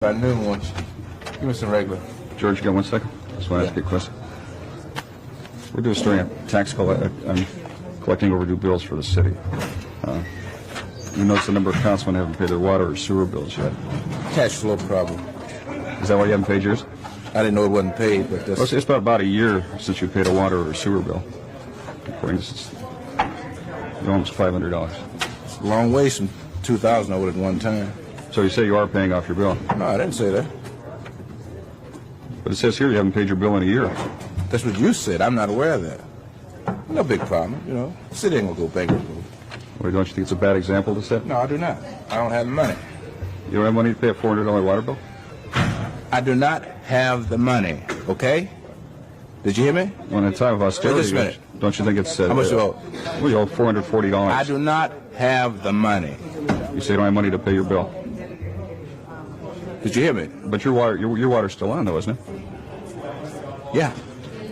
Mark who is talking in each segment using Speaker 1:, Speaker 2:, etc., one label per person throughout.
Speaker 1: I knew once. Give me some regular.
Speaker 2: George, you got 1 second? Just want to ask you a question. We're doing a story on collecting overdue bills for the city. You notice the number of councilmen haven't paid their water or sewer bills yet.
Speaker 1: Cash flow problem.
Speaker 2: Is that why you haven't paid yours?
Speaker 1: I didn't know it wasn't paid, but that's...
Speaker 2: Well, it's been about a year since you paid a water or sewer bill. For instance, almost $500.
Speaker 1: It's a long way from 2,000 I would at one time.
Speaker 2: So you say you are paying off your bill?
Speaker 1: No, I didn't say that.
Speaker 2: But it says here you haven't paid your bill in a year.
Speaker 1: That's what you said. I'm not aware of that. No big problem, you know. City ain't gonna go bankrupt.
Speaker 2: Well, don't you think it's a bad example to set?
Speaker 1: No, I do not. I don't have the money.
Speaker 2: You don't have money to pay a $400 water bill?
Speaker 1: I do not have the money, okay? Did you hear me?
Speaker 2: Well, in a time of austerity,
Speaker 1: Just a minute.
Speaker 2: Don't you think it's...
Speaker 1: How much you owe?
Speaker 2: Well, you owe $440.
Speaker 1: I do not have the money.
Speaker 2: You say you don't have money to pay your bill.
Speaker 1: Did you hear me?
Speaker 2: But your water's still on, though, isn't it?
Speaker 1: Yeah.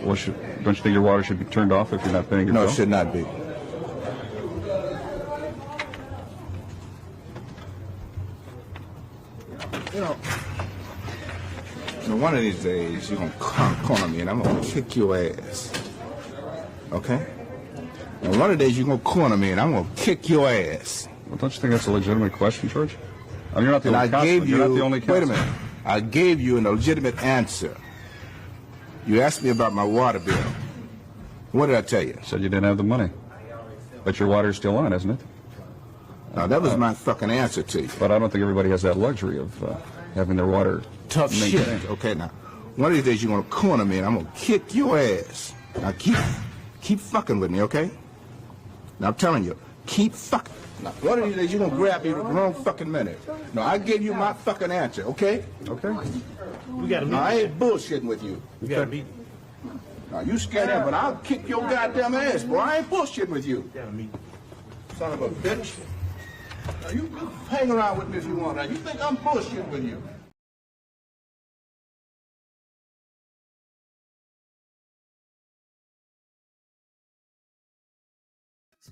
Speaker 2: Well, don't you think your water should be turned off if you're not paying your bill?
Speaker 1: No, it should not be. You know, one of these days you're going to come corner me and I'm going to kick your ass. Okay? And one of these days you're going to corner me and I'm going to kick your ass.
Speaker 2: Well, don't you think that's a legitimate question, George? I mean, you're not the only councilman. You're not the only councilman.
Speaker 1: Wait a minute. I gave you a legitimate answer. You asked me about my water bill. What did I tell you?
Speaker 2: You said you didn't have the money. But your water's still on, isn't it?
Speaker 1: Now, that was my fucking answer to you.
Speaker 2: But I don't think everybody has that luxury of having their water
Speaker 1: tough
Speaker 2: maintained.
Speaker 1: Shit. Okay, now, one of these days you're going to corner me and I'm going to kick your ass. Now, keep fucking with me, okay? Now, I'm telling you, keep fucking. Now, one of these days you're going to grab me the wrong fucking minute. No, I gave you my fucking answer, okay?
Speaker 2: Okay.
Speaker 3: We got a meeting.
Speaker 1: Now, I ain't bullshitting with you.
Speaker 3: We got a meeting.
Speaker 1: Now, you scared him, but I'll kick your goddamn ass, boy. I ain't bullshitting with you.
Speaker 3: We got a meeting.
Speaker 1: Son of a bitch. Now, you hang around with me if you want. Now, you think I'm bullshitting with you.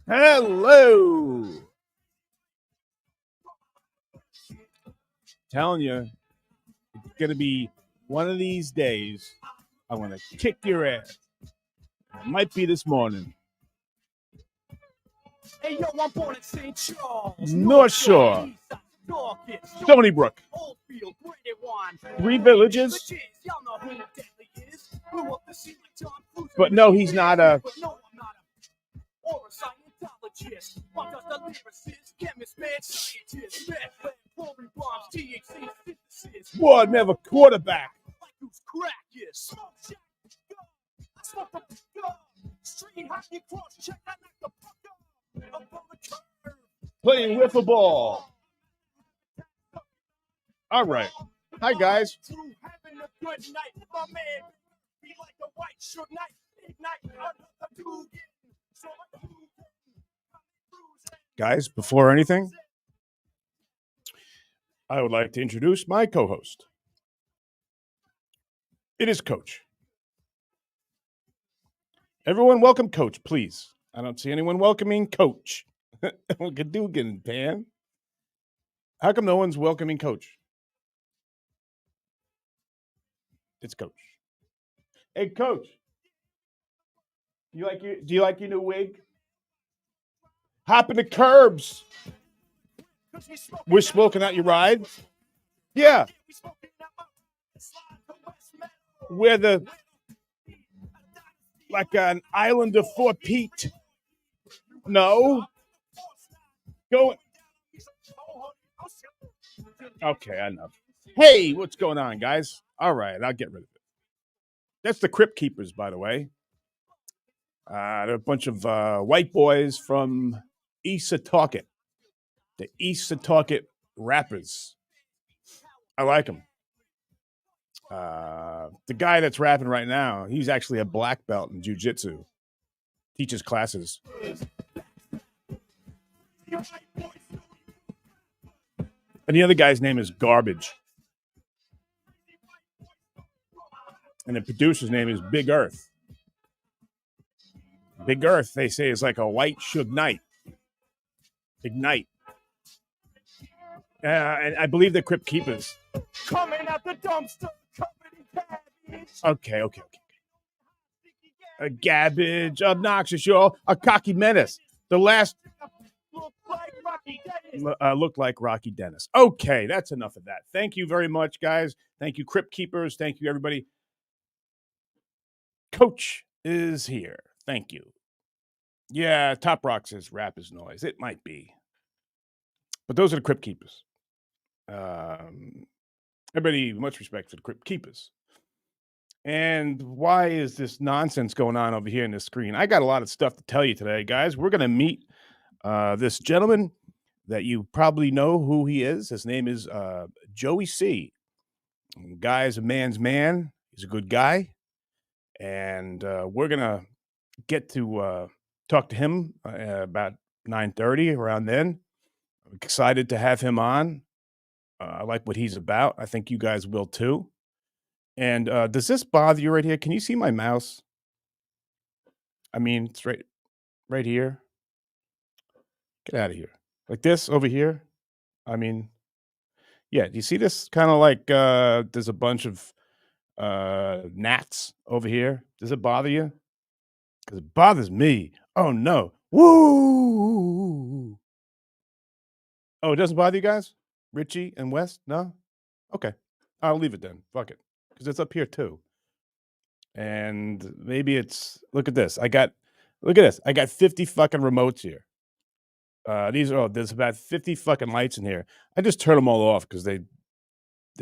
Speaker 3: Hello. Telling you, it's going to be one of these days. I'm going to kick your ass. It might be this morning.
Speaker 4: Hey, yo, I'm born in St. Charles,
Speaker 3: North Shore, Stony Brook, 3 villages. But no, he's not a. Boy, never quarterback. Playing wiffle ball. All right. Hi, guys. Guys, before anything, I would like to introduce my co-host. It is Coach. Everyone welcome Coach, please. I don't see anyone welcoming Coach. Gadoogan, Pan. How come no one's welcoming Coach? It's Coach. Hey, Coach. Do you like your new wig? Hopping the curbs. We're smoking out your ride? Yeah. We're like an island of Fort Pete. No. Go. Okay, enough. Hey, what's going on, guys? All right, I'll get rid of it. That's the Crypt Keepers, by the way. They're a bunch of white boys from East Setauket. The East Setauket rappers. I like them. The guy that's rapping right now, he's actually a black belt in jiu-jitsu. Teaches classes. And the other guy's name is Garbage. And the producer's name is Big Earth. Big Earth, they say, is like a white Suge Knight. Ignite. And I believe they're Crypt Keepers.
Speaker 4: Coming out the dumpster, covered in cabbage.
Speaker 3: Okay. A gabbage, obnoxious, y'all. A cocky menace. The last
Speaker 4: Look like Rocky Dennis.
Speaker 3: looked like Rocky Dennis. Okay, that's enough of that. Thank you very much, guys. Thank you, Crypt Keepers. Thank you, everybody. Coach is here. Thank you. Yeah, Top Rock says rap is noise. It might be. But those are the Crypt Keepers. Everybody, much respect for the Crypt Keepers. And why is this nonsense going on over here in this screen? I got a lot of stuff to tell you today, guys. We're going to meet this gentleman that you probably know who he is. His name is Joey C. Guy's a man's man. He's a good guy. And we're going to get to talk to him about 9:30, around then. I'm excited to have him on. I like what he's about. I think you guys will too. And does this bother you right here? Can you see my mouse? I mean, it's right here. Get out of here. Like this over here. I mean, yeah. Do you see this? Kind of like there's a bunch of gnats over here. Does it bother you? Because it bothers me. Oh no. Woo! Oh, it doesn't bother you guys? Richie and West? No? Okay. I'll leave it then. Fuck it. Because it's up here too. And maybe it's, look at this. I got 50 fucking remotes here. There's about 50 fucking lights in here. I just turn them all off because they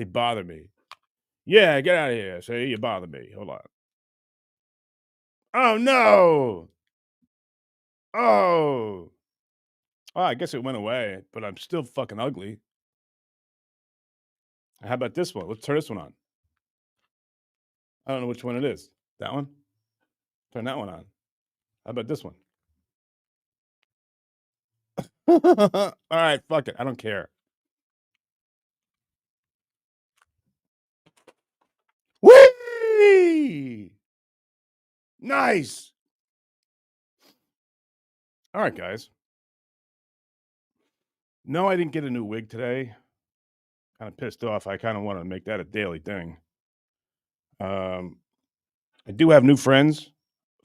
Speaker 3: bother me. Yeah, get out of here. See, you bother me. Hold on. Oh no. Oh, I guess it went away, but I'm still fucking ugly. How about this one? Let's turn this one on. I don't know which one it is. That one? Turn that one on. How about this one? All right, fuck it. I don't care. Whee! Nice. All right, guys. No, I didn't get a new wig today. Kind of pissed off. I kind of want to make that a daily thing. I do have new friends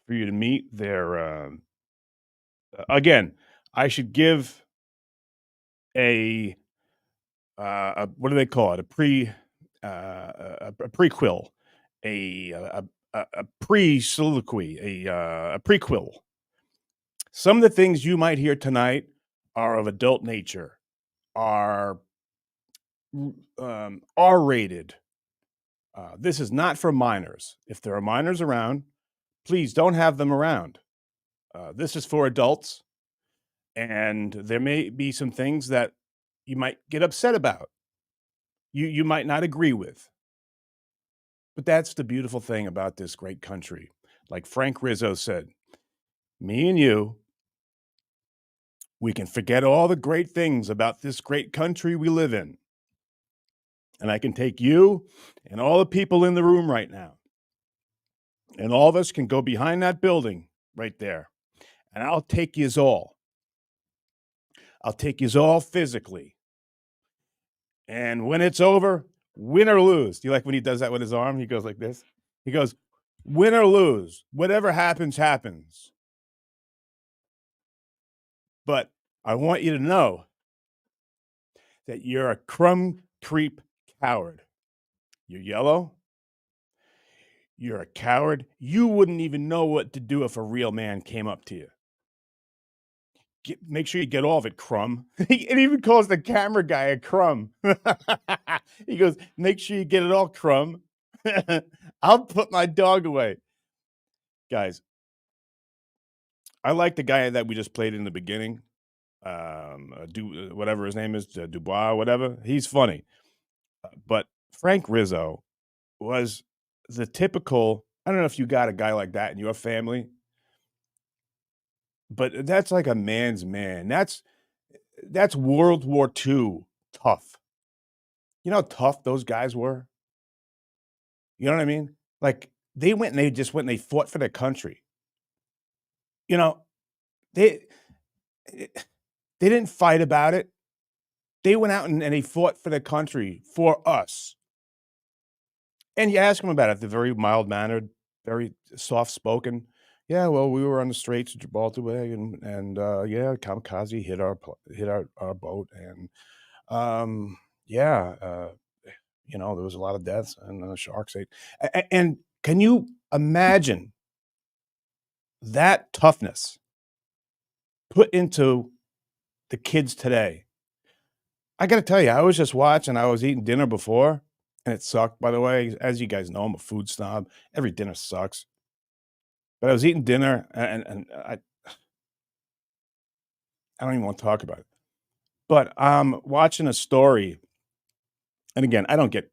Speaker 3: for you to meet. They're again, I should give a what do they call it? A prequel, a pre-soliloquy, a prequel. Some of the things you might hear tonight are of adult nature, are R-rated. This is not for minors. If there are minors around, please don't have them around. This is for adults, and there may be some things that you might get upset about. You might not agree with. But that's the beautiful thing about this great country. Like Frank Rizzo said, me and you, we can forget all the great things about this great country we live in. And I can take you and all the people in the room right now, and all of us can go behind that building right there. And I'll take yous all. I'll take yous all physically. And when it's over, win or lose. Do you like when he does that with his arm? He goes like this. He goes, win or lose. Whatever happens, happens. But I want you to know that you're a crumb creep coward. You're yellow. You're a coward. You wouldn't even know what to do if a real man came up to you. Make sure you get all of it, crumb. He even calls the camera guy a crumb. He goes, make sure you get it all, crumb. I'll put my dog away. Guys, I like the guy that we just played in the beginning. Whatever his name is, Dubois, whatever. He's funny. But Frank Rizzo was the typical, I don't know if you got a guy like that in your family, but that's like a man's man. That's World War II tough. You know how tough those guys were? You know what I mean? Like they fought for their country. You know, they didn't fight about it. They went out and they fought for their country, for us. And you ask them about it, they're very mild-mannered, very soft-spoken. "Yeah, well, we were on the Straits of Gibraltar Bay, and yeah, kamikaze hit our boat, and, yeah, there was a lot of deaths, and the sharks ate." And can you imagine that toughness put into the kids today? I gotta tell you, I was just watching, I was eating dinner before, and it sucked, by the way. As you guys know, I'm a food snob. Every dinner sucks. But I was eating dinner, and I don't even want to talk about it. But I'm watching a story, and again, I don't get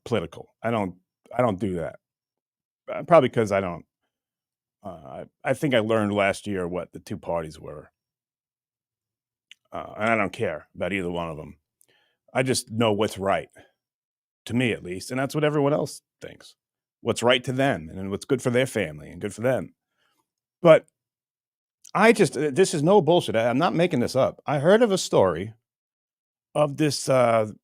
Speaker 3: political. I don't do that. Probably because I don't. I think I learned last year what the two parties were, and I don't care about either one of them. I just know what's right, to me at least, and that's what everyone else thinks. What's right to them, and what's good for their family and good for them. But this is no bullshit. I'm not making this up. I heard of a story of this. It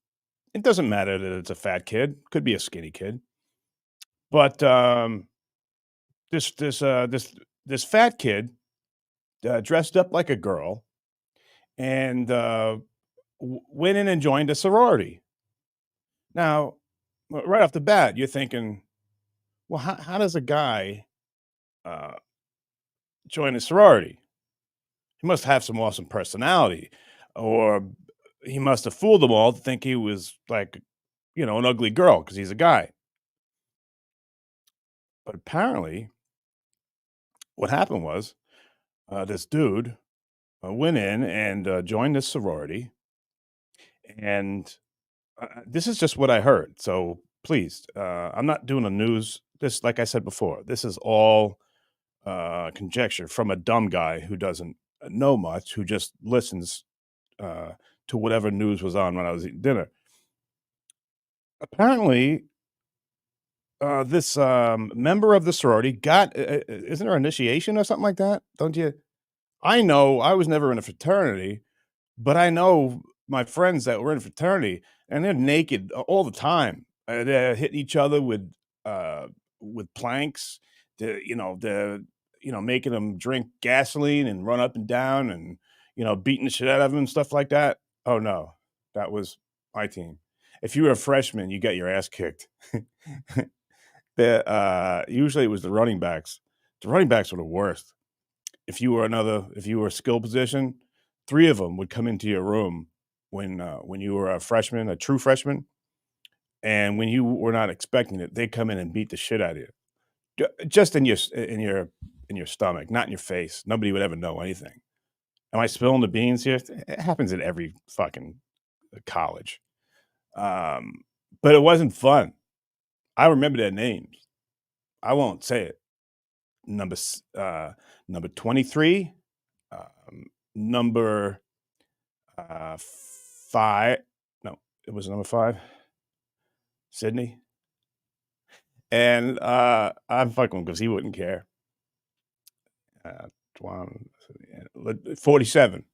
Speaker 3: doesn't matter that it's a fat kid; could be a skinny kid. But this fat kid dressed up like a girl and went in and joined a sorority. Now, right off the bat, you're thinking, well, how does a guy uh, join a sorority? He must have some awesome personality, or he must have fooled them all to think he was like, an ugly girl because he's a guy. But apparently, what happened was this dude went in and joined this sorority, and this is just what I heard. So please, I'm not doing a news. This, like I said before, this is all conjecture from a dumb guy who doesn't know much, who just listens uh, to whatever news was on when I was eating dinner. Apparently, this member of the sorority got, isn't there initiation or something like that? Don't you? I know I was never in a fraternity, but I know my friends that were in fraternity, and they're naked all the time. They're hitting each other with planks. They're making them drink gasoline and run up and down, and beating the shit out of them and stuff like that. Oh no, that was my team. If you were a freshman, you got your ass kicked. Usually it was the running backs. The running backs were the worst. If you were a skill position, 3 of them would come into your room when you were a freshman, a true freshman, and when you were not expecting it, they come in and beat the shit out of you. Just in your stomach, not in your face. Nobody would ever know anything. Am I spilling the beans here? It happens at every fucking college. But it wasn't fun. I remember their names. I won't say it. Number 23, number 5. No, it was number 5. Sydney. And I'm fucking because he wouldn't care. 47.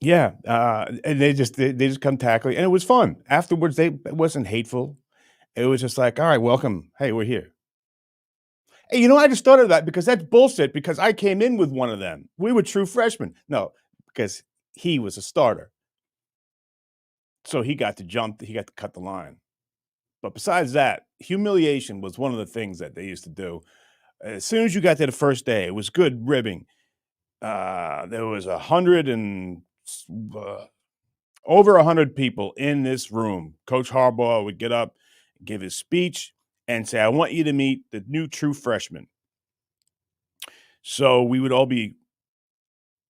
Speaker 3: Yeah, and they just come tackling, and it was fun. Afterwards, it wasn't hateful. It was just like, all right, welcome. Hey, we're here. Hey, I just thought of that because that's bullshit. Because I came in with one of them. We were true freshmen. No, because he was a starter, so he got to jump. He got to cut the line. But besides that, humiliation was one of the things that they used to do. As soon as you got there the first day, it was good ribbing. There was over 100 people in this room. Coach Harbaugh would get up, give his speech, and say, "I want you to meet the new true freshman." So we would all be.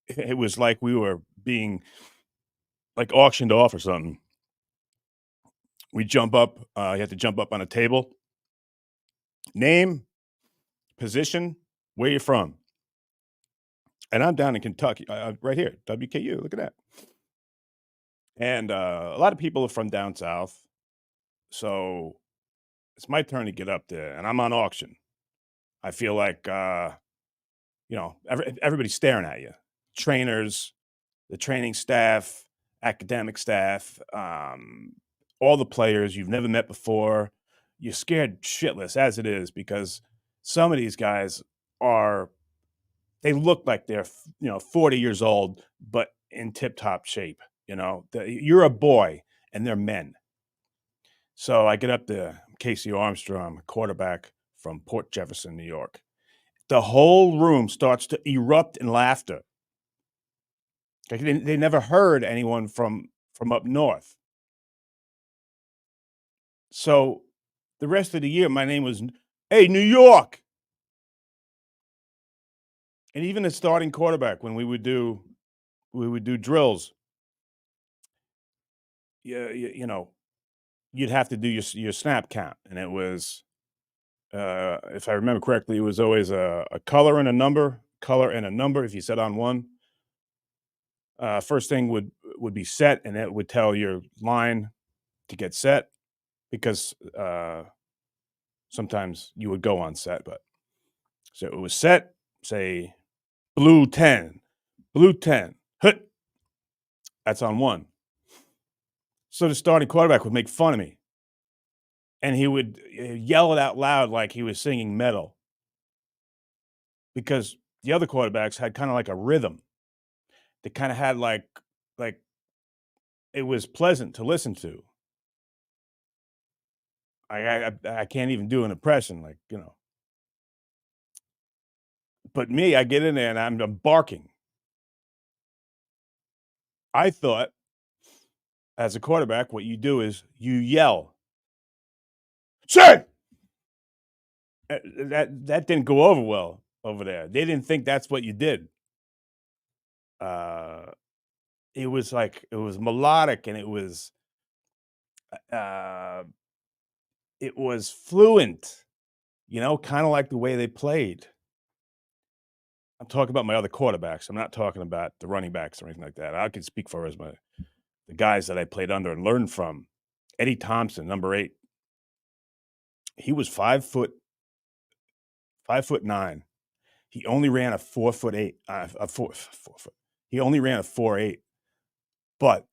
Speaker 3: It was like we were being like auctioned off or something. We jump up. You have to jump up on a table. Name, position, where you're from. And I'm down in Kentucky, right here, WKU. Look at that. And a lot of people are from down south. So it's my turn to get up there, and I'm on auction. I feel like, everybody's staring at you. Trainers, the training staff, academic staff, all the players you've never met before. You're scared shitless as it is because some of these guys they look like they're 40 years old, but in tip-top shape. You're a boy and they're men. So I get up to Casey Armstrong, quarterback from Port Jefferson, New York. The whole room starts to erupt in laughter. Like they never heard anyone from up north. So the rest of the year, my name was, hey, New York. And even the starting quarterback, when we would do drills, you'd have to do your snap count. And it was, if I remember correctly, it was always a color and a number. If you set on one, first thing would be set, and it would tell your line to get set because sometimes you would go on set. But so it was set, say blue 10, hut. That's on one. So the starting quarterback would make fun of me, and he would yell it out loud like he was singing metal, because the other quarterbacks had kind of like a rhythm. They kind of had like it was pleasant to listen to. I can't even do an impression, But me, I get in there and I'm barking. I thought, as a quarterback, what you do is you yell, "Sit!" That didn't go over well over there. They didn't think that's what you did. It was melodic, and it was fluent, kind of like the way they played. I'm talking about my other quarterbacks. I'm not talking about the running backs or anything like that. I can speak for the guys that I played under and learned from. Eddie Thompson, number 8. He was 5'9". He only ran a 4'8", He only ran a 4'8". But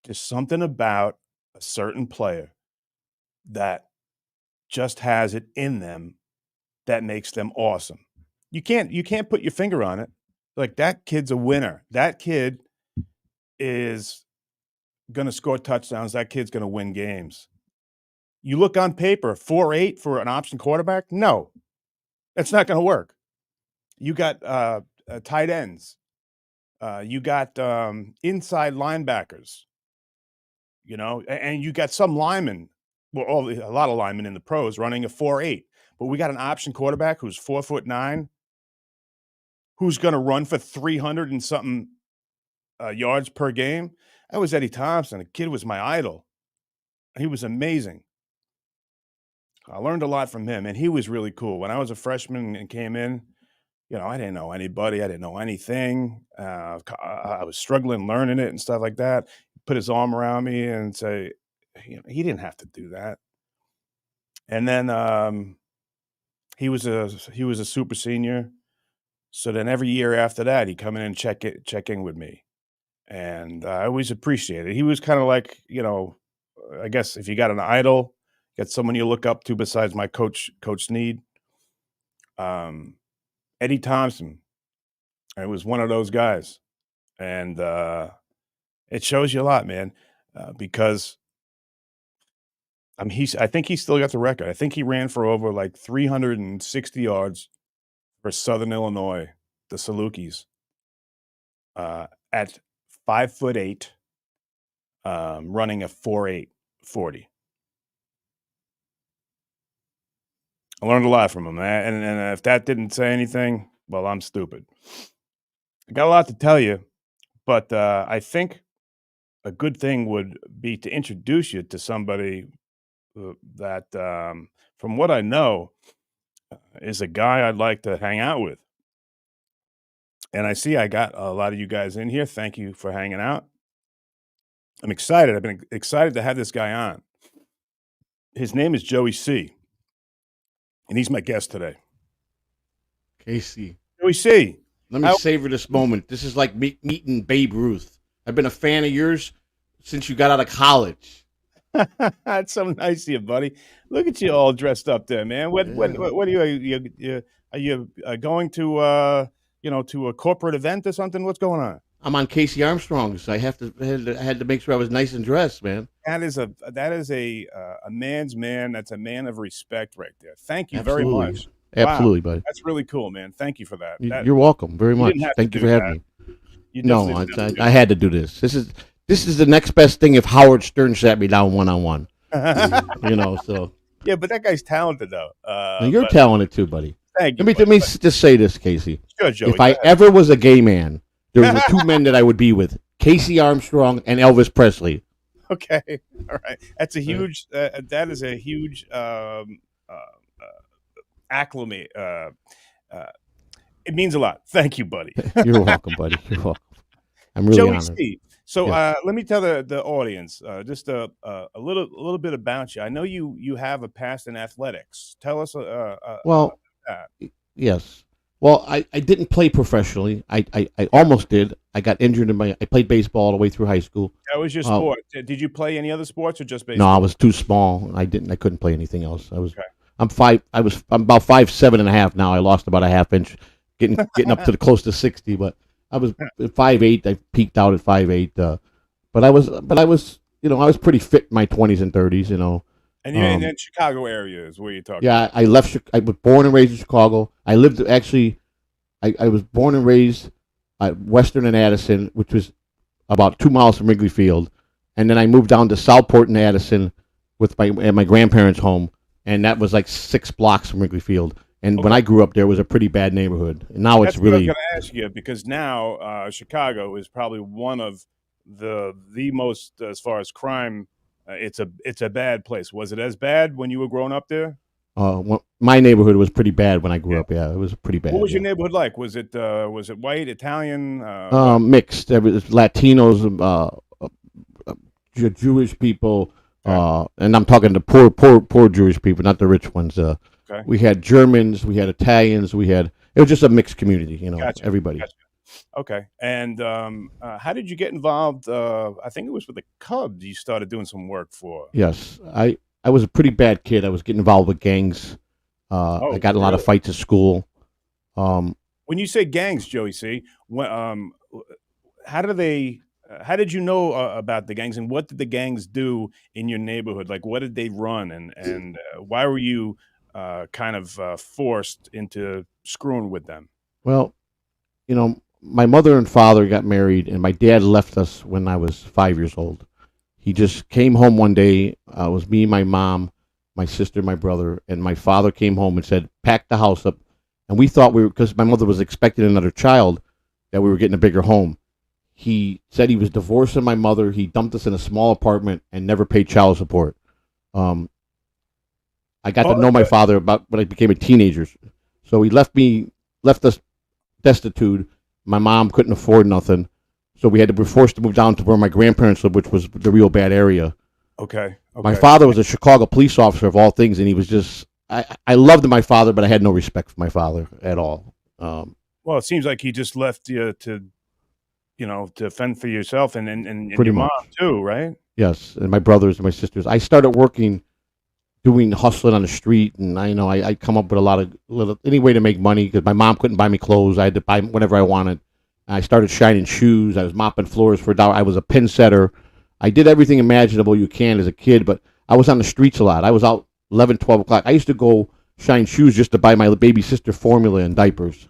Speaker 3: there's something about a certain player that just has it in them that makes them awesome. You can't put your finger on it. Like, that kid's a winner. That kid is going to score touchdowns. That kid's going to win games. You look on paper, 4'8" for an option quarterback? No, that's not going to work. You got tight ends. You got inside linebackers, and you got some linemen, a lot of linemen in the pros running a 4'8". But we got an option quarterback who's 4'9", who's going to run for 300 and something yards per game. That was Eddie Thompson. The kid was my idol. He was amazing. I learned a lot from him, and he was really cool. When I was a freshman and came in, I didn't know anybody. I didn't know anything. I was struggling learning it and stuff like that. Put his arm around me and say, he didn't have to do that. And then he was a super senior. So then every year after that, he'd come in and check in with me. And I always appreciated it. He was kind of like, I guess if you got an idol, got someone you look up to besides my Coach Snead. Eddie Thompson, I was one of those guys. And it shows you a lot, man, because I think he still got the record. I think he ran for over like 360 yards for Southern Illinois, the Salukis, at 5'8", running a 4'8" 40. I learned a lot from him, man. And if that didn't say anything, well, I'm stupid. I got a lot to tell you, but I think a good thing would be to introduce you to somebody that, from what I know, is a guy I'd like to hang out with. And I see I got a lot of you guys in here. Thank you for hanging out. I'm excited. I've been excited to have this guy on. His name is Joey C., and he's my guest today.
Speaker 5: Casey.
Speaker 3: Joey C.,
Speaker 5: Let me savor this moment. This is like meeting Babe Ruth. I've been a fan of yours since you got out of college.
Speaker 3: That's so nice of you, buddy. Look at you all dressed up there, man. What are are you going to to a corporate event or something? What's going on?
Speaker 5: I'm on Casey Armstrong's. I had to make sure I was nice and dressed, man.
Speaker 3: That is a man's man. That's a man of respect right there. Thank you
Speaker 5: Absolutely.
Speaker 3: very much.
Speaker 5: Absolutely,
Speaker 3: Wow.
Speaker 5: buddy.
Speaker 3: That's really cool, man. Thank you for that.
Speaker 5: You're welcome very much.
Speaker 3: didn't have
Speaker 5: Thank
Speaker 3: to
Speaker 5: you
Speaker 3: do
Speaker 5: for having
Speaker 3: that.
Speaker 5: me.
Speaker 3: You
Speaker 5: No,
Speaker 3: definitely didn't have to do
Speaker 5: I had to do this. This is the next best thing if Howard Stern sat me down one-on-one. So.
Speaker 3: Yeah, but that guy's talented, though.
Speaker 5: You're talented too, buddy.
Speaker 3: Thank you.
Speaker 5: Let me just say this, Casey.
Speaker 3: Sure, Joey,
Speaker 5: if I ever was a gay man, there were two men that I would be with: Casey Armstrong and Elvis Presley.
Speaker 3: Okay, all right. That's a huge. That is a huge acclimate. It means a lot. Thank you, buddy.
Speaker 5: You're welcome, buddy. You're welcome. I'm really
Speaker 3: Joey
Speaker 5: honored.
Speaker 3: C. So
Speaker 5: Yeah.
Speaker 3: let me tell the audience just a little bit about you. I know you have a past in athletics. Tell us.
Speaker 5: Well, yes. Well, I didn't play professionally. I almost did. I got injured I played baseball all the way through high school.
Speaker 3: That was your sport. Did you play any other sports or just
Speaker 5: No,
Speaker 3: baseball?
Speaker 5: I was too small. I couldn't play anything else. I'm
Speaker 3: Okay.
Speaker 5: I'm about 5'7.5" now. I lost about a half inch, getting up to the close to 60. But I was 5'8". I peaked out at 5'8". But I was I was pretty fit in my 20s and 30s.
Speaker 3: And you're in the Chicago area is where you're talking.
Speaker 5: Yeah, I left. I was born and raised in Chicago. I lived actually. I was born and raised at Western and Addison, which was about 2 miles from Wrigley Field, and then I moved down to Southport and Addison at my grandparents' home, and that was like 6 blocks from Wrigley Field. And when I grew up there, it was a pretty bad neighborhood. And now
Speaker 3: That's
Speaker 5: it's really.
Speaker 3: what I was going to ask you because now Chicago is probably one of the most as far as crime. It's a bad place. Was it as bad when you were growing up there?
Speaker 5: My neighborhood was pretty bad when I grew up. Yeah, it was pretty bad.
Speaker 3: What was your neighborhood like? Was it white, Italian?
Speaker 5: Mixed. There was Latinos, Jewish people, and I'm talking the poor Jewish people, not the rich ones.
Speaker 3: Okay.
Speaker 5: We had Germans, we had Italians, it was just a mixed community.
Speaker 3: Gotcha.
Speaker 5: Everybody.
Speaker 3: Gotcha. Okay. And how did you get involved? I think it was with the Cubs. You started doing some work for.
Speaker 5: Yes, I was a pretty bad kid. I was getting involved with gangs. I got in a lot of fights at school.
Speaker 3: When you say gangs, Joey C, how did you know about the gangs, and what did the gangs do in your neighborhood? Like, what did they run, and why were you kind of forced into screwing with them?
Speaker 5: Well, my mother and father got married, and my dad left us when I was 5 years old. He just came home one day. It was me, my mom, my sister, my brother, and my father came home and said, "Pack the house up." And we thought because my mother was expecting another child, that we were getting a bigger home. He said he was divorcing my mother. He dumped us in a small apartment and never paid child support. I got to know my father about when I became a teenager. So he left us destitute. My mom couldn't afford nothing. So we were forced to move down to where my grandparents lived, which was the real bad area.
Speaker 3: Okay.
Speaker 5: My father was a Chicago police officer of all things, and he was just, I loved my father, but I had no respect for my father at all.
Speaker 3: Well, it seems like he just left you to fend for yourself and your mom too, right?
Speaker 5: Yes, and my brothers and my sisters. I started working, doing hustling on the street, and I come up with any way to make money because my mom couldn't buy me clothes. I had to buy whatever I wanted. I started shining shoes. I was mopping floors for $1. I was a pin setter. I did everything imaginable you can as a kid, but I was on the streets a lot. I was out 11, 12 o'clock. I used to go shine shoes just to buy my baby sister formula and diapers.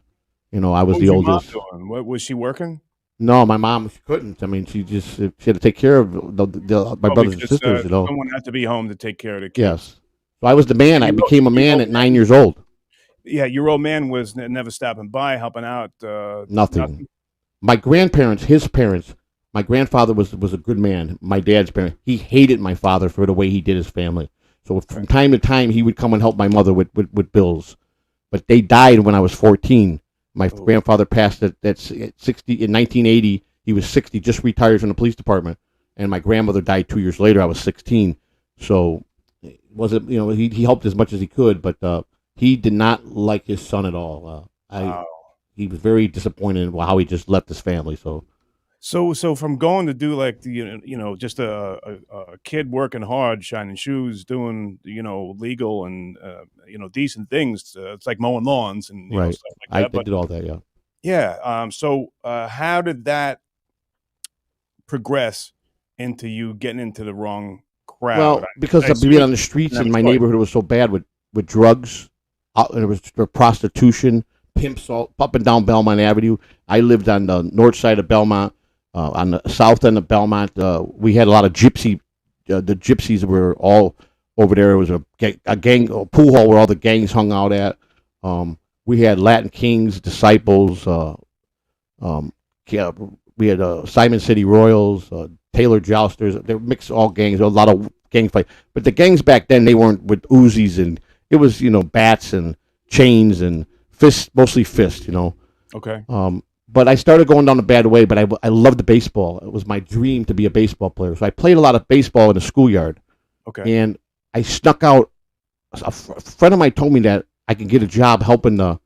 Speaker 5: I was the oldest.
Speaker 3: Your mom doing? What was she working?
Speaker 5: No, my mom, she couldn't. I mean, she had to take care of my brothers and sisters.
Speaker 3: Someone had to be home to take care of the kids.
Speaker 5: Yes. So I was the man. I became a man at 9 years old.
Speaker 3: Yeah, your old man was never stopping by, helping out.
Speaker 5: Nothing. My grandparents, his parents, my grandfather was a good man. My dad's parents, he hated my father for the way he did his family. So from time to time, he would come and help my mother with bills. But they died when I was 14. My grandfather passed at 60 in 1980. He was 60, just retired from the police department. And my grandmother died 2 years later. I was 16. So he helped as much as he could, but he did not like his son at all.
Speaker 3: Wow.
Speaker 5: he was very disappointed in how he just left his family.
Speaker 3: So from going to do like just a kid working hard, shining shoes, doing legal and decent things. It's like mowing lawns and
Speaker 5: right,
Speaker 3: stuff like that.
Speaker 5: I did all that. Yeah.
Speaker 3: Yeah. So how did that progress into you getting into the wrong crowd?
Speaker 5: Well, because of being on the streets in my neighborhood was so bad with drugs, and it was for prostitution, pimps all up and down Belmont Avenue. I lived on the north side of Belmont. On the south end of Belmont, we had a lot of gypsy. The gypsies were all over there. It was a gang, a pool hall where all the gangs hung out at. We had Latin Kings, Disciples. We had Simon City Royals, Taylor Jousters. They mixed all gangs. There was a lot of gang fight. But the gangs back then, they weren't with Uzis, and it was bats and chains and fists, mostly fists.
Speaker 3: Okay.
Speaker 5: But I started going down a bad way, but I loved the baseball. It was my dream to be a baseball player. So I played a lot of baseball in the schoolyard.
Speaker 3: Okay.
Speaker 5: And I snuck out. A friend of mine told me that I could get a job helping the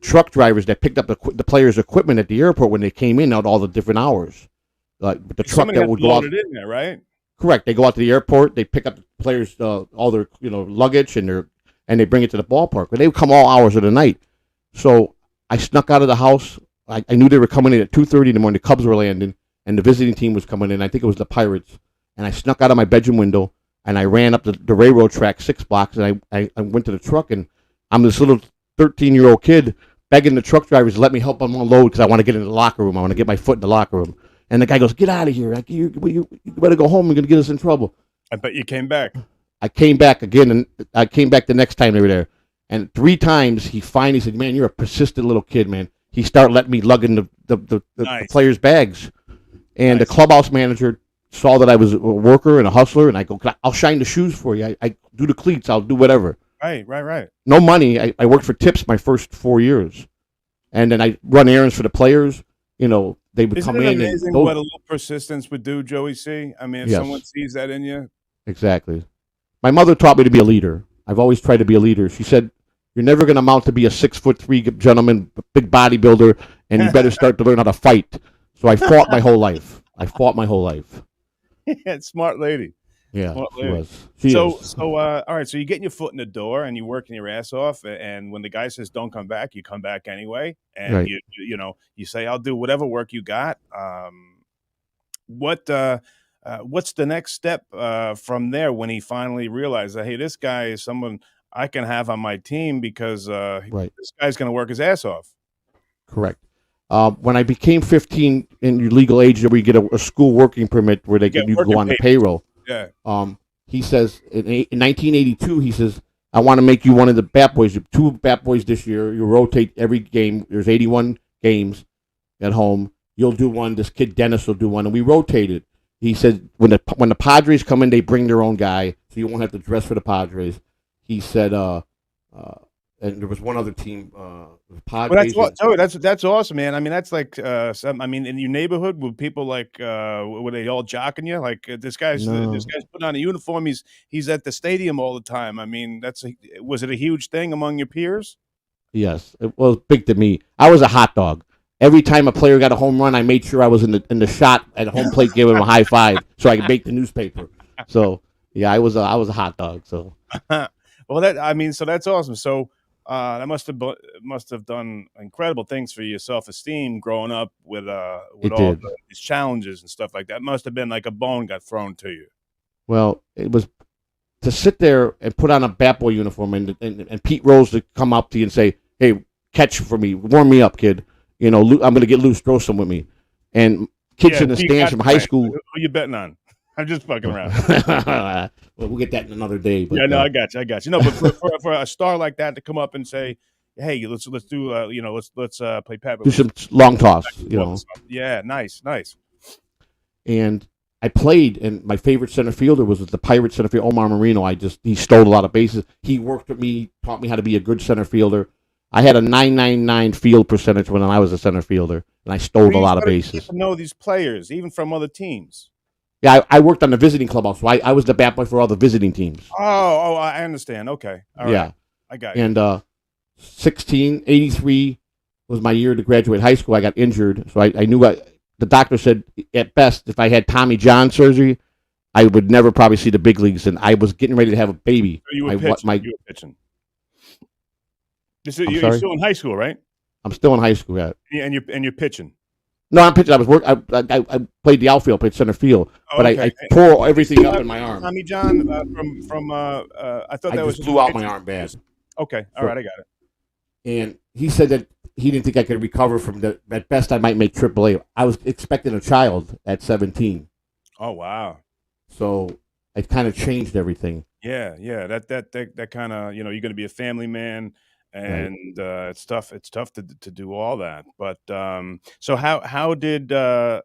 Speaker 5: truck drivers that picked up the players' equipment at the airport when they came in at all the different hours. Like the truck that would go out.
Speaker 3: It in there, right?
Speaker 5: Correct. They go out to the airport. They pick up the players' all their luggage and they bring it to the ballpark. But they would come all hours of the night. So I snuck out of the house. I knew they were coming in at 2:30 in the morning. The Cubs were landing, and the visiting team was coming in. I think it was the Pirates. And I snuck out of my bedroom window, and I ran up the railroad track 6 blocks, and I went to the truck, and I'm this little 13-year-old kid begging the truck drivers to let me help them unload because I want to get in the locker room. I want to get my foot in the locker room. And the guy goes, "Get out of here! You better go home. You're going to get us in trouble."
Speaker 3: I bet you came back.
Speaker 5: I came back again, and I came back the next time they were there. And 3 times he finally said, "Man, you're a persistent little kid, man." He started letting me lug in the players' bags. And the clubhouse manager saw that I was a worker and a hustler, and I go, "I'll shine the shoes for you. I do the cleats. I'll do whatever."
Speaker 3: Right.
Speaker 5: No money. I worked for tips my first 4 years. And then I run errands for the players. They would
Speaker 3: Isn't
Speaker 5: come
Speaker 3: it
Speaker 5: in.
Speaker 3: amazing what a little persistence would do, Joey C? I mean, if
Speaker 5: Yes.
Speaker 3: someone sees that in you.
Speaker 5: Exactly. My mother taught me to be a leader. I've always tried to be a leader. She said, "You're never going to amount to be a 6'3" gentleman, big bodybuilder, and you better start to learn how to fight." So I fought my whole life.
Speaker 3: Yeah, smart lady.
Speaker 5: Yeah,
Speaker 3: Smart
Speaker 5: she
Speaker 3: lady.
Speaker 5: was. She is.
Speaker 3: All right. So you're getting your foot in the door and you're working your ass off. And when the guy says don't come back, you come back anyway. And
Speaker 5: Right.
Speaker 3: you say, "I'll do whatever work you got." What's the next step from there when he finally realized that, hey, this guy is someone I can have on my team because
Speaker 5: Right.
Speaker 3: this guy's going to work his ass off.
Speaker 5: Correct. When I became 15 in your legal age, where you get a school working permit where you
Speaker 3: get
Speaker 5: go
Speaker 3: working
Speaker 5: on the
Speaker 3: papers.
Speaker 5: payroll.
Speaker 3: Yeah.
Speaker 5: He says in 1982, he says, "I want to make you one of the bat boys. 2 bat boys this year. You rotate every game. There's 81 games at home. You'll do one. This kid Dennis will do one." And we rotated. He said when the Padres come in, they bring their own guy, so you won't have to dress for the Padres. He said, and there was one other team, the Padres.
Speaker 3: That's awesome, man. I mean, that's like, in your neighborhood, were people like, were they all jocking you? Like this guy's putting on a uniform. He's at the stadium all the time. I mean, was it a huge thing among your peers?
Speaker 5: Yes, it was big to me. I was a hot dog. Every time a player got a home run, I made sure I was in the shot at home plate, giving him a high five so I could make the newspaper. So yeah, I was a hot dog. So
Speaker 3: well, so that's awesome. So that must have done incredible things for your self-esteem growing up with all these challenges and stuff like that. Must have been like a bone got thrown to you.
Speaker 5: Well, it was to sit there and put on a bat boy uniform and Pete Rose to come up to you and say, "Hey, catch for me, warm me up, kid. I'm going to get loose, throw some with me." And kids in the stands from high school.
Speaker 3: Who are you betting on? I'm just fucking around.
Speaker 5: Well, we'll get that in another day. But,
Speaker 3: yeah, no, I got you. No, but for a star like that to come up and say, "Hey, let's do let's play Pat."
Speaker 5: Do some long toss,
Speaker 3: Yeah, nice.
Speaker 5: And I played, and my favorite center fielder was the Pirate center fielder, Omar Marino. He stole a lot of bases. He worked with me, taught me how to be a good center fielder. I had a .999 field percentage when I was a center fielder, and I stole a lot of bases.
Speaker 3: To know these players, even from other teams.
Speaker 5: Yeah, I worked on the visiting clubhouse, so I was the bat boy for all the visiting teams.
Speaker 3: Oh, I understand. Okay. All right.
Speaker 5: Yeah.
Speaker 3: I got you.
Speaker 5: And 83 was my year to graduate high school. I got injured, so I knew the doctor said at best if I had Tommy John surgery, I would never probably see the big leagues, and I was getting ready to have a baby.
Speaker 3: You were pitching. You were pitching.
Speaker 5: I'm
Speaker 3: You're
Speaker 5: sorry?
Speaker 3: still in high school, right?
Speaker 5: I'm still in high school. Yeah.
Speaker 3: Yeah, and you're pitching.
Speaker 5: No, I'm pitching. I played the outfield, played center field, but I tore everything up in my arm.
Speaker 3: Tommy John from I thought that was
Speaker 5: just blew out my arm bad.
Speaker 3: Okay, all right, I got it.
Speaker 5: And he said that he didn't think I could recover from that. At best, I might make AAA. I was expecting a child at 17.
Speaker 3: Oh wow!
Speaker 5: So it kind of changed everything.
Speaker 3: Yeah. That kind of you're going to be a family man, and it's tough. It's tough to do all that. But so how did that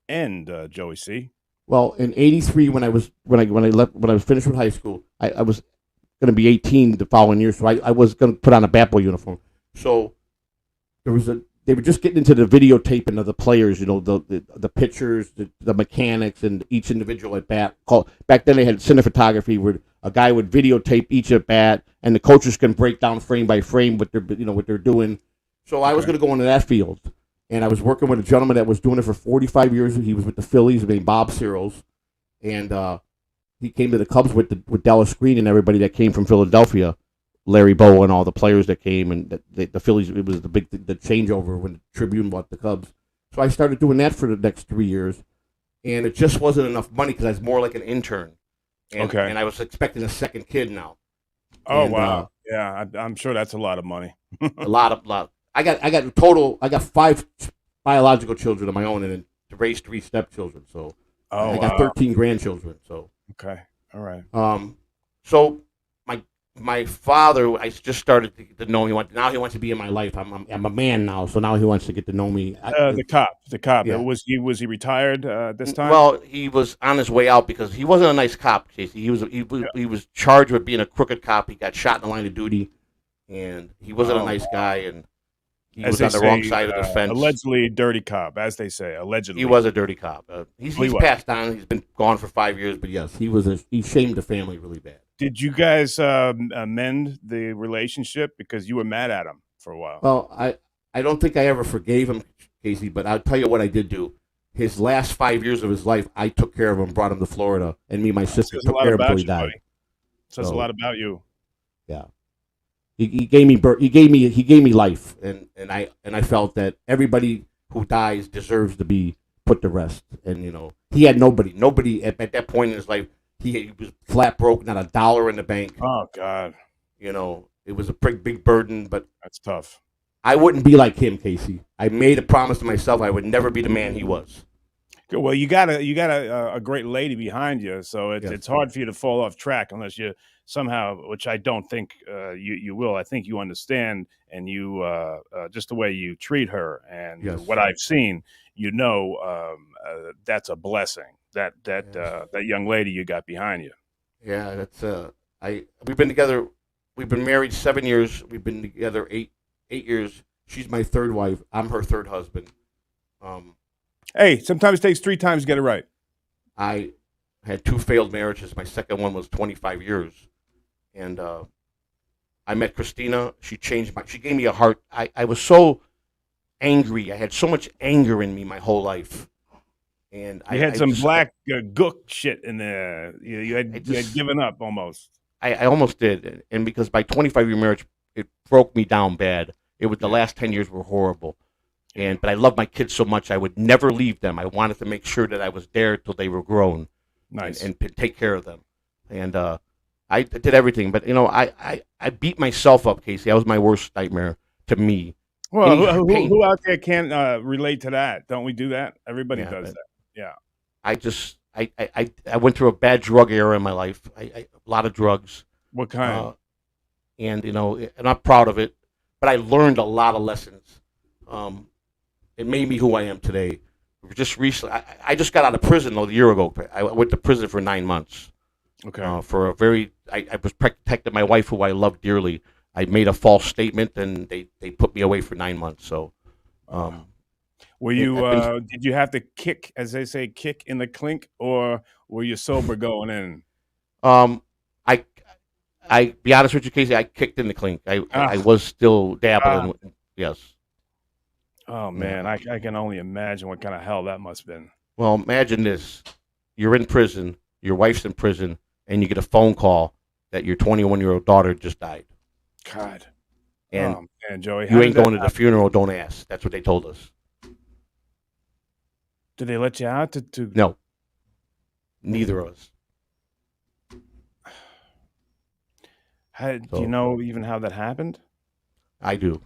Speaker 3: end, Joey C?
Speaker 5: Well, in '83, when I was finished with high school, I was going to be 18 the following year, so I was going to put on a bat boy uniform. So they were just getting into the videotaping of the players, the pitchers, the mechanics, and each individual at bat. Back then they had cinematography where a guy would videotape each at bat, and the coaches can break down frame by frame what they're doing. So I was going to go into that field, and I was working with a gentleman that was doing it for 45 years. He was with the Phillies, named Bob Searles, and he came to the Cubs with Dallas Green and everybody that came from Philadelphia, Larry Bow and all the players that came, and the Phillies. It was the changeover when the Tribune bought the Cubs. So I started doing that for the next 3 years, and it just wasn't enough money because I was more like an intern. And I was expecting a second kid now.
Speaker 3: Oh, and, wow! Yeah, I'm sure that's a lot of money.
Speaker 5: a lot. I got 5 biological children of my own, and then to raise 3 stepchildren. So I got 13 grandchildren. So
Speaker 3: okay, all right.
Speaker 5: So my father, I just started to know him. Now he wants to be in my life. I'm a man now, so now he wants to get to know me.
Speaker 3: The cop.
Speaker 5: Yeah.
Speaker 3: Was he retired this time?
Speaker 5: Well, he was on his way out because he wasn't a nice cop, Casey. He was charged with being a crooked cop. He got shot in the line of duty, and he wasn't a nice guy, and he was on the wrong side of the fence.
Speaker 3: Allegedly dirty cop, as they say. Allegedly,
Speaker 5: he was a dirty cop. He's passed on. He's been gone for 5 years, but yes, he shamed the family really bad.
Speaker 3: Did you guys mend the relationship because you were mad at him for a while?
Speaker 5: Well, I don't think I ever forgave him, Casey, but I'll tell you what I did do. His last 5 years of his life, I took care of him, brought him to Florida, and me and my sister took care of him until he died.
Speaker 3: Buddy. Says a lot about you.
Speaker 5: Yeah, he gave me birth. He gave me life, and I felt that everybody who dies deserves to be put to rest. And he had nobody at that point in his life. He was flat broke, not $1 in the bank.
Speaker 3: Oh God!
Speaker 5: It was a big burden, but
Speaker 3: that's tough.
Speaker 5: I wouldn't be like him, Casey. I made a promise to myself I would never be the man he was.
Speaker 3: Good. Well, you got a great lady behind you, so it's hard for you to fall off track unless you somehow, which I don't think you will. I think you understand, and you just the way you treat her and what I've seen, that's a blessing. That young lady you got behind you.
Speaker 5: Yeah, that's we've been together. We've been married 7 years. We've been together eight years. She's my third wife. I'm her third husband.
Speaker 3: Hey, sometimes it takes 3 times to get it right.
Speaker 5: I had 2 failed marriages. My second one was 25 years, and I met Christina. She gave me a heart. I was so angry. I had so much anger in me my whole life. And
Speaker 3: you had some black gook shit in there. You had given up almost.
Speaker 5: I almost did, and because my 25-year marriage, it broke me down bad. It was the last 10 years were horrible, but I love my kids so much I would never leave them. I wanted to make sure that I was there till they were grown,
Speaker 3: nice,
Speaker 5: and take care of them. And I did everything, but I beat myself up, Casey. That was my worst nightmare to me.
Speaker 3: Well, who out there can't relate to that? Don't we do that? Everybody does that. Yeah.
Speaker 5: I went through a bad drug era in my life. A lot of drugs.
Speaker 3: What kind?
Speaker 5: And I'm not proud of it, but I learned a lot of lessons. It made me who I am today. Just recently, I just got out of prison a year ago. I went to prison for 9 months.
Speaker 3: Okay.
Speaker 5: I was protecting my wife, who I love dearly. I made a false statement, and they put me away for 9 months. So.
Speaker 3: Were you? Did you have to kick, as they say, kick in the clink, or were you sober going in?
Speaker 5: I be honest with you, Casey, I kicked in the clink. I was still dabbling. Yes.
Speaker 3: Oh man, I can only imagine what kind of hell that must have been.
Speaker 5: Well, imagine this: you're in prison, your wife's in prison, and you get a phone call that your 21-year-old daughter just died.
Speaker 3: God.
Speaker 5: And
Speaker 3: oh man, Joey,
Speaker 5: you ain't going to the funeral. Don't ask. That's what they told us.
Speaker 3: Did they let you out to?
Speaker 5: No. Neither of us.
Speaker 3: Do you know even how that happened?
Speaker 5: I do.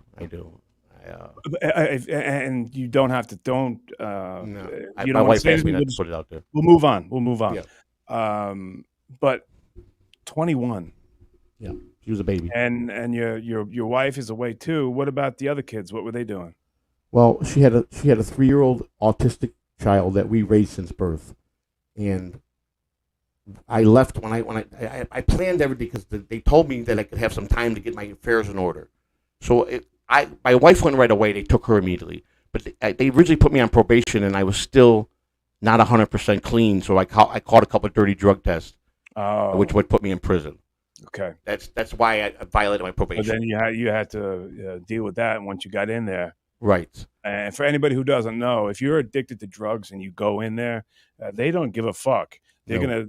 Speaker 3: And you don't have to. Don't.
Speaker 5: No.
Speaker 3: You
Speaker 5: My
Speaker 3: don't
Speaker 5: wife
Speaker 3: say
Speaker 5: asked me
Speaker 3: anything,
Speaker 5: not to put it out there.
Speaker 3: We'll move on. We'll move on.
Speaker 5: Yeah.
Speaker 3: But 21.
Speaker 5: Yeah. She was a baby.
Speaker 3: And your wife is away too. What about the other kids? What were they doing?
Speaker 5: Well, she had a 3-year-old autistic child that we raised since birth, and I left when I planned everything because they told me that I could have some time to get my affairs in order. So my wife went right away. They took her immediately, but they originally put me on probation, and I was still not 100% clean. So I caught a couple of dirty drug tests, which would put me in prison.
Speaker 3: Okay,
Speaker 5: that's why I violated my probation.
Speaker 3: But then you had to deal with that once you got in there.
Speaker 5: Right.
Speaker 3: And for anybody who doesn't know, if you're addicted to drugs and you go in there, they don't give a fuck. They're gonna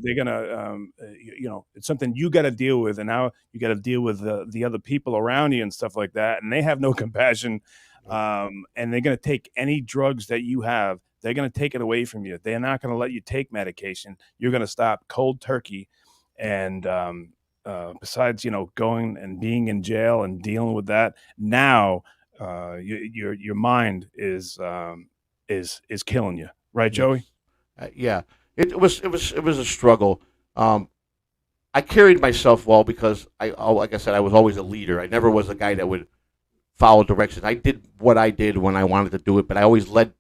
Speaker 3: it's something you got to deal with, and now you got to deal with the other people around you and stuff like that, and they have no compassion, and they're gonna take any drugs that you have. They're gonna take it away from you. They're not gonna let you take medication. You're gonna stop cold turkey, and besides going and being in jail and dealing with that, now your mind is killing you, right, Joey?
Speaker 5: Yeah. It was a struggle. I carried myself well because like I said, I was always a leader. I never was a guy that would follow directions. I did what I did when I wanted to do it, but I always led.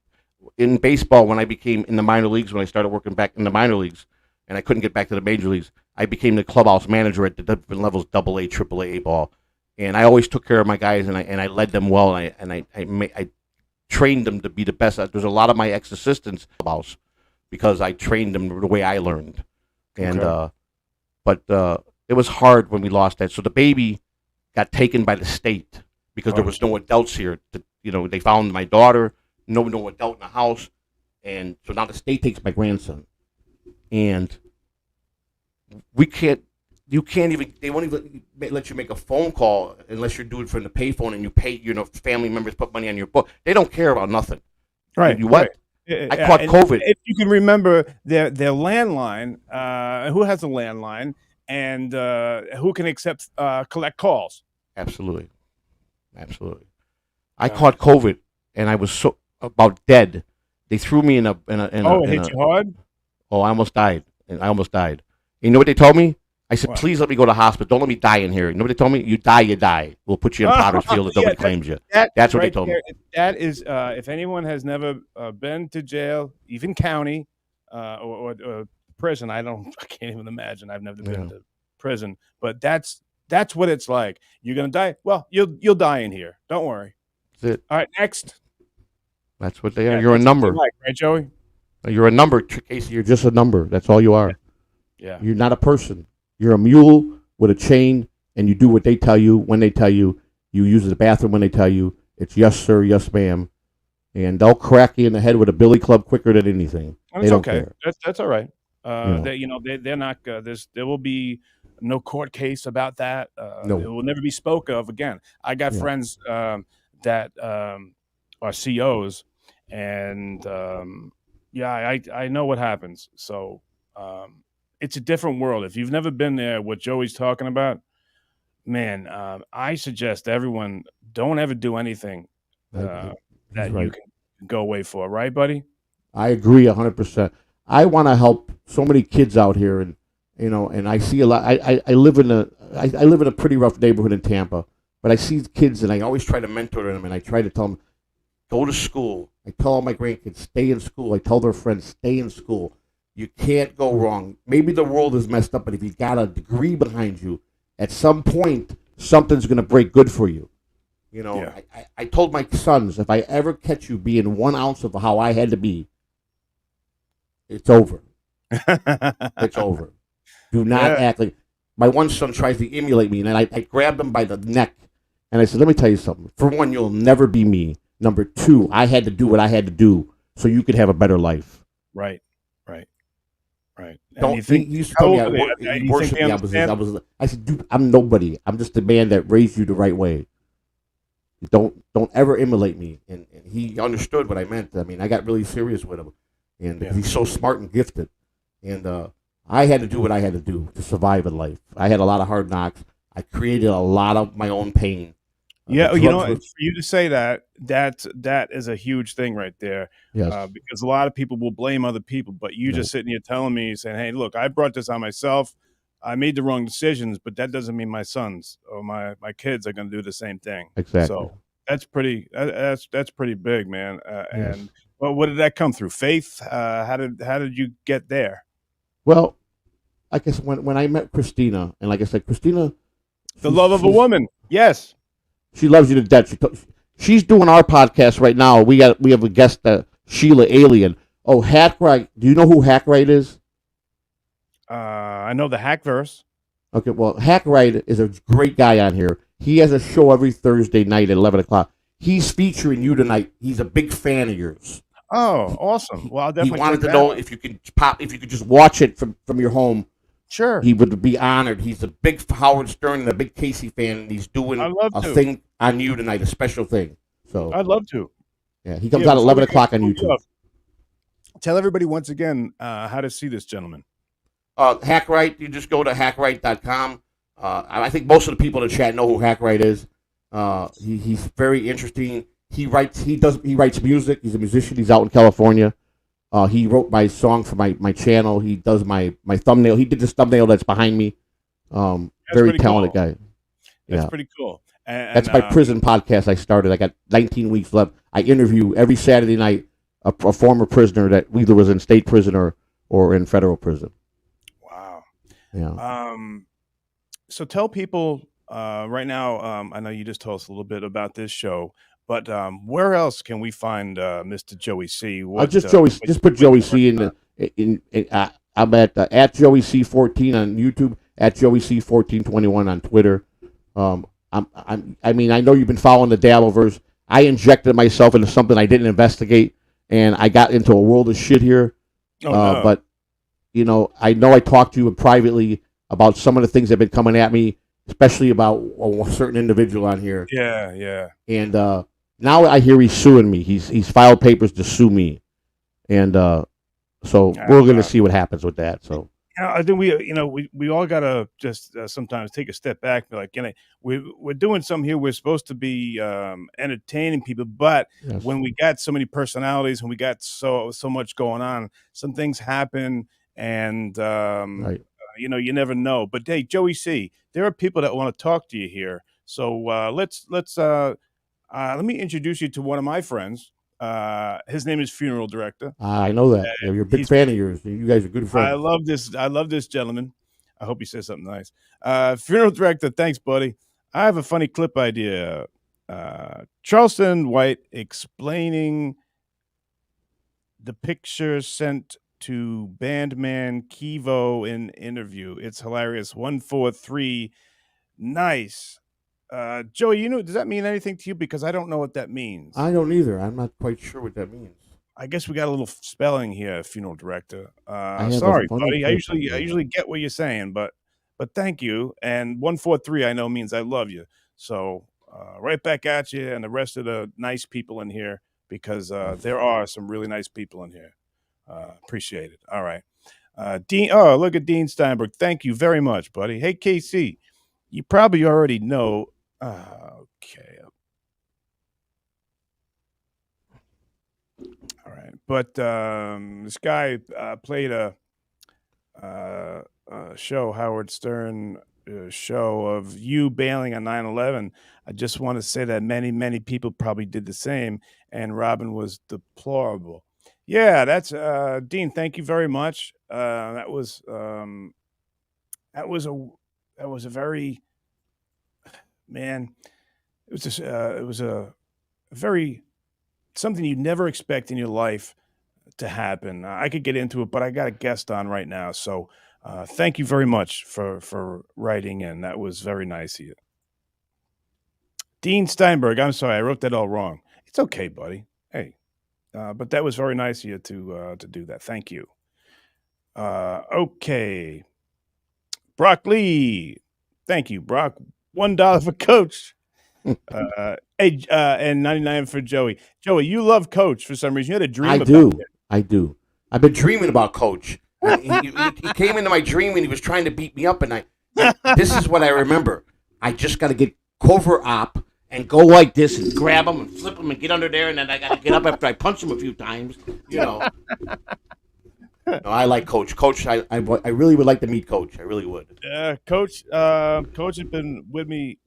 Speaker 5: In baseball, when I became in the minor leagues, when I started working back in the minor leagues, and I couldn't get back to the major leagues, I became the clubhouse manager at the different levels, AA, AAA, ball, and I always took care of my guys, and I led them well, and I trained them to be the best. There's a lot of my ex-assistants clubhouse, because I trained them the way I learned. And but it was hard when we lost that. So the baby got taken by the state because there was no adults here. They found my daughter, no adult in the house, and so now the state takes my grandson. And they won't even let you make a phone call unless you're doing it from the payphone and you pay, family members put money on your book. They don't care about nothing.
Speaker 3: Right.
Speaker 5: You what? I caught COVID.
Speaker 3: If you can remember their landline, who has a landline, and who can collect calls?
Speaker 5: Absolutely. I caught COVID, and I was so about dead. They threw me in a.
Speaker 3: It hit you hard?
Speaker 5: Oh, I almost died. You know what they told me? I said, please let me go to the hospital. Don't let me die in here. You know what they told me? You die. We'll put you in Potter's Field if nobody claims you. That's what they told me.
Speaker 3: That is, if anyone has never been to jail, even county or prison, I can't even imagine. I've never been to prison, but that's what it's like. You're gonna die. Well, you'll die in here. Don't worry.
Speaker 5: That's it.
Speaker 3: All right, next.
Speaker 5: That's what they are. You're a number,
Speaker 3: right, Joey?
Speaker 5: You're a number, Casey. You're just a number. That's all you are.
Speaker 3: Yeah.
Speaker 5: You're not a person. You're a mule with a chain, and you do what they tell you when they tell you. You use the bathroom when they tell you. It's yes, sir, yes, ma'am. And they'll crack you in the head with a billy club quicker than anything.
Speaker 3: They don't care. That's all right. They're not. There will be no court case about that.
Speaker 5: No.
Speaker 3: It will never be spoke of again. I got friends that are COs, and I know what happens. So. It's a different world. If you've never been there, what Joey's talking about, man, I suggest everyone don't ever do anything that you can go away for. Right, buddy?
Speaker 5: I agree 100%. I want to help so many kids out here, and and I see a lot. I live in a pretty rough neighborhood in Tampa, but I see kids, and I always try to mentor them, and I try to tell them, go to school. I tell all my grandkids, stay in school. I tell their friends, stay in school. You can't go wrong. Maybe the world is messed up, but if you've got a degree behind you, at some point, something's going to break good for you. I told my sons, if I ever catch you being 1 ounce of how I had to be, it's over. It's over. Do not act like my one son tries to emulate me, and I grabbed him by the neck, and I said, "Let me tell you something. For one, you'll never be me. Number two, I had to do what I had to do so you could have a better life."
Speaker 3: Right. Right. Right. And
Speaker 5: Don't
Speaker 3: you
Speaker 5: he
Speaker 3: think
Speaker 5: used to
Speaker 3: how
Speaker 5: tell me
Speaker 3: old are they?
Speaker 5: he
Speaker 3: You think
Speaker 5: worshipped
Speaker 3: they
Speaker 5: me.
Speaker 3: understand?
Speaker 5: I said, dude, I'm nobody. I'm just the man that raised you the right way. Don't ever emulate me. And he understood what I meant. I mean, I got really serious with him, and
Speaker 3: Yeah.
Speaker 5: he's so smart and gifted. And I had to do what I had to do to survive in life. I had a lot of hard knocks. I created a lot of my own pain.
Speaker 3: Yeah,
Speaker 5: The
Speaker 3: you know,
Speaker 5: drugs were
Speaker 3: for you to say that, that is a huge thing right there,
Speaker 5: yes,
Speaker 3: because a lot of people will blame other people, but you
Speaker 5: no,
Speaker 3: just sitting here telling me, saying, "Hey, look, I brought this on myself. I made the wrong decisions, but that doesn't mean my sons or my kids are going to do the same thing."
Speaker 5: exactly.
Speaker 3: So that's pretty. That's pretty big, man.
Speaker 5: Yes.
Speaker 3: And well, what did that come through? Faith? How did you get there?
Speaker 5: Well, I guess when I met Christina, and like I said, Christina,
Speaker 3: The love of a
Speaker 5: she's
Speaker 3: woman. Yes.
Speaker 5: she loves you to death. She's doing our podcast right now. We have a guest, Sheila Alien. Oh, Hackwright. Do you know who Hackwright is?
Speaker 3: I know the hack verse.
Speaker 5: Okay, well, Hackwright is a great guy on here. He has a show every Thursday night at 11 o'clock. He's featuring you tonight. He's a big fan of yours.
Speaker 3: Oh, awesome. Well, I'll
Speaker 5: He
Speaker 3: definitely
Speaker 5: wanted
Speaker 3: check
Speaker 5: to
Speaker 3: that
Speaker 5: know
Speaker 3: out.
Speaker 5: if you could just watch it from your home.
Speaker 3: Sure.
Speaker 5: He would be honored. He's a big Howard Stern and a big Casey fan, and he's doing
Speaker 3: I'd love
Speaker 5: a
Speaker 3: to.
Speaker 5: thing on you tonight, a special thing. So
Speaker 3: I'd love to.
Speaker 5: yeah, he comes
Speaker 3: Yeah,
Speaker 5: out at
Speaker 3: before
Speaker 5: 11
Speaker 3: we
Speaker 5: o'clock on
Speaker 3: close you
Speaker 5: YouTube.
Speaker 3: up, tell everybody once again how to see this gentleman.
Speaker 5: Hackwright, you just go to hackwright.com. I think most of the people in the chat know who Hackwright is. He's very interesting. He writes music. He's a musician. He's out in California. He wrote my song for my channel. He does my thumbnail. He did this thumbnail that's behind me. Very
Speaker 3: pretty
Speaker 5: talented
Speaker 3: cool.
Speaker 5: guy.
Speaker 3: That's
Speaker 5: Yeah.
Speaker 3: pretty cool.
Speaker 5: That's my prison podcast I started. I got 19 weeks left. I interview every Saturday night a former prisoner that either was in state prison or in federal prison.
Speaker 3: Wow.
Speaker 5: Yeah.
Speaker 3: So tell people right now. I know you just told us a little bit about this show, but where else can we find Mr. Joey C?
Speaker 5: Just put Joey C I'm at Joey C14 on YouTube, at Joey C1421 on Twitter. I mean, I know you've been following the Dabbleverse. I injected myself into something I didn't investigate, and I got into a world of shit here.
Speaker 3: Oh, no.
Speaker 5: But I know I talked to you privately about some of the things that have been coming at me, especially about a certain individual on here.
Speaker 3: Yeah.
Speaker 5: And now I hear he's suing me. He's filed papers to sue me, and so we're going to see what happens with that. So
Speaker 3: I think we all gotta just sometimes take a step back, and be like, we're doing something here. We're supposed to be entertaining people, but
Speaker 5: yes.
Speaker 3: when we got so many personalities and we got so much going on, some things happen, and
Speaker 5: Right.
Speaker 3: you never know. But hey, Joey C, there are people that want to talk to you here. So let's let me introduce you to one of my friends. His name is Funeral Director.
Speaker 5: I know that. Yeah, you're a big
Speaker 3: He's
Speaker 5: fan of yours. You guys are good friends.
Speaker 3: I love this gentleman. I hope he says something nice. Funeral Director, thanks, buddy. I have a funny clip idea. Charleston White explaining the picture sent to bandman Kivo in interview. It's hilarious. 143. Nice. Joey, does that mean anything to you? Because I don't know what that means.
Speaker 5: I don't either. I'm not quite sure what that means.
Speaker 3: I guess we got a little spelling here, Funeral Director.
Speaker 5: have a
Speaker 3: Sorry,
Speaker 5: funny
Speaker 3: buddy. I
Speaker 5: clip,
Speaker 3: usually get what you're saying, but thank you. And 143 I know means I love you. So right back at you and the rest of the nice people in here, because there are some really nice people in here. Appreciate it. All right. Dean, oh, look at Dean Steinberg. Thank you very much, buddy. Hey, KC, you probably already know. Okay. All right. But this guy played a show, Howard Stern show of you bailing on 9/11. I just want to say that many people probably did the same, and Robin was deplorable. Yeah, that's Dean. Thank you very much. That was a very, man. It was a very something you'd never expect in your life to happen. I could get into it, but I got a guest on right now, so Thank you very much for writing in. That was very nice of you. Dean Steinberg, I'm sorry, I wrote that all wrong. It's okay, buddy. Hey, but that was very nice of you to do that. Thank you. Okay, Brock Lee. Thank you, Brock. $1 for Coach. And 99 for Joey. Joey, you love Coach for some reason. You had a dream.
Speaker 5: I
Speaker 3: about
Speaker 5: do.
Speaker 3: it.
Speaker 5: I do. I've been dreaming about Coach. He came into my dream and he was trying to beat me up, and this is what I remember. I just got to get cover op and go like this and grab him and flip him and get under there, and then I got to get up after I punch him a few times. You know. No, I like Coach. Coach, I really would like to meet Coach. I really would.
Speaker 3: Coach had been with me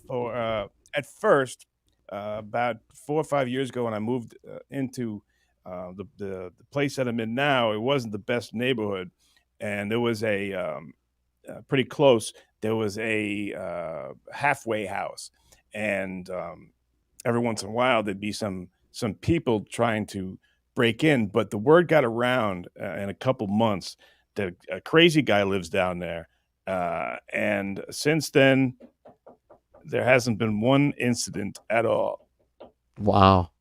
Speaker 3: for at first about 4 or 5 years ago when I moved into the place that I'm in now. It wasn't the best neighborhood, and there was pretty close. There was a halfway house, and every once in a while there'd be some people trying to break in, but the word got around in a couple months that a crazy guy lives down there, and since then there hasn't been one incident at all.
Speaker 5: Wow.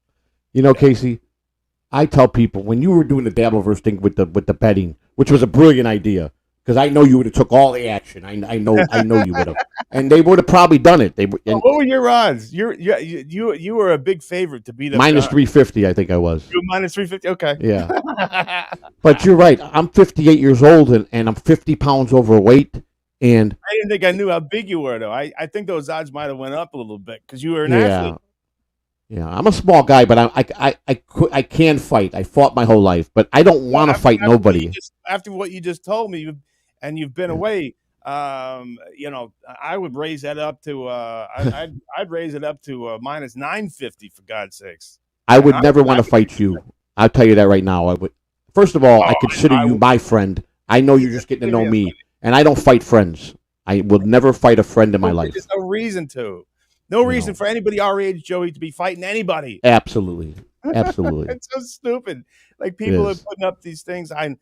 Speaker 5: You know, Casey, I tell people when you were doing the Dabbleverse thing with the betting, which was a brilliant idea, because I know you would have took all the action. I know you would have, and they would have probably done it.
Speaker 3: What were your odds? You were a big favorite to beat up
Speaker 5: minus 350. I think I was.
Speaker 3: You were minus 350. Okay.
Speaker 5: Yeah. But you're right. I'm 58 years old and I'm 50 pounds overweight. And
Speaker 3: I didn't think I knew how big you were, though. I think those odds might have went up a little bit because you were an athlete.
Speaker 5: Yeah, I'm a small guy, but I can fight. I fought my whole life, but I don't want to fight nobody.
Speaker 3: After what you just told me, and you've been away, I would raise that up to I'd raise it up to minus 950 for God's sakes.
Speaker 5: I would never want to fight you. I'll tell you that right now. I would. First of all, I consider you my friend. I know you're just getting to know me, and I don't fight friends. I will never fight a friend in my life.
Speaker 3: There's no reason to. No reason for anybody our age, Joey, to be fighting anybody.
Speaker 5: Absolutely.
Speaker 3: It's so stupid. Like people are putting up these things. I'm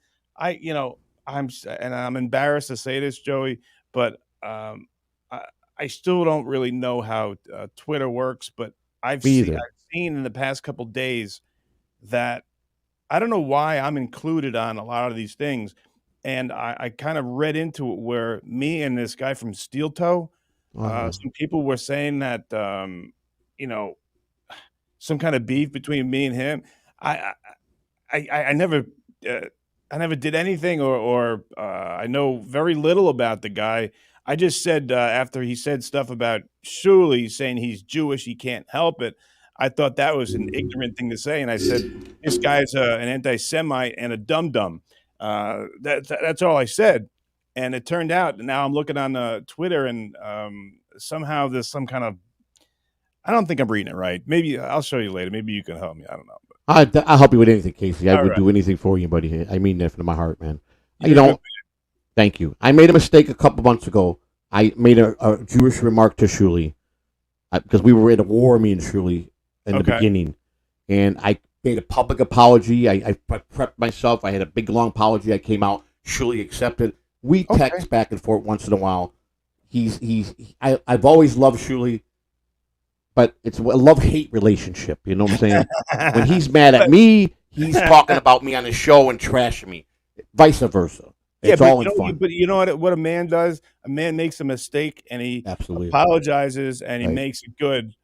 Speaker 3: embarrassed to say this, Joey, but I still don't really know how Twitter works. But I've seen in the past couple days that I don't know why I'm included on a lot of these things, and I kind of read into it where me and this guy from Steel Toe. Some people were saying that, some kind of beef between me and him. I never did anything, or I know very little about the guy. I just said after he said stuff about Shuley saying he's Jewish, he can't help it. I thought that was an ignorant thing to say, and I said this guy's an anti-Semite and a dum-dum. That's all I said. And it turned out, now I'm looking on Twitter, and somehow there's some kind of, I don't think I'm reading it right. Maybe I'll show you later. Maybe you can help me. I don't know.
Speaker 5: I'll help you with anything, Casey. I would do anything for you, buddy. I mean that from my heart, man. Thank you. I made a mistake a couple months ago. I made a Jewish remark to Shuley because we were in a war, me and Shuley, in the beginning. And I made a public apology. I prepped myself. I had a big, long apology. I came out. Shuley accepted. We text back and forth once in a while. I've always loved Shuley, but it's a love-hate relationship. You know what I'm saying? When he's mad at me, he's talking about me on the show and trashing me. Vice versa. It's all in fun.
Speaker 3: But you know what a man does? A man makes a mistake and he apologizes and he makes it good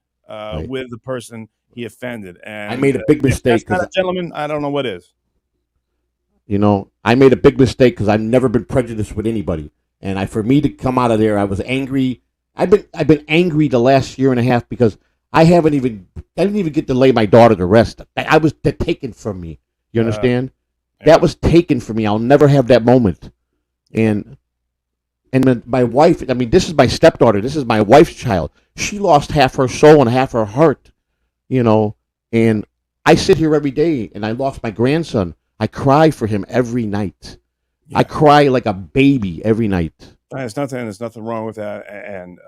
Speaker 3: with the person he offended. And
Speaker 5: I made a big mistake.
Speaker 3: If that's not a gentleman, I don't know what is.
Speaker 5: You know, I made a big mistake because I've never been prejudiced with anybody, and for me to come out of there, I was angry. I've been angry the last year and a half because I didn't even get to lay my daughter to rest. I was taken from me. You understand? That was taken from me. I'll never have that moment. And my wife. I mean, this is my stepdaughter. This is my wife's child. She lost half her soul and half her heart. You know, and I sit here every day, and I lost my grandson. I cry for him every night. Yeah. I cry like a baby every night.
Speaker 3: There's nothing wrong with that, and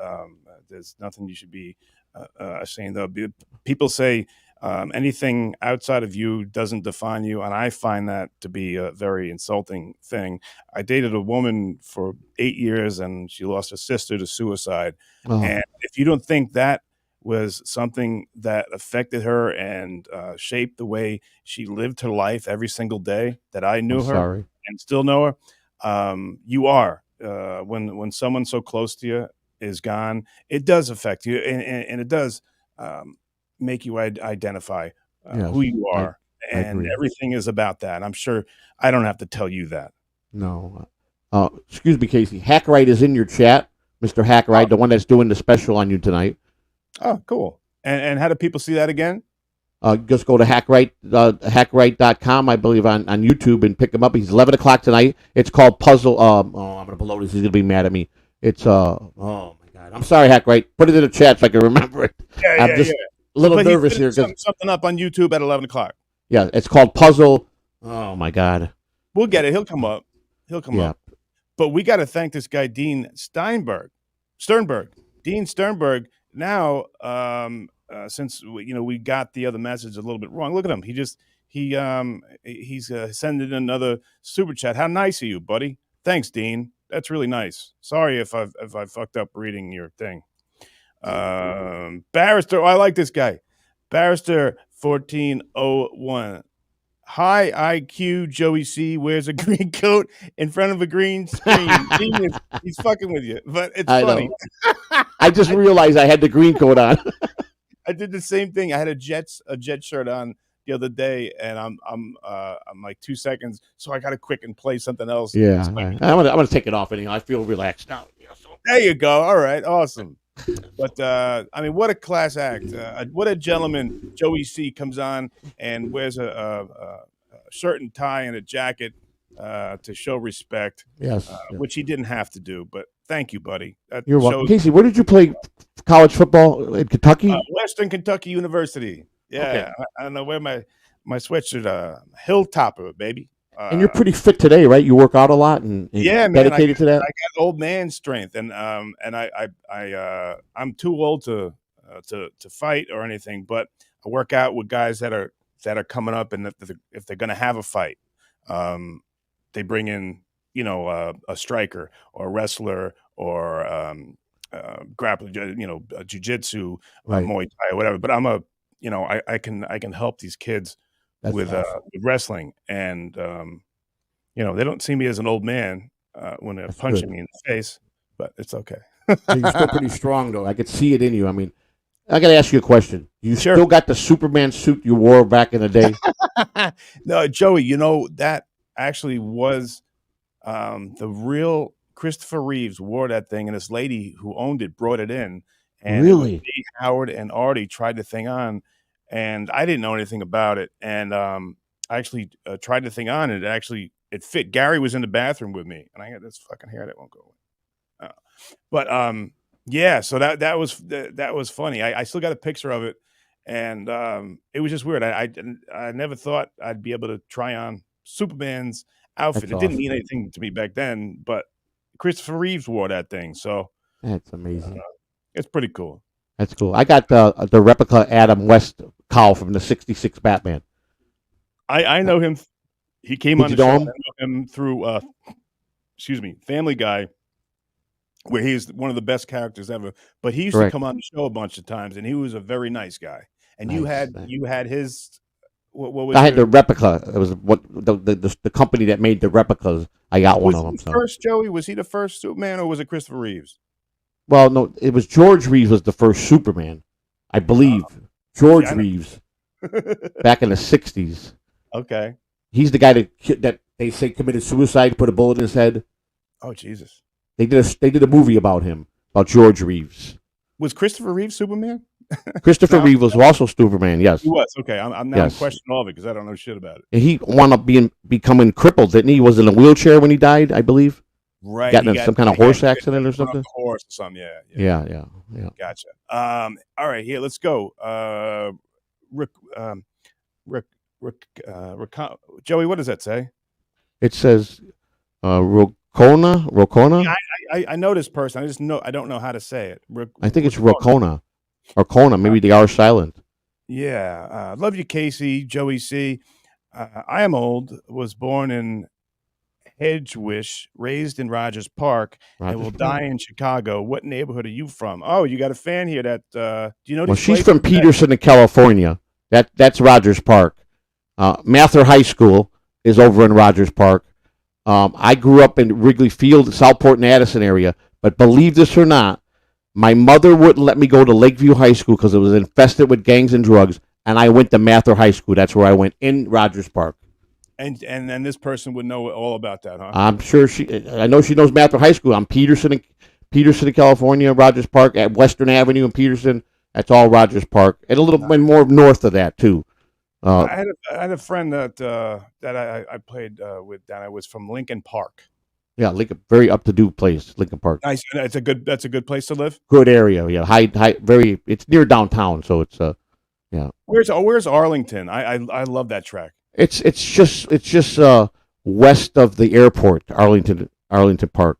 Speaker 3: there's nothing you should be ashamed of. People say Anything outside of you doesn't define you, and I find that to be a very insulting thing. I dated a woman for 8 years, and she lost her sister to suicide.
Speaker 5: Oh,
Speaker 3: And if you don't think that was something that affected her and shaped the way she lived her life every single day that I
Speaker 5: I'm
Speaker 3: knew her
Speaker 5: sorry.
Speaker 3: and still know her, you are. When someone so close to you is gone, it does affect you, and it does. Make you identify
Speaker 5: Yes,
Speaker 3: who you
Speaker 5: I
Speaker 3: are,
Speaker 5: I
Speaker 3: and
Speaker 5: agree.
Speaker 3: everything is about that. I'm sure I don't have to tell you that.
Speaker 5: No. Excuse me, Casey. Hackwright is in your chat, Mr. Hackwright,
Speaker 3: Oh,
Speaker 5: the one that's doing the special on you tonight.
Speaker 3: oh, cool. And how do people see that again?
Speaker 5: Just go to hackwright.com, I believe, on YouTube and pick him up. He's 11 o'clock tonight. It's called Puzzle. I'm going to blow this. He's going to be mad at me. It's, oh my God. I'm sorry, Hackwright. Put it in the chat so I can remember it.
Speaker 3: Yeah,
Speaker 5: I'm
Speaker 3: yeah,
Speaker 5: just
Speaker 3: yeah.
Speaker 5: a little
Speaker 3: But he's
Speaker 5: nervous
Speaker 3: putting
Speaker 5: here because,
Speaker 3: something up on YouTube at 11 o'clock.
Speaker 5: yeah, it's called Puzzle. Oh my God.
Speaker 3: We'll get it. He'll come up. He'll come
Speaker 5: Yeah.
Speaker 3: up. But we got to thank this guy, Dean Sternberg. Dean Sternberg. Now, since we got the other message a little bit wrong. Look at him. He's sending another super chat. How nice of you, buddy. Thanks, Dean. That's really nice. Sorry if I fucked up reading your thing. Barrister. Oh, I like this guy. Barrister 1401. High IQ Joey C wears a green coat in front of a green screen. Genius. He's fucking with you, but it's
Speaker 5: I
Speaker 3: funny.
Speaker 5: know. I just realized I had the green coat on.
Speaker 3: I did the same thing. I had a jet shirt on the other day, and I'm like 2 seconds, so I got to quick and play something else.
Speaker 5: Yeah.
Speaker 3: So
Speaker 5: I'm gonna take it off anyhow. I feel relaxed now.
Speaker 3: there you go. All right, awesome. But I mean, what a class act! What a gentleman! Joey C comes on and wears a shirt and tie and a jacket to show respect,
Speaker 5: Yes.
Speaker 3: which he didn't have to do. But thank you, buddy. That
Speaker 5: You're welcome.
Speaker 3: shows
Speaker 5: Casey, where did you play college football in Kentucky?
Speaker 3: Western Kentucky University. Yeah,
Speaker 5: Okay.
Speaker 3: I don't know where my sweatshirt. Hilltopper, baby.
Speaker 5: And you're pretty fit today, right? You work out a lot and
Speaker 3: Yeah, man.
Speaker 5: dedicated to that.
Speaker 3: I got old man strength, and I'm too old to fight or anything, but I work out with guys that are coming up, and if they're going to have a fight, they bring in a striker or a wrestler or grappling, jujitsu,
Speaker 5: Right.
Speaker 3: Muay Thai, or whatever. But I can help these kids
Speaker 5: That's
Speaker 3: with
Speaker 5: awesome.
Speaker 3: with wrestling, and they don't see me as an old man when they're
Speaker 5: That's
Speaker 3: punching
Speaker 5: good.
Speaker 3: me in the face, but it's okay.
Speaker 5: You're still pretty strong, though. I could see it in you. I mean, I got to ask you a question. You
Speaker 3: Sure.
Speaker 5: still got the Superman suit you wore back in the day?
Speaker 3: No, Joey, that actually was the real Christopher Reeves wore that thing, and this lady who owned it brought it in, and it was
Speaker 5: Really?
Speaker 3: me, Howard, and Artie tried the thing on, and I didn't know anything about it, and I actually tried the thing on, and it fit. Gary was in the bathroom with me, and I got this fucking hair that won't go away. But yeah, so that was funny. I still got a picture of it, and it was just weird. I never thought I'd be able to try on Superman's outfit.
Speaker 5: That's
Speaker 3: It didn't
Speaker 5: awesome.
Speaker 3: mean anything to me back then, but Christopher Reeves wore that thing, so
Speaker 5: That's amazing.
Speaker 3: it's pretty cool.
Speaker 5: That's cool. I got the replica Adam West cowl from the '66 Batman.
Speaker 3: I know him. He came
Speaker 5: Did
Speaker 3: on
Speaker 5: you
Speaker 3: the show.
Speaker 5: know
Speaker 3: I
Speaker 5: him?
Speaker 3: know him through Family Guy, where he's one of the best characters ever. But he used to
Speaker 5: Correct.
Speaker 3: come on the show a bunch of times, and he was a very nice guy. And you
Speaker 5: Nice.
Speaker 3: had his what was
Speaker 5: I had
Speaker 3: your,
Speaker 5: the replica. It was what the company that made the replicas. I got one
Speaker 3: was
Speaker 5: of
Speaker 3: he
Speaker 5: them.
Speaker 3: the
Speaker 5: So,
Speaker 3: first Joey? Was he the first Superman, or was it Christopher Reeves?
Speaker 5: well, no, it was George Reeves was the first Superman, I believe.
Speaker 3: See,
Speaker 5: George
Speaker 3: I know.
Speaker 5: Reeves back in the '60s.
Speaker 3: Okay.
Speaker 5: He's the guy that they say committed suicide, put a bullet in his head.
Speaker 3: Oh Jesus.
Speaker 5: They did a movie about him, about George Reeves.
Speaker 3: Was Christopher Reeves Superman?
Speaker 5: Christopher
Speaker 3: No,
Speaker 5: Reeve was also Superman. Yes,
Speaker 3: he was. Okay, I'm
Speaker 5: Yes.
Speaker 3: questioning all of it because I don't know shit about it.
Speaker 5: and he wound up becoming crippled, didn't he? He was in a wheelchair when he died, I believe.
Speaker 3: Right.
Speaker 5: Got in some kind of horse accident or
Speaker 3: on a
Speaker 5: something.
Speaker 3: horse or something. Yeah.
Speaker 5: Yeah.
Speaker 3: Gotcha. All right, here, let's go. Rick, Rick, Joey, what does that say?
Speaker 5: It says Rocona.
Speaker 3: Yeah, I know this person. I don't know how to say it.
Speaker 5: I think it's Rocona or Kona. Maybe they are silent.
Speaker 3: Yeah, love you, Casey, Joey C. I am old. Was born in Hedgewish, raised in Rogers Park, and
Speaker 5: Rogers
Speaker 3: will
Speaker 5: Park.
Speaker 3: die in Chicago. What neighborhood are you from? Oh, you got a fan here. That do you know
Speaker 5: Well,
Speaker 3: these
Speaker 5: she's
Speaker 3: places?
Speaker 5: from Peterson, in California. That's Rogers Park. Mather High School is over in Rogers Park. I grew up in Wrigley Field, Southport, and Addison area. But believe this or not, my mother wouldn't let me go to Lakeview High School because it was infested with gangs and drugs. And I went to Mather High School. That's where I went in Rogers Park.
Speaker 3: And then this person would know all about that, huh?
Speaker 5: I'm sure I know she knows Mather High School. I'm Peterson, California, Rogers Park at Western Avenue in Peterson. That's all Rogers Park, and a little bit more north of that too.
Speaker 3: I had a friend that I played with down. I was from Lincoln Park.
Speaker 5: Yeah, Lincoln, very up to do place, Lincoln Park.
Speaker 3: Nice. That's a good place to live.
Speaker 5: Good area. Yeah, high, very. It's near downtown, so it's yeah.
Speaker 3: Where's Arlington? I love that track.
Speaker 5: It's just west of the airport, Arlington Park.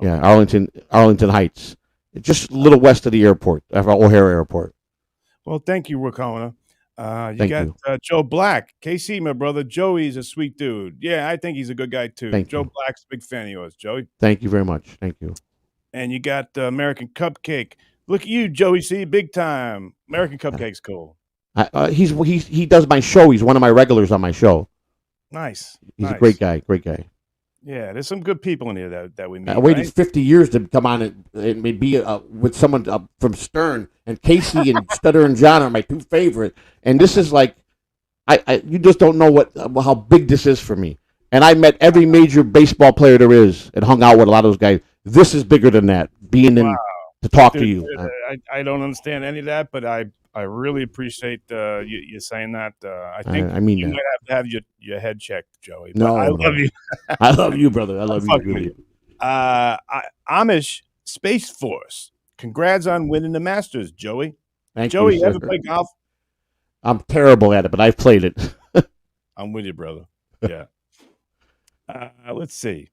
Speaker 5: Yeah, Arlington Heights. It's just a little west of the airport, O'Hare Airport.
Speaker 3: Well, thank you, Rakona.
Speaker 5: Thank
Speaker 3: got
Speaker 5: you.
Speaker 3: Joe Black. KC, my brother. Joey's a sweet dude. Yeah, I think he's a good guy too.
Speaker 5: Thank
Speaker 3: Joe
Speaker 5: you.
Speaker 3: Black's a big fan of yours, Joey.
Speaker 5: Thank you very much. Thank you.
Speaker 3: And you got American Cupcake. Look at you, Joey C. Big time. American Cupcake's cool.
Speaker 5: He does my show. He's one of my regulars on my show.
Speaker 3: Nice.
Speaker 5: He's
Speaker 3: nice.
Speaker 5: a great guy. Great guy.
Speaker 3: Yeah, there's some good people in here that we meet.
Speaker 5: I waited
Speaker 3: right?
Speaker 5: 50 years to come on and be with someone from Stern, and Casey and Stutter and John are my two favorite. And this is like, you just don't know how big this is for me. And I met every major baseball player there is and hung out with a lot of those guys. This is bigger than that. Being in to talk to you.
Speaker 3: I don't understand any of that, but I really appreciate you saying that. I think
Speaker 5: I mean
Speaker 3: you
Speaker 5: that.
Speaker 3: might have to have your head checked, Joey. But
Speaker 5: No,
Speaker 3: I love you.
Speaker 5: I love you, brother. I love you.
Speaker 3: fucking
Speaker 5: Really.
Speaker 3: with Amish Space Force. Congrats on winning the Masters, Joey.
Speaker 5: Thank
Speaker 3: Joey,
Speaker 5: you
Speaker 3: you ever
Speaker 5: sir.
Speaker 3: play golf?
Speaker 5: I'm terrible at it, but I've played it.
Speaker 3: I'm with you, brother. Yeah. Let's see.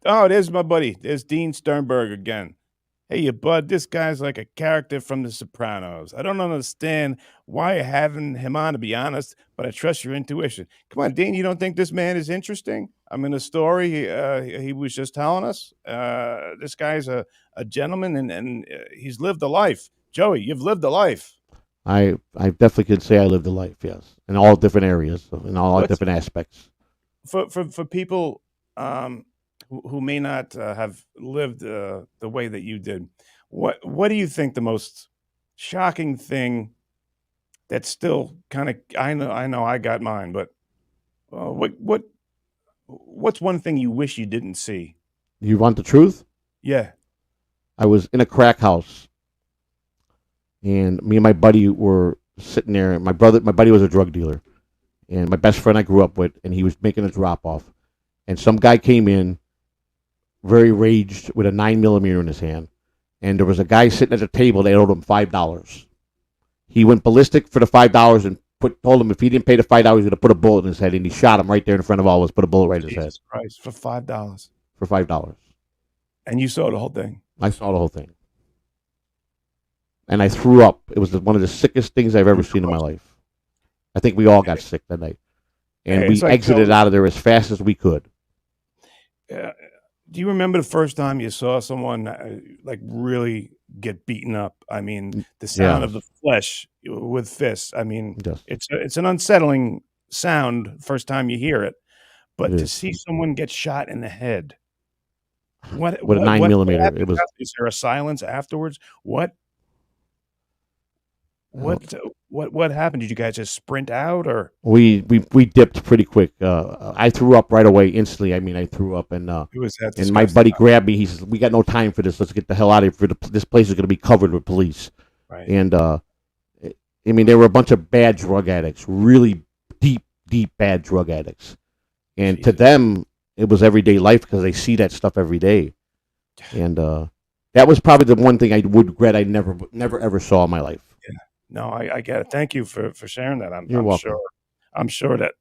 Speaker 3: Oh, there's my buddy. There's Dean Sternberg again. Hey, you bud, this guy's like a character from The Sopranos. I don't understand why you're having him on, to be honest, but I trust your intuition. Come on, Dean, you don't think this man is interesting? I mean, the story he was just telling us, this guy's a gentleman, and he's lived a life. Joey, you've lived a life.
Speaker 5: I definitely could say I lived a life, yes, in all different areas, in all different aspects.
Speaker 3: For people who may not have lived the way that you did, what do you think the most shocking thing that's still kind of I know I got mine, but what's one thing you wish you didn't see?
Speaker 5: You want the truth?
Speaker 3: Yeah.
Speaker 5: I was in a crack house, and me and my buddy were sitting there. My buddy was a drug dealer, and my best friend I grew up with, and he was making a drop off, and some guy came in, very raged, with a 9mm in his hand, and there was a guy sitting at the table. They owed him $5. He went ballistic for the $5 and told him if he didn't pay the $5, he was going to put a bullet in his head, and he shot him right there in front of all of us. Put a bullet right in his head.
Speaker 3: Jesus Christ, for $5.
Speaker 5: For $5.
Speaker 3: And you saw the whole thing.
Speaker 5: I saw the whole thing. And I threw up. It was one of the sickest things I've ever seen in my life. I think we all got sick that night. And we exited out of there as fast as we could.
Speaker 3: Do you remember the first time you saw someone like really get beaten up? I mean, the sound of the flesh with fists. I mean, it's an unsettling sound first time you hear it. But to see someone get shot in the head, with a 9mm, it was. Is there a silence afterwards? What happened? Did you guys just sprint out, or
Speaker 5: we dipped pretty quick? I threw up right away, instantly. I mean, I threw up, and my buddy grabbed me. He says, "We got no time for this. Let's get the hell out of here. This place is going to be covered with police."
Speaker 3: Right.
Speaker 5: And I mean, there were a bunch of bad drug addicts, really deep bad drug addicts, and to them, it was everyday life because they see that stuff every day. And that was probably the one thing I would regret I never ever saw in my life.
Speaker 3: Yeah. No, I get it. Thank you for sharing that.
Speaker 5: You're welcome.
Speaker 3: I'm sure that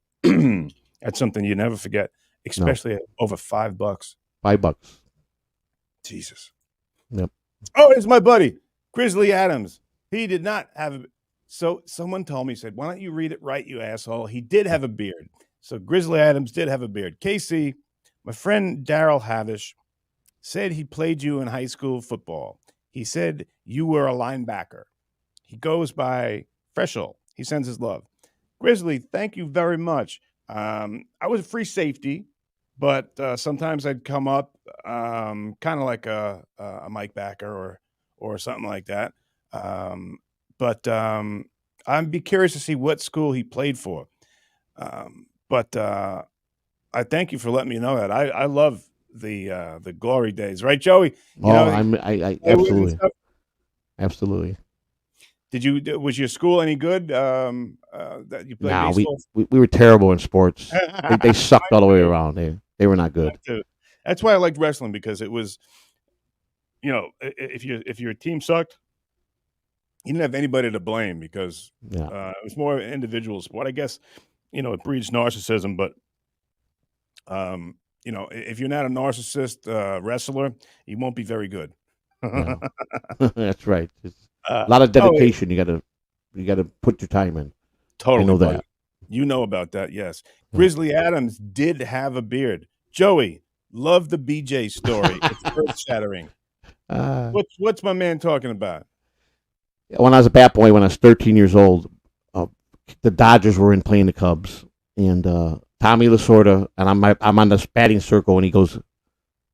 Speaker 3: that's something you never forget, especially at over $5.
Speaker 5: $5.
Speaker 3: Jesus.
Speaker 5: Yep.
Speaker 3: Oh, it's my buddy, Grizzly Adams. He did not have So someone told me, said, "Why don't you read it right, you asshole?" He did have a beard. So Grizzly Adams did have a beard. Casey, my friend Daryl Havish said he played you in high school football. He said you were a linebacker. He goes by Freshel. He sends his love. Grizzly, thank you very much. I was a free safety, but sometimes I'd come up kind of like a Mike Backer or something like that. But I'd be curious to see what school he played for. But I thank you for letting me know that. I love the glory days, right, Joey?
Speaker 5: I absolutely, absolutely.
Speaker 3: Was your school any good? That you played
Speaker 5: No,
Speaker 3: baseball?
Speaker 5: we were terrible in sports. They sucked all the way around. They were not good.
Speaker 3: That's why I liked wrestling, because it was, if your team sucked, you didn't have anybody to blame, because it was more an individual sport. I guess, it breeds narcissism, but if you're not a narcissist wrestler, you won't be very good.
Speaker 5: No. That's right. It's a lot of dedication. You gotta put your time in.
Speaker 3: Totally.
Speaker 5: I know that.
Speaker 3: You know about that, yes. Grizzly Adams did have a beard. Joey, love the BJ story. It's earth-shattering. What's my man talking about?
Speaker 5: When I was a bat boy, when I was 13 years old, the Dodgers were in playing the Cubs, and Tommy Lasorda, and I'm on this batting circle, and he goes,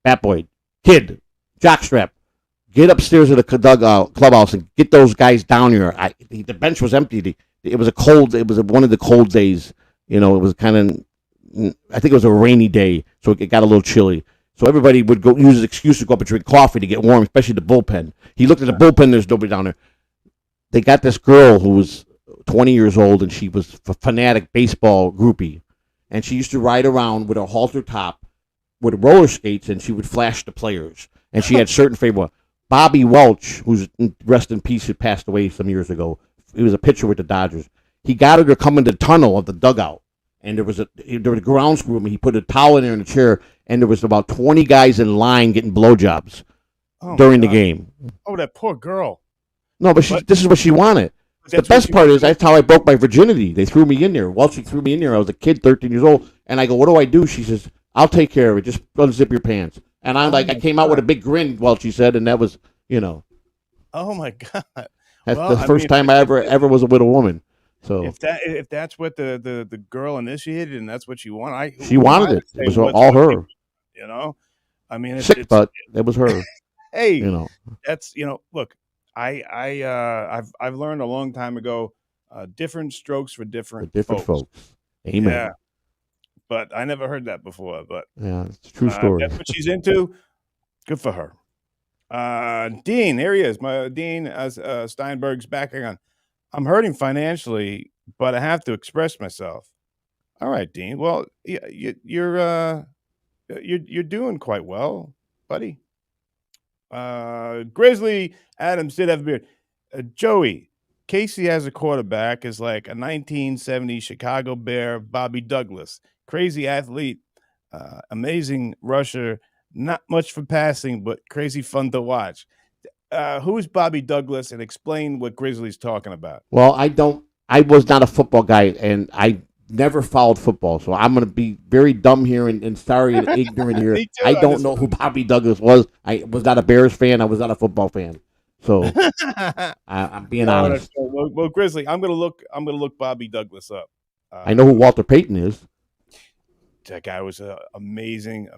Speaker 5: "Bat boy, kid, jockstrap, get upstairs to the clubhouse and get those guys down here." The bench was empty. It was one of the cold days. It was kind of, I think it was a rainy day, so it got a little chilly. So everybody would go use his excuse to go up and drink coffee to get warm, especially the bullpen. He looked at the bullpen. There's nobody down there. They got this girl who was 20 years old, and she was a fanatic baseball groupie. And she used to ride around with a halter top with roller skates, and she would flash the players. And she had certain favorite. Bobby Welch, who's rest in peace, had passed away some years ago. He was a pitcher with the Dodgers. He got her to come in the tunnel of the dugout, and there was a grounds crew, and he put a towel in there in a chair, and there was about 20 guys in line getting blowjobs during the game.
Speaker 3: Oh, that poor girl.
Speaker 5: No, but this is what she wanted. The best part is that's how I broke my virginity. They threw me in there. Welch threw me in there. I was a kid, 13 years old, and I go, "What do I do?" She says, "I'll take care of it. Just unzip your pants." And I'm like, I came out with a big grin, Welch, said, and that was,
Speaker 3: Oh my God.
Speaker 5: That's the first time I ever was with a woman. So
Speaker 3: if that's what the girl initiated, and that's what she wanted,
Speaker 5: she wanted it. It was all her.
Speaker 3: I mean,
Speaker 5: sick, but it was her.
Speaker 3: Hey, that's look, I've learned a long time ago, different strokes for different folks.
Speaker 5: Amen.
Speaker 3: Yeah, but I never heard that before. But
Speaker 5: yeah, it's a true story.
Speaker 3: That's what she's into. Good for her. Dean, here he is. My Dean Steinberg's back again. I'm hurting financially, but I have to express myself. All right, Dean. Well, you're doing quite well, buddy. Grizzly Adams did have a beard. Joey, Casey has a quarterback is like a 1970 Chicago Bear, Bobby Douglas. Crazy athlete, amazing rusher, not much for passing, but crazy fun to watch. Who is Bobby Douglas, and explain what Grizzly's talking about?
Speaker 5: Well, I was not a football guy, and I never followed football, so I'm going to be very dumb here and sorry and ignorant here. I don't know who Bobby Douglas was. I was not a Bears fan. I was not a football fan. So I'm being honest.
Speaker 3: Well, Grizzly, I'm gonna look Bobby Douglas up.
Speaker 5: I know who Walter Payton is.
Speaker 3: That guy was an amazing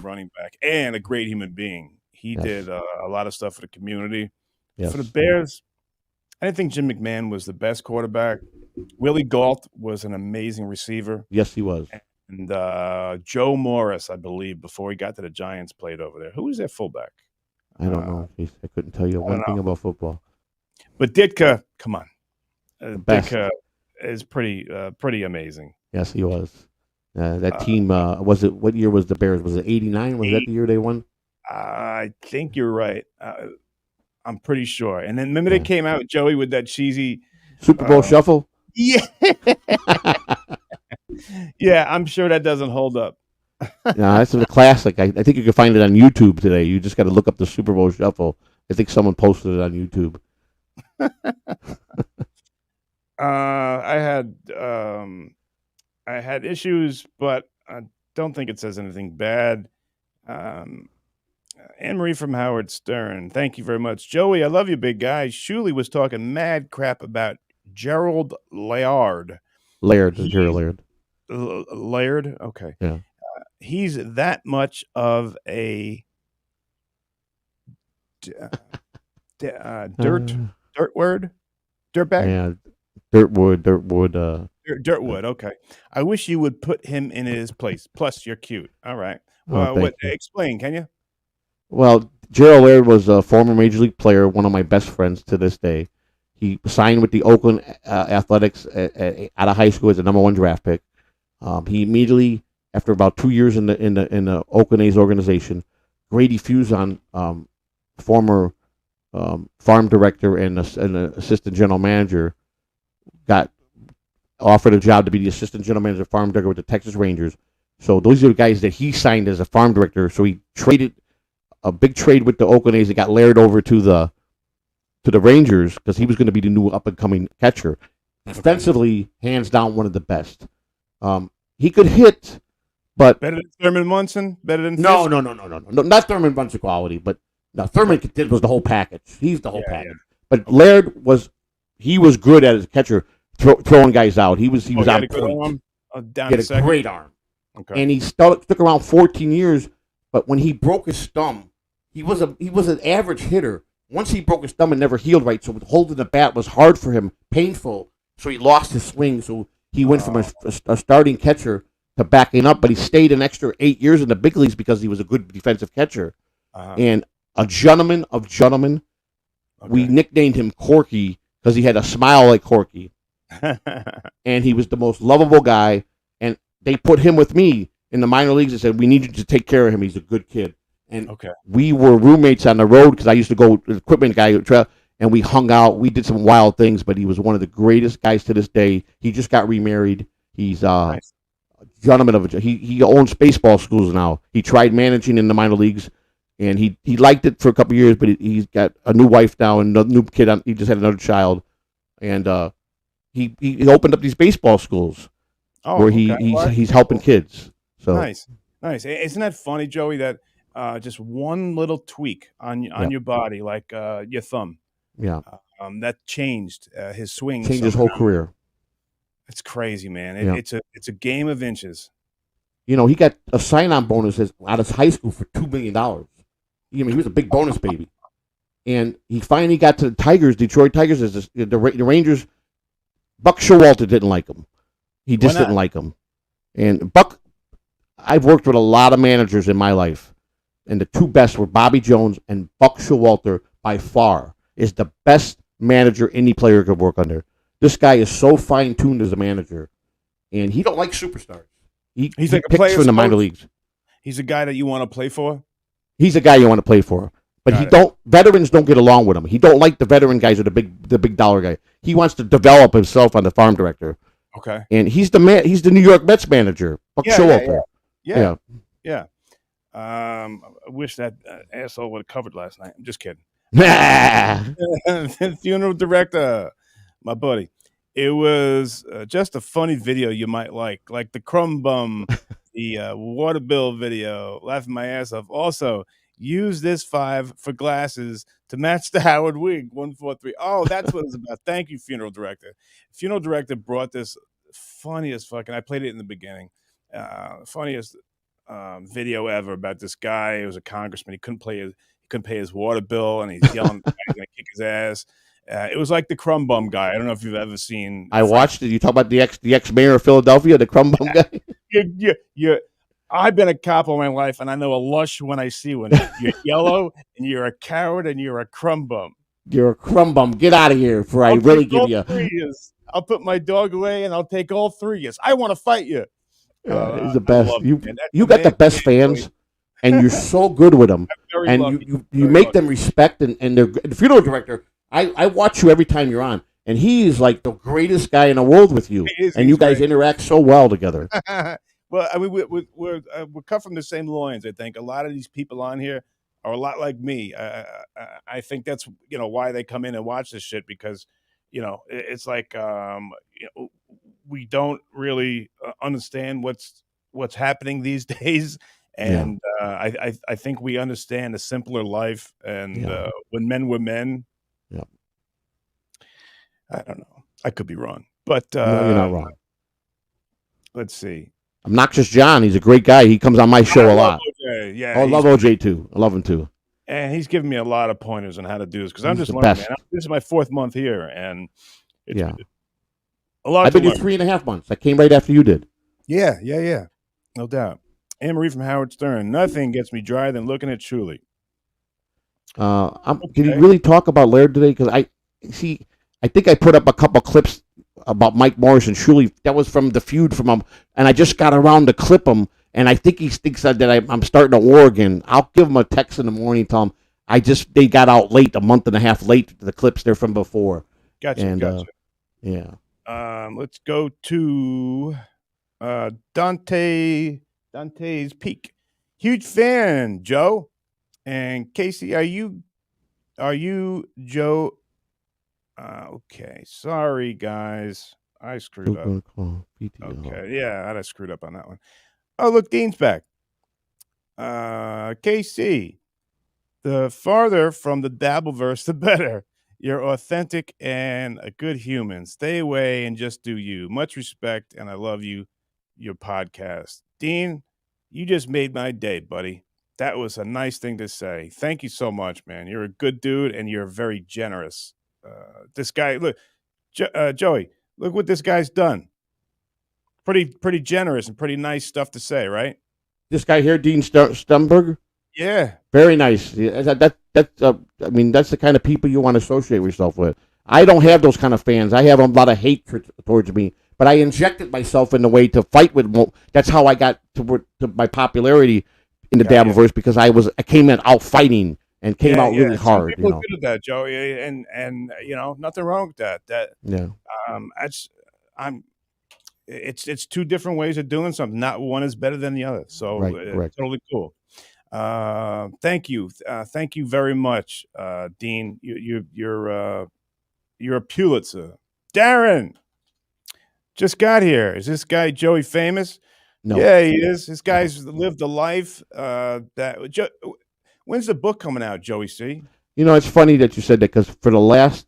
Speaker 3: running back and a great human being. He did a lot of stuff for the community.
Speaker 5: Yes.
Speaker 3: For the Bears, I didn't think Jim McMahon was the best quarterback. Willie Gault was an amazing receiver.
Speaker 5: Yes, he was.
Speaker 3: And Joe Morris, I believe, before he got to the Giants, played over there. Who was their fullback?
Speaker 5: I don't know. I couldn't tell you one thing about football.
Speaker 3: But Ditka, come on. Ditka is pretty amazing.
Speaker 5: Yes, he was. That team, what year was the Bears? Was it 89? Was that the year they won?
Speaker 3: I think you're right. I'm pretty sure. And then remember they came out, Joey, with that cheesy
Speaker 5: Super Bowl shuffle?
Speaker 3: Yeah. Yeah, I'm sure that doesn't hold up.
Speaker 5: No, that's a classic. I think you can find it on YouTube today. You just got to look up the Super Bowl shuffle. I think someone posted it on YouTube.
Speaker 3: I had issues, but I don't think it says anything bad. Um, Anne Marie from Howard Stern. Thank you very much. Joey, I love you, big guy. Shuley was talking mad crap about Gerald Layard.
Speaker 5: Laird, the Jerry
Speaker 3: He's
Speaker 5: Laird.
Speaker 3: Laird. Okay.
Speaker 5: Yeah.
Speaker 3: He's that much of a dirt
Speaker 5: Uh,
Speaker 3: word, dirtbag.
Speaker 5: yeah. Dirtwood.
Speaker 3: Dirtwood. Okay. I wish you would put him in his place. Plus, you're cute. All right.
Speaker 5: Oh,
Speaker 3: Well,
Speaker 5: thank
Speaker 3: what?
Speaker 5: you.
Speaker 3: Explain, can you?
Speaker 5: Well, Gerald Laird was a former major league player, one of my best friends to this day. He signed with the Oakland Athletics out of high school as a number one draft pick. He immediately, after about 2 years in the Oakland A's organization, Grady Fuson, former farm director and assistant general manager, got offered a job to be the assistant general manager, farm director with the Texas Rangers. So those are the guys that he signed as a farm director. So he traded a big trade with the Oakland A's and got Laird over to the Rangers because he was going to be the new up and coming catcher. Defensively, hands down, one of the best. He could hit, but
Speaker 3: Better than Thurman Munson? Better than
Speaker 5: no,
Speaker 3: Fisk?
Speaker 5: no, not Thurman Bunch quality, but no, Thurman did was the whole package. He's the whole
Speaker 3: Yeah,
Speaker 5: package. But Laird was good at his catcher, throwing guys out. He was
Speaker 3: Oh, he had
Speaker 5: on
Speaker 3: a good
Speaker 5: point.
Speaker 3: arm. Down
Speaker 5: He had
Speaker 3: to
Speaker 5: a
Speaker 3: second.
Speaker 5: great arm,
Speaker 3: Okay.
Speaker 5: and he took around 14 years. But when he broke his thumb, he was an average hitter. Once he broke his thumb, it never healed right. So holding the bat was hard for him, painful. So he lost his swing. So he went from a starting catcher to backing up. But he stayed an extra 8 years in the big leagues because he was a good defensive catcher. And a gentleman of gentlemen. We
Speaker 3: Okay.
Speaker 5: nicknamed him Corky because he had a smile like Corky. And he was the most lovable guy. And they put him with me in the minor leagues and said, we need you to take care of him. He's a good kid. And
Speaker 3: Okay.
Speaker 5: we were roommates on the road because I used to go equipment guy, and we hung out. We did some wild things, but he was one of the greatest guys to this day. He just got remarried. He's
Speaker 3: Nice.
Speaker 5: a gentleman of a. He owns baseball schools now. He tried managing in the minor leagues, and he liked it for a couple of years, but he's got a new wife now and a new kid. He just had another child, and he opened up these baseball schools
Speaker 3: Oh,
Speaker 5: where
Speaker 3: okay.
Speaker 5: he's helping kids. So
Speaker 3: Nice. Isn't that funny, Joey, that just one little tweak on
Speaker 5: Yeah.
Speaker 3: your body, like your thumb,
Speaker 5: yeah,
Speaker 3: that changed his swing
Speaker 5: changed his whole
Speaker 3: somehow.
Speaker 5: career.
Speaker 3: It's crazy, man.
Speaker 5: Yeah.
Speaker 3: It's a game of inches.
Speaker 5: He got a sign-on bonus out of high school for $2 million. He was a big bonus baby, and he finally got to the Tigers, Detroit Tigers. As the Rangers, Buck Showalter didn't like him. He just
Speaker 3: Why not?
Speaker 5: didn't like him. And Buck, I've worked with a lot of managers in my life, and the two best were Bobby Jones and Buck Showalter. By far, is the best manager any player could work under. This guy is so fine-tuned as a manager, and he don't like superstars. He
Speaker 3: He's like a
Speaker 5: picks
Speaker 3: player's
Speaker 5: from the minor
Speaker 3: coach?
Speaker 5: leagues.
Speaker 3: He's a guy that you want to play for.
Speaker 5: He's a guy you want to play for. But veterans don't get along with him. He don't like the veteran guys or the big dollar guy. He wants to develop himself on the farm director.
Speaker 3: Okay.
Speaker 5: And he's the New York Mets manager, Buck Showalter.
Speaker 3: Yeah. I wish that asshole would have covered last night. I'm just kidding. Funeral director, my buddy. It was just a funny video you might like the crumb bum, the water bill video, laughing my ass off. Also, use this 5 for glasses to match the Howard wig 143. Oh, that's what it's about. Thank you, funeral director. Funeral director brought this funniest fucking. I played it in the beginning. Funniest video ever about this guy. He was a congressman. He couldn't pay his water bill, and he's yelling, he's gonna kick his ass. It was like the crumb bum guy. I don't know if you've ever seen.
Speaker 5: I watched it. You talk about the ex mayor of Philadelphia, the crumb bum guy.
Speaker 3: I've been a cop all my life, and I know a lush when I see one. You're yellow, and you're a coward, and you're a crumb bum.
Speaker 5: You're a crumb bum. Get out of here before I really give you.
Speaker 3: I'll put my dog away, and I'll take all 3 years. I want to fight you.
Speaker 5: He's the best.
Speaker 3: It,
Speaker 5: You got the best fans, and you're so good with them. And you make them respect, and they're the funeral director. I watch you every time you're on, and he is like the greatest guy in the world with you, and you guys interact so well together.
Speaker 3: Well, I mean, we're cut from the same loins. I think a lot of these people on here are a lot like me. I think that's why they come in and watch this shit, because it's like we don't really understand what's happening these days,
Speaker 5: Yeah.
Speaker 3: and I think we understand a simpler life, and
Speaker 5: Yeah.
Speaker 3: when men were men.
Speaker 5: Yeah.
Speaker 3: I don't know. I could be wrong, but
Speaker 5: No, you're not wrong.
Speaker 3: let's see.
Speaker 5: Obnoxious John, he's a great guy. He comes on my show
Speaker 3: I
Speaker 5: a
Speaker 3: love
Speaker 5: lot.
Speaker 3: OJ.
Speaker 5: Oh,
Speaker 3: Yeah,
Speaker 5: I love OJ too. I love him too.
Speaker 3: and he's giving me a lot of pointers on how to do this because I'm
Speaker 5: He's
Speaker 3: just
Speaker 5: the
Speaker 3: learning,
Speaker 5: best.
Speaker 3: man. This is my 4th month here, and it's
Speaker 5: Yeah.
Speaker 3: a lot
Speaker 5: I've
Speaker 3: to
Speaker 5: been here
Speaker 3: learn.
Speaker 5: 3.5 months. I came right after you did.
Speaker 3: Yeah. No doubt. Anne Marie from Howard Stern. Nothing gets me drier than looking at Shuli.
Speaker 5: Did he
Speaker 3: Okay.
Speaker 5: really talk about Laird today? Because I think I put up a couple clips about Mike Morris and Shuley. That was from the feud from him, and I just got around to clip him. And I think he thinks that I'm starting a war again. I'll give him a text in the morning, tell him they got out late, a month and a half late. The clips they're from before.
Speaker 3: Gotcha.
Speaker 5: Yeah.
Speaker 3: Let's go to Dante's Peak. Huge fan, Joe. And Casey, are you Joe? Okay, sorry guys, I screwed up. Okay, yeah, I screwed up on that one. Oh, look, Dean's back. KC, the farther from the Dabbleverse, the better. You're authentic and a good human. Stay away and just do you. Much respect, and I love you, your podcast. Dean, you just made my day, buddy. That was a nice thing to say. Thank you so much, man. You're a good dude, and you're very generous. This guy, look, Joey, look what this guy's done. Pretty generous and pretty nice stuff to say, right?
Speaker 5: This guy here, Dean Stumberg.
Speaker 3: Yeah.
Speaker 5: Very nice. I mean, that's the kind of people you want to associate yourself with. I don't have those kind of fans. I have a lot of hate towards me, but I injected myself in the way to fight with. That's how I got to my popularity in the Dabbleverse, because I came in out fighting and came out really hard.
Speaker 3: Some people are good at that, Joey, and nothing wrong with that. It's two different ways of doing something. Not one is better than the other. So
Speaker 5: correct.
Speaker 3: Totally cool. Thank you very much, Dean. You're a Pulitzer. Darren just got here. Is this guy Joey famous?
Speaker 5: No.
Speaker 3: Yeah, he is. This guy's lived a life. When's the book coming out, Joey C?
Speaker 5: It's funny that you said that, because for the last,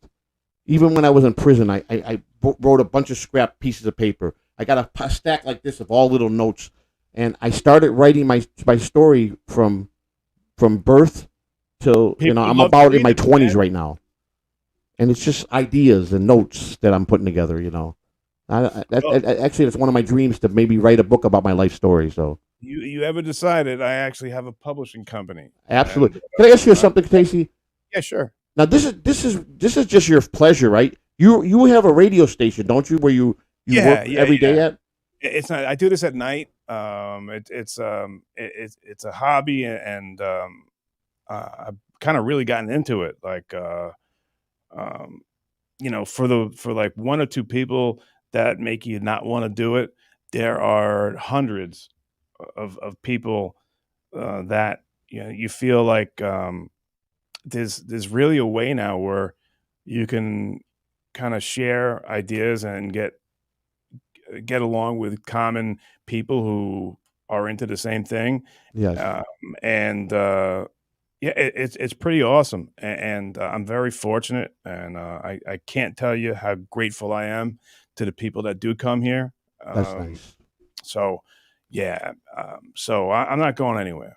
Speaker 5: even when I was in prison, I wrote a bunch of scrap pieces of paper. I got a stack like this of all little notes, and I started writing my story from birth till I'm about in my 20s right now, and it's just ideas and notes that I'm putting together. Actually, it's one of my dreams to maybe write a book about my life story. So
Speaker 3: you ever decided I actually have a publishing company?
Speaker 5: Absolutely. Can I ask you something, Casey?
Speaker 3: Yeah, sure.
Speaker 5: Now this is just your pleasure, right? You have a radio station, don't you, where you work every day at?
Speaker 3: It's not. I do this at night. It's a hobby, and I've kind of really gotten into it. Like, for like one or two people that make you not want to do it, there are hundreds of people that you feel like there's really a way now where you can kind of share ideas and get along with common people who are into the same thing.
Speaker 5: Yes.
Speaker 3: It's pretty awesome, and I'm very fortunate, and I can't tell you how grateful I am to the people that do come here.
Speaker 5: That's nice.
Speaker 3: So, so I'm not going anywhere.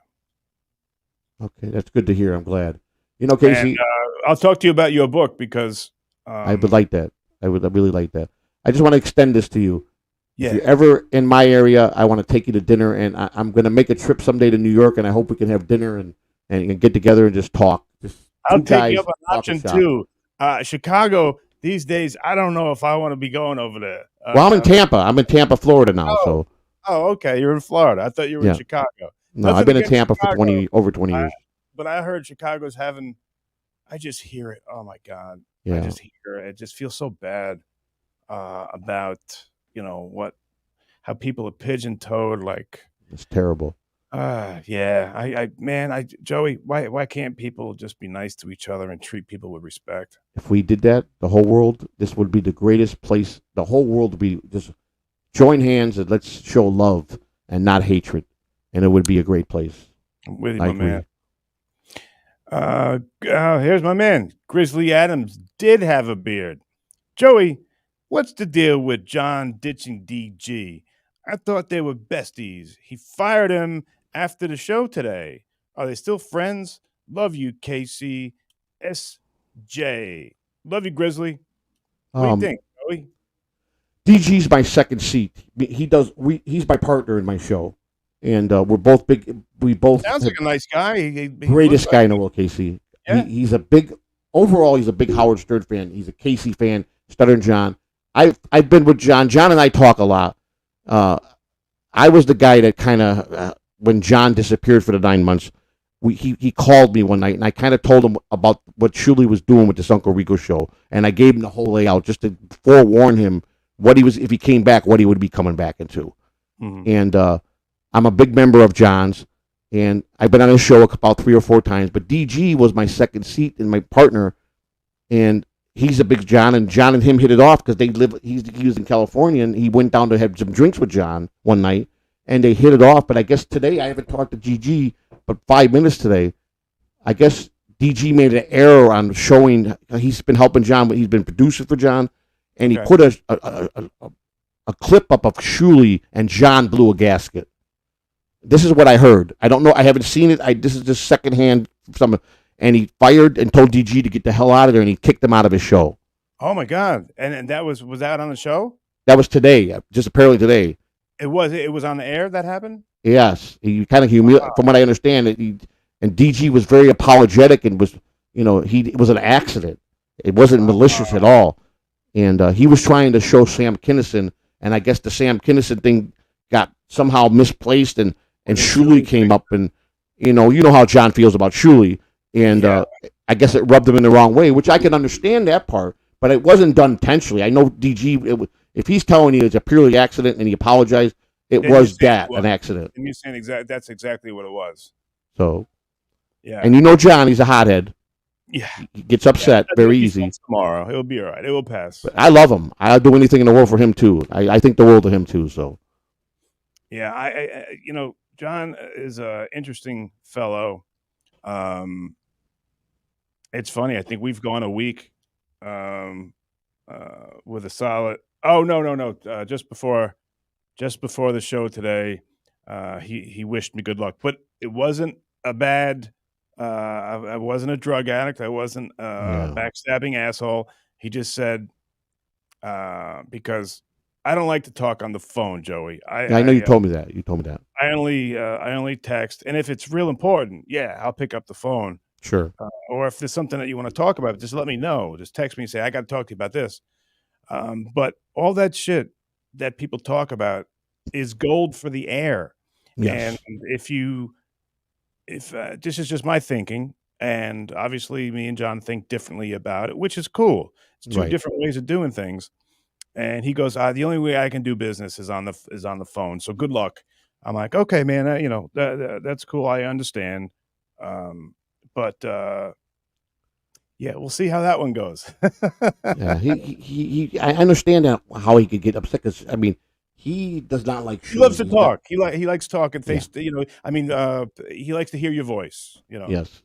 Speaker 5: Okay, that's good to hear. I'm glad. Casey,
Speaker 3: and, I'll talk to you about your book, because
Speaker 5: I would like that. I really like that. I just want to extend this to you.
Speaker 3: Yeah.
Speaker 5: If you're ever in my area, I want to take you to dinner, and I'm going to make a trip someday to New York, and I hope we can have dinner and get together and just talk.
Speaker 3: I'll take you up on option 2. Chicago these days, I don't know if I want to be going over there.
Speaker 5: Well, I'm in Tampa. I'm in Tampa, Florida now.
Speaker 3: Oh, okay. You're in Florida. I thought you were in Chicago.
Speaker 5: No, I've been in Tampa for over 20 years.
Speaker 3: But I heard Chicago's having. I just hear it. Oh my God.
Speaker 5: Yeah.
Speaker 3: I just hear it. It just feels so bad about how people are pigeon-toed. Like,
Speaker 5: it's terrible.
Speaker 3: Yeah. Joey, why can't people just be nice to each other and treat people with respect?
Speaker 5: If we did that, the whole world, this would be the greatest place. The whole world would be just join hands and let's show love and not hatred, and it would be a great place.
Speaker 3: I'm with you,
Speaker 5: I
Speaker 3: my
Speaker 5: agree.
Speaker 3: man. Here's my man. Grizzly Adams did have a beard. Joey, what's the deal with John ditching DG? I thought they were besties. He fired him after the show today. Are they still friends? Love you, KC. SJ. Love you, Grizzly. What do you
Speaker 5: Um,
Speaker 3: think, Joey?
Speaker 5: DG's my second seat. He's my partner in my show, and we're both big. We both
Speaker 3: Sounds
Speaker 5: have
Speaker 3: like a nice guy. He looks
Speaker 5: greatest
Speaker 3: like
Speaker 5: guy in the world, Casey.
Speaker 3: yeah.
Speaker 5: He's a big overall. He's a big Howard Stern fan. He's a Casey fan. Stutter and John. I've been with John. John and I talk a lot. I was the guy that kind of when John disappeared for the 9 months. He called me one night and I kind of told him about what Shuley was doing with this Uncle Rico show, and I gave him the whole layout just to forewarn him what he was if he came back, what he would be coming back into.
Speaker 3: Mhm.
Speaker 5: And I'm a big member of John's, and I've been on his show about 3 or 4 times. But DG was my second seat and my partner, and he's a big John, and John and him hit it off because they live. He was in California, and he went down to have some drinks with John one night, and they hit it off. But I guess today I haven't talked to GG, but 5 minutes today, I guess DG made an error on showing. He's been helping John, but he's been producing for John, and he
Speaker 3: Okay.
Speaker 5: put a clip up of Shuley and John blew a gasket. This is what I heard. I don't know. I haven't seen it. This is just secondhand from someone. And he fired and told DG to get the hell out of there, and he kicked him out of his show.
Speaker 3: Oh my God! And that was that on the show?
Speaker 5: That was today, just apparently today.
Speaker 3: It was on the air that happened.
Speaker 5: Yes, he kind of from what I understand, and DG was very apologetic and was, it was an accident. It wasn't malicious at all, and he was trying to show Sam Kinison, and I guess the Sam Kinison thing got somehow misplaced, and Shuley came up, and you know how John feels about Shuley, and I guess it rubbed him in the wrong way, which I can understand that part, but it wasn't done intentionally. I know DG, if he's telling you it's a purely accident and he apologized, it was an accident.
Speaker 3: And you're saying that's exactly what it was.
Speaker 5: So,
Speaker 3: yeah.
Speaker 5: And you know John, he's a hothead.
Speaker 3: Yeah.
Speaker 5: He gets upset very easy.
Speaker 3: Tomorrow, it'll be all right. It will pass.
Speaker 5: But I love him. I'll do anything in the world for him too. I think the world of him too. So.
Speaker 3: Yeah, I John is an interesting fellow. It's funny. I think we've gone a week with a solid. Oh no! Just before the show today, he wished me good luck, but it wasn't a bad. I wasn't a drug addict. I wasn't a backstabbing asshole. He just said because I don't like to talk on the phone, Joey.
Speaker 5: I know you told me that. You told me that.
Speaker 3: I only text, and if it's real important, I'll pick up the phone.
Speaker 5: Sure.
Speaker 3: Or if there's something that you want to talk about, just let me know. Just text me and say, I got to talk to you about this. But all that shit that people talk about is gold for the air.
Speaker 5: Yes.
Speaker 3: And if this is just my thinking, and obviously me and John think differently about it, which is cool. It's two different ways of doing things. And he goes, the only way I can do business is on the phone. So good luck. I'm like, okay, man, that's cool. I understand. But we'll see how that one goes.
Speaker 5: Yeah, I understand how he could get upset because he does not like.
Speaker 3: He loves to talk. He likes talking. He likes to hear your voice.
Speaker 5: Yes.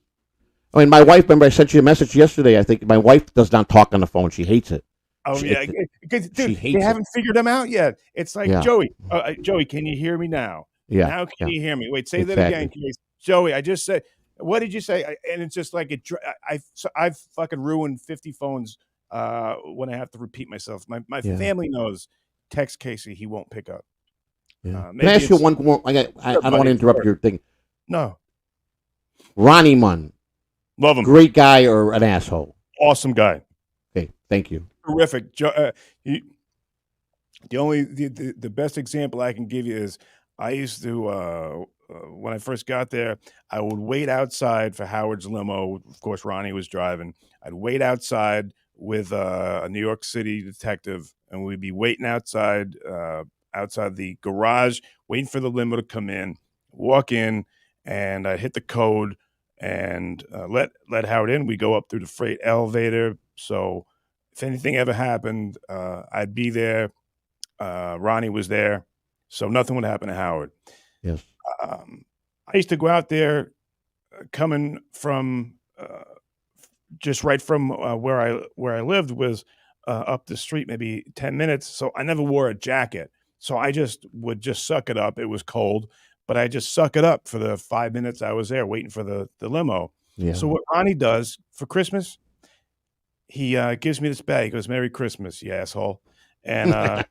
Speaker 5: I mean, my wife. Remember, I sent you a message yesterday. I think my wife does not talk on the phone. She hates it.
Speaker 3: Oh because dude, they haven't figured them out yet. It's like Joey. Joey, can you hear me now?
Speaker 5: Yeah.
Speaker 3: Now can you hear me? Wait, say that again, please. Joey, I just said. What did you say? And it's just like I've fucking ruined 50 phones when I have to repeat myself. My family knows. Text Casey, he won't pick up.
Speaker 5: Yeah. Can I ask you one more? I don't want to interrupt your thing.
Speaker 3: No.
Speaker 5: Ronnie Munn.
Speaker 3: Love him.
Speaker 5: Great guy or an asshole?
Speaker 3: Awesome guy.
Speaker 5: Okay, thank you.
Speaker 3: Terrific. The best example I can give you is I used to when I first got there, I would wait outside for Howard's limo. Of course, Ronnie was driving. I'd wait outside with a New York City detective, and we'd be waiting outside the garage, waiting for the limo to come in. walk in, and I hit the code and let Howard in. We go up through the freight elevator. So if anything ever happened, I'd be there. Ronnie was there, so nothing would happen to Howard.
Speaker 5: Yes.
Speaker 3: I used to go out there coming from just right from where I lived was up the street, maybe 10 minutes. So I never wore a jacket. So I just would just suck it up. It was cold, but I just suck it up for the 5 minutes I was there waiting for the limo.
Speaker 5: Yeah.
Speaker 3: So what Ronnie does for Christmas, he gives me this bag. He goes, "Merry Christmas, you asshole." And I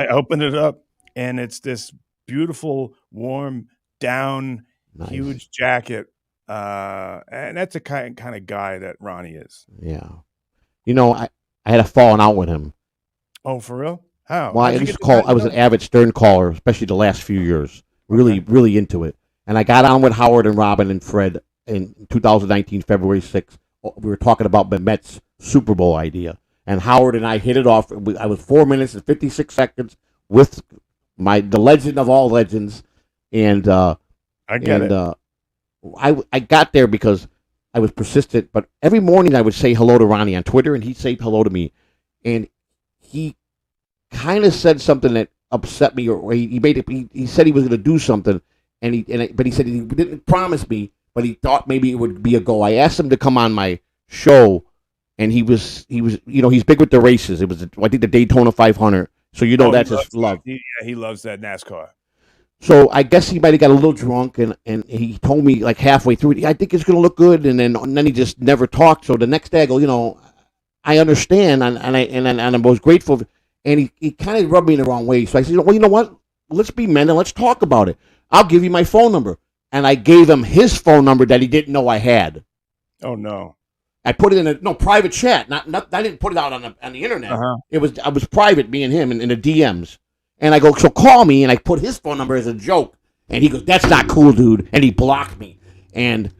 Speaker 3: opened it up, and it's this beautiful, warm, down,
Speaker 5: Nice.
Speaker 3: huge jacket. And that's the kind of guy that Ronnie is.
Speaker 5: Yeah. You know, I had a falling out with him.
Speaker 3: Oh, for real? How?
Speaker 5: Well, I
Speaker 3: How'd you
Speaker 5: used to
Speaker 3: get the
Speaker 5: call. I was an
Speaker 3: guy
Speaker 5: avid Stern caller, especially the last few years. Really,
Speaker 3: Okay.
Speaker 5: really into it. And I got on with Howard and Robin and Fred in 2019, February 6th. We were talking about the Mets Super Bowl idea, and Howard and I hit it off. I was 4 minutes and 56 seconds with the legend of all legends, and
Speaker 3: I get it.
Speaker 5: I got there because I was persistent. But every morning I would say hello to Ronnie on Twitter, and he'd say hello to me, and he kind of said something that upset me, or he made it. He said he was going to do something, but he said he didn't promise me, but he thought maybe it would be a go. I asked him to come on my show, and he was he's big with the races. It was I think the Daytona 500, so that's his love.
Speaker 3: He loves that NASCAR.
Speaker 5: So I guess he might have got a little drunk, and he told me like halfway through it, I think it's going to look good, and then he just never talked. So the next day I go, I understand, and I was grateful. And he kind of rubbed me in the wrong way. So I said, well, you know what? Let's be men and let's talk about it. I'll give you my phone number. And I gave him his phone number that he didn't know I had.
Speaker 3: Oh, no.
Speaker 5: I put it in a private chat. Not I didn't put it out on the internet.
Speaker 3: Uh-huh.
Speaker 5: I was private, me and him, in the DMs. And I go, so call me. And I put his phone number as a joke. And he goes, that's not cool, dude. And he blocked me. And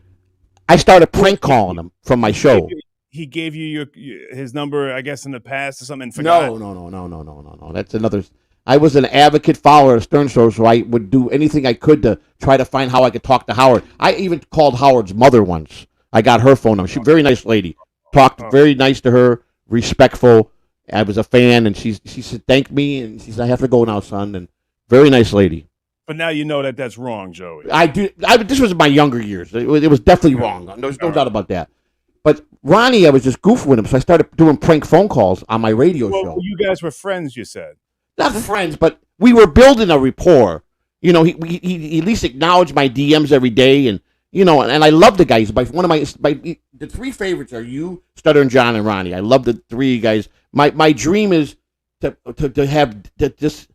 Speaker 5: I started prank calling him from my show.
Speaker 3: He gave you his number, I guess, in the past or something. And forgot.
Speaker 5: No. That's another. I was an advocate follower of Stern Show, so I would do anything I could to try to find how I could talk to Howard. I even called Howard's mother once. I got her phone number. She's a very nice lady. Talked very nice to her, respectful. I was a fan, and she said, thank me, and she said, I have to go now, son. And very nice lady.
Speaker 3: But now you know that that's wrong, Joey.
Speaker 5: This was in my younger years. It was definitely wrong. There's no doubt about that. But Ronnie, I was just goofing with him, so I started doing prank phone calls on my radio show.
Speaker 3: You guys were friends, you said.
Speaker 5: Not friends, but we were building a rapport. He at least acknowledged my DMs every day, and I love the guys. The three favorites are you, Stutter, and John, and Ronnie. I love the three guys. My dream is to just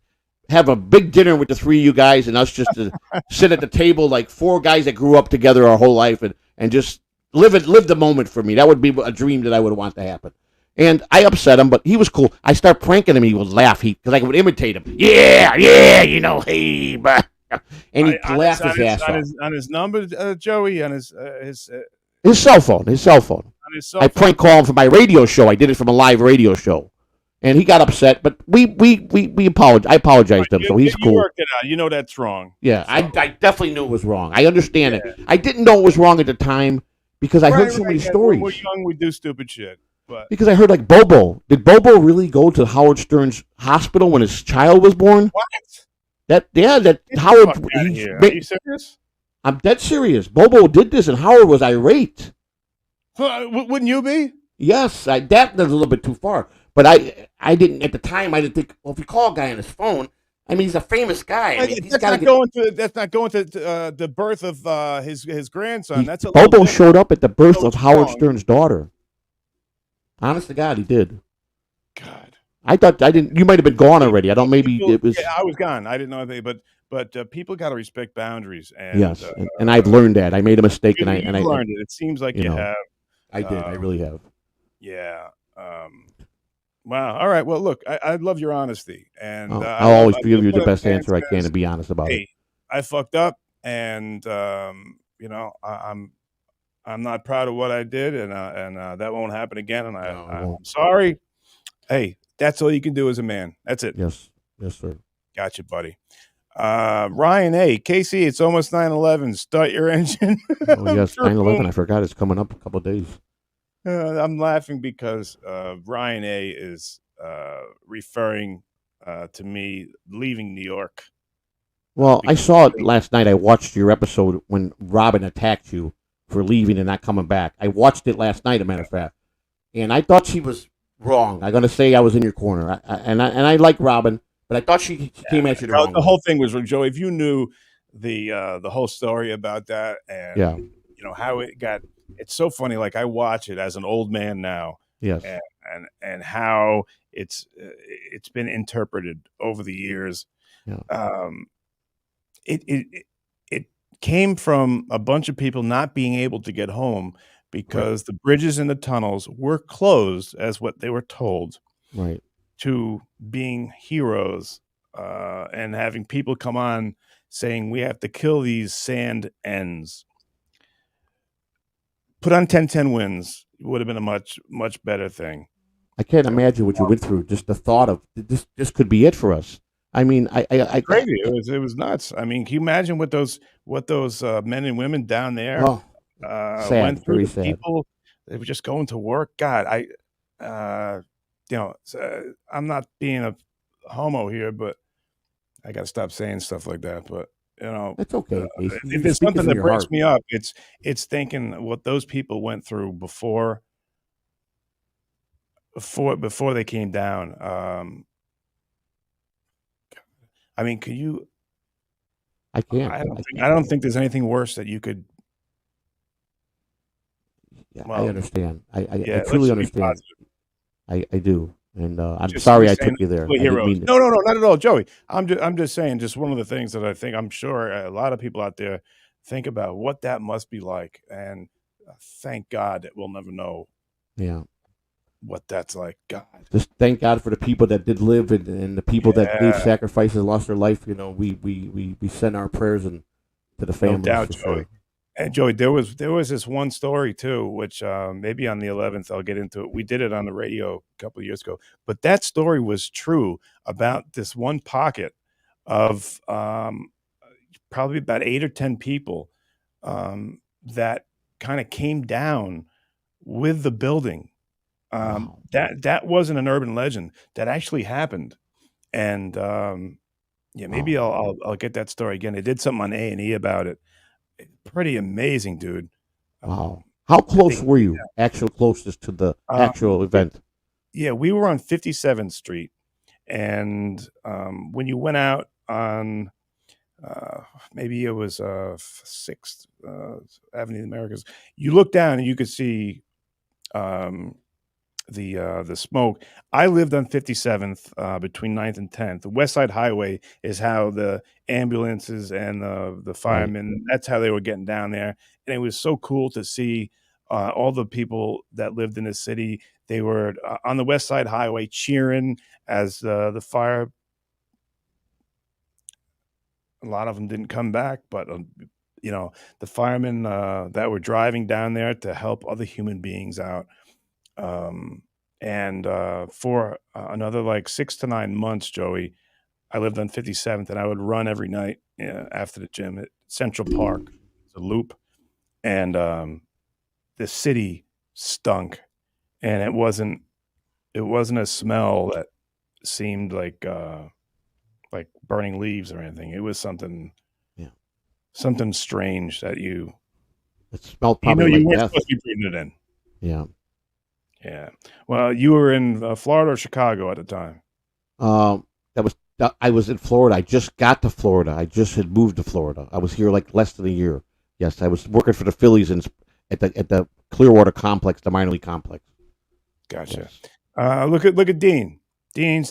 Speaker 5: have a big dinner with the three of you guys, and us just to sit at the table like four guys that grew up together our whole life, and just live the moment for me. That would be a dream that I would want to happen. And I upset him, but he was cool. I start pranking him, he would laugh, because I would imitate him. Yeah, hey, but and he'd laugh his ass off.
Speaker 3: On his number, Joey, on his
Speaker 5: cell phone.
Speaker 3: On his cell
Speaker 5: I
Speaker 3: phone.
Speaker 5: prank call him for my radio show. I did it from a live radio show, and he got upset. But we apologized. I apologized to him, so he's cool.
Speaker 3: You worked it out. You know that's wrong.
Speaker 5: Yeah, so. I definitely knew it was wrong. I understand it. I didn't know it was wrong at the time because I heard so many stories.
Speaker 3: When we're young, we do stupid shit. But
Speaker 5: because I heard like Bobo. Did Bobo really go to Howard Stern's hospital when his child was born?
Speaker 3: What?
Speaker 5: That Howard.
Speaker 3: Are you serious?
Speaker 5: I'm dead serious. Bobo did this, and Howard was irate.
Speaker 3: Wouldn't you be?
Speaker 5: Yes, that was a little bit too far. But I didn't at the time. I didn't think. Well, if you call a guy on his phone, I mean, he's a famous guy. I mean,
Speaker 3: that's not going to the birth of his grandson. That's a
Speaker 5: Bobo showed up at the birth of Howard Stern's daughter. Honest to God, he did.
Speaker 3: God,
Speaker 5: I thought I didn't. You might have been gone already. I don't. Maybe it was.
Speaker 3: Yeah, I was gone. I didn't know anything. But people got to respect boundaries. And,
Speaker 5: yes, and I've learned that. I made a mistake, and I
Speaker 3: learned it. It seems like you have.
Speaker 5: I did. I really have.
Speaker 3: Yeah. Wow. All right. Well, look, I love your honesty, and
Speaker 5: I'll always give you the best answer I can to be honest about it.
Speaker 3: I fucked up, and I'm not proud of what I did, and that won't happen again. And I'm sorry. Hey, that's all you can do as a man. That's it.
Speaker 5: Yes, sir.
Speaker 3: Gotcha, buddy. Ryan A. Casey, it's almost 9/11. Start your engine.
Speaker 5: Oh yes, 9/11. I forgot it's coming up a couple of days.
Speaker 3: I'm laughing because Ryan A. is referring to me leaving New York.
Speaker 5: Well, I
Speaker 3: Because
Speaker 5: saw it last night. I watched your episode when Robin attacked you for leaving and not coming back. I watched it last night, as a matter of fact, and I thought she was wrong. I'm gonna say I was in your corner, and I like Robin, but I thought she came at you the wrong
Speaker 3: the
Speaker 5: way.
Speaker 3: whole thing was Joey. If you knew the whole story about that, and
Speaker 5: Yeah.
Speaker 3: how it got, it's so funny. Like I watch it as an old man now,
Speaker 5: Yes.
Speaker 3: and how it's been interpreted over the years.
Speaker 5: Yeah.
Speaker 3: It came from a bunch of people not being able to get home because the bridges and the tunnels were closed, as what they were told,
Speaker 5: Right.
Speaker 3: to being heroes, and having people come on saying we have to kill these sand ends. Put on 10-10 wins. It would have been a much better thing.
Speaker 5: I can't imagine what you went through. Just the thought of this could be it for us. I mean,
Speaker 3: Crazy. It was nuts. I mean, can you imagine what those men and women down there
Speaker 5: Oh,
Speaker 3: went
Speaker 5: sad,
Speaker 3: through?
Speaker 5: very
Speaker 3: The
Speaker 5: sad.
Speaker 3: people, they were just going to work. God, I'm not being a homo here, but I got to stop saying stuff like that. But
Speaker 5: It's okay, Casey.
Speaker 3: if there's something that breaks me up, it's thinking what those people went through before they came down. I mean, could you?
Speaker 5: I can't.
Speaker 3: I don't think there's anything worse that you could.
Speaker 5: Yeah,
Speaker 3: Well,
Speaker 5: I understand. I
Speaker 3: let's
Speaker 5: truly
Speaker 3: just be
Speaker 5: understand.
Speaker 3: positive.
Speaker 5: I do, and I'm
Speaker 3: Just
Speaker 5: sorry I
Speaker 3: saying
Speaker 5: took you there.
Speaker 3: we're
Speaker 5: I didn't
Speaker 3: heroes.
Speaker 5: mean to.
Speaker 3: No, not at all, Joey. I'm just saying, just one of the things that I think, I'm sure a lot of people out there think about what that must be like, and thank God that we'll never know
Speaker 5: Yeah.
Speaker 3: what that's like. God,
Speaker 5: Just thank God for the people that did live and the people that gave sacrifices, lost their life. We send our prayers and to the
Speaker 3: no
Speaker 5: families
Speaker 3: doubt,
Speaker 5: for
Speaker 3: Joey.
Speaker 5: sure.
Speaker 3: And Joey, there was this one story too, which maybe on the 11th I'll get into it. We did it on the radio a couple of years ago, but that story was true about this one pocket of probably about 8 or 10 people that kind of came down with the building.
Speaker 5: Wow.
Speaker 3: That wasn't an urban legend. That actually happened, and maybe I'll get that story again. They did something on A&E about it. Pretty amazing, dude.
Speaker 5: Wow. How close were you? Actual closest to the actual event?
Speaker 3: Yeah, we were on 57th Street, and when you went out on maybe it was 6th Avenue of the Americas, you looked down and you could see the smoke. I lived on 57th between 9th and 10th. The West Side Highway is how the ambulances and the firemen, that's how they were getting down there. And it was so cool to see all the people that lived in the city. They were on the West Side Highway cheering as the fire. A lot of them didn't come back, but the firemen that were driving down there to help other human beings out. And for another like 6 to 9 months, Joey, I lived on 57th, and I would run every night after the gym at Central Park. It's a loop, and the city stunk, and it wasn't a smell that seemed like burning leaves or anything. It was something strange that
Speaker 5: it smelled probably
Speaker 3: you
Speaker 5: like
Speaker 3: weren't
Speaker 5: death.
Speaker 3: supposed to be breathing it in.
Speaker 5: Yeah.
Speaker 3: Yeah. Well, you were in Florida or Chicago at the time?
Speaker 5: I was in Florida. I just got to Florida. I just had moved to Florida. I was here like less than a year. Yes, I was working for the Phillies at the Clearwater complex, the minor league complex.
Speaker 3: Gotcha.
Speaker 5: Yes.
Speaker 3: Look at Dean. Dean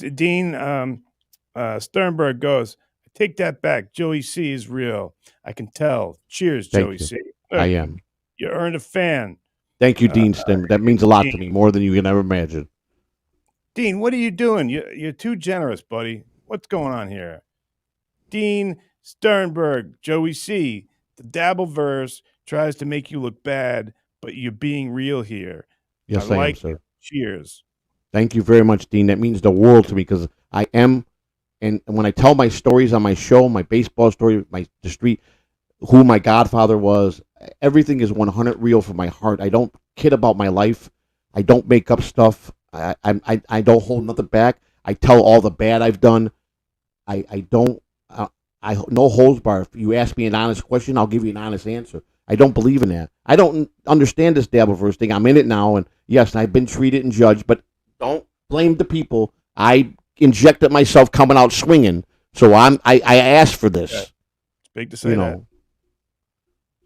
Speaker 3: Sternberg goes, take that back. Joey C is real. I can tell. Cheers,
Speaker 5: Thank
Speaker 3: Joey
Speaker 5: you.
Speaker 3: C.
Speaker 5: I am.
Speaker 3: You earned a fan.
Speaker 5: Thank you, Dean Stem. That means a lot to
Speaker 3: Dean.
Speaker 5: me, more than you can ever imagine.
Speaker 3: Dean, what are you doing? You're too generous, buddy. What's going on here? Dean Sternberg, Joey C. The Dabbleverse tries to make you look bad, but you're being real here.
Speaker 5: Yes,
Speaker 3: like
Speaker 5: I am, sir.
Speaker 3: Cheers.
Speaker 5: Thank you very much, Dean. That means the world to me because I am And when I tell my stories on my show, my baseball story, the street, who my godfather was, everything is 100 real from my heart. I don't kid about my life. I don't make up stuff. I don't hold nothing back. I tell all the bad I've done. I don't. I no holds bar. If you ask me an honest question, I'll give you an honest answer. I don't believe in that. I don't understand this Dabbleverse thing. I'm in it now, and yes, I've been treated and judged, but don't blame the people. I injected myself coming out swinging, so I asked for this.
Speaker 3: It's big to say that.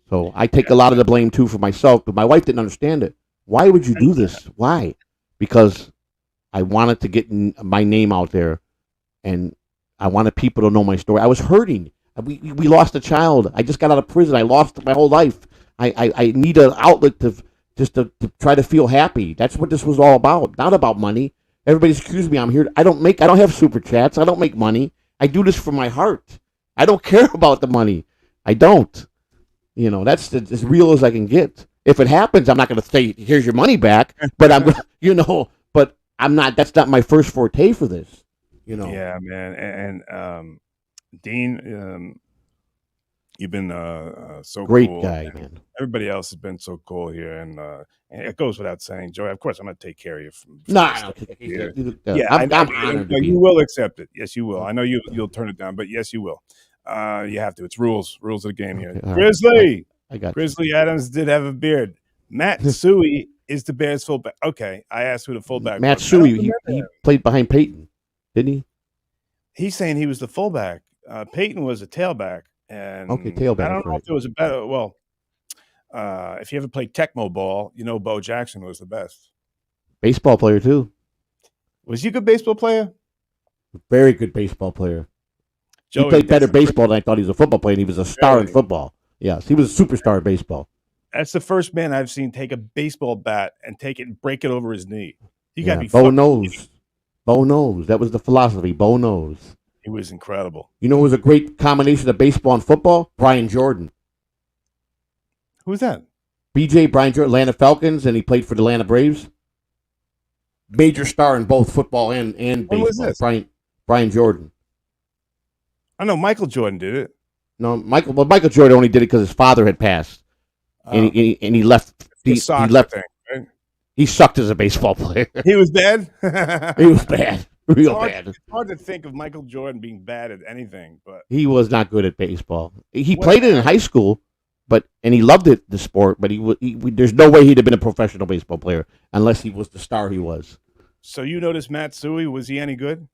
Speaker 5: So I take a lot of the blame too for myself, but my wife didn't understand it. Why would you do this? Why? Because I wanted to get my name out there, and I wanted people to know my story. I was hurting. We lost a child. I just got out of prison. I lost my whole life. I need an outlet to try to feel happy. That's what this was all about. Not about money. Everybody's accused me. I'm here. I don't have super chats. I don't make money. I do this from my heart. I don't care about the money. I don't. That's as real as I can get. If it happens, I'm not going to say, here's your money back. But but I'm not. That's not my first forte for this.
Speaker 3: Yeah, man. And Dean, you've been so
Speaker 5: great
Speaker 3: cool.
Speaker 5: Guy, man.
Speaker 3: Everybody else has been so cool here, and it goes without saying, Joey. Of course, I'm going to take care of you.
Speaker 5: I'm honored.
Speaker 3: You will accept it. Yes, you will. I know you'll turn it down, but yes, you will. You have to. It's rules of the game here.
Speaker 5: Okay,
Speaker 3: Grizzly,
Speaker 5: I got
Speaker 3: Grizzly Adams did have a beard. Matt Suey is the Bears fullback. Okay, I asked who the fullback
Speaker 5: Matt
Speaker 3: was.
Speaker 5: Suey. He played behind Peyton, didn't he?
Speaker 3: He's saying he was the fullback. Peyton was a tailback. And
Speaker 5: tailback.
Speaker 3: I don't know if there was a better. Well, if you ever played Tecmo Ball, Bo Jackson was the best.
Speaker 5: Baseball player too.
Speaker 3: Was he a good baseball player?
Speaker 5: Very good baseball player.
Speaker 3: Joey,
Speaker 5: he played better baseball than I thought he was a football player, and he was a star in football. Yes, he was a superstar in baseball.
Speaker 3: That's the first man I've seen take a baseball bat and take it and break it over his knee. You got to be.
Speaker 5: Bo knows. Bo knows. That was the philosophy. Bo knows.
Speaker 3: He was incredible.
Speaker 5: Who was a great combination of baseball and football? Brian Jordan.
Speaker 3: Who's that?
Speaker 5: BJ Brian Jordan, Atlanta Falcons, and he played for the Atlanta Braves. Major star in both football and baseball.
Speaker 3: Was this?
Speaker 5: Brian Jordan.
Speaker 3: I know Michael Jordan did it.
Speaker 5: No, Michael Jordan only did it because his father had passed, and he left. He left.
Speaker 3: Thing, right?
Speaker 5: He sucked as a baseball player.
Speaker 3: He was bad.
Speaker 5: He was bad, bad.
Speaker 3: It's hard to think of Michael Jordan being bad at anything, but
Speaker 5: he was not good at baseball. He played it in high school, and he loved it, the sport. But there's no way he'd have been a professional baseball player unless he was the star he was.
Speaker 3: So you noticed Matt Suey? Was he any good?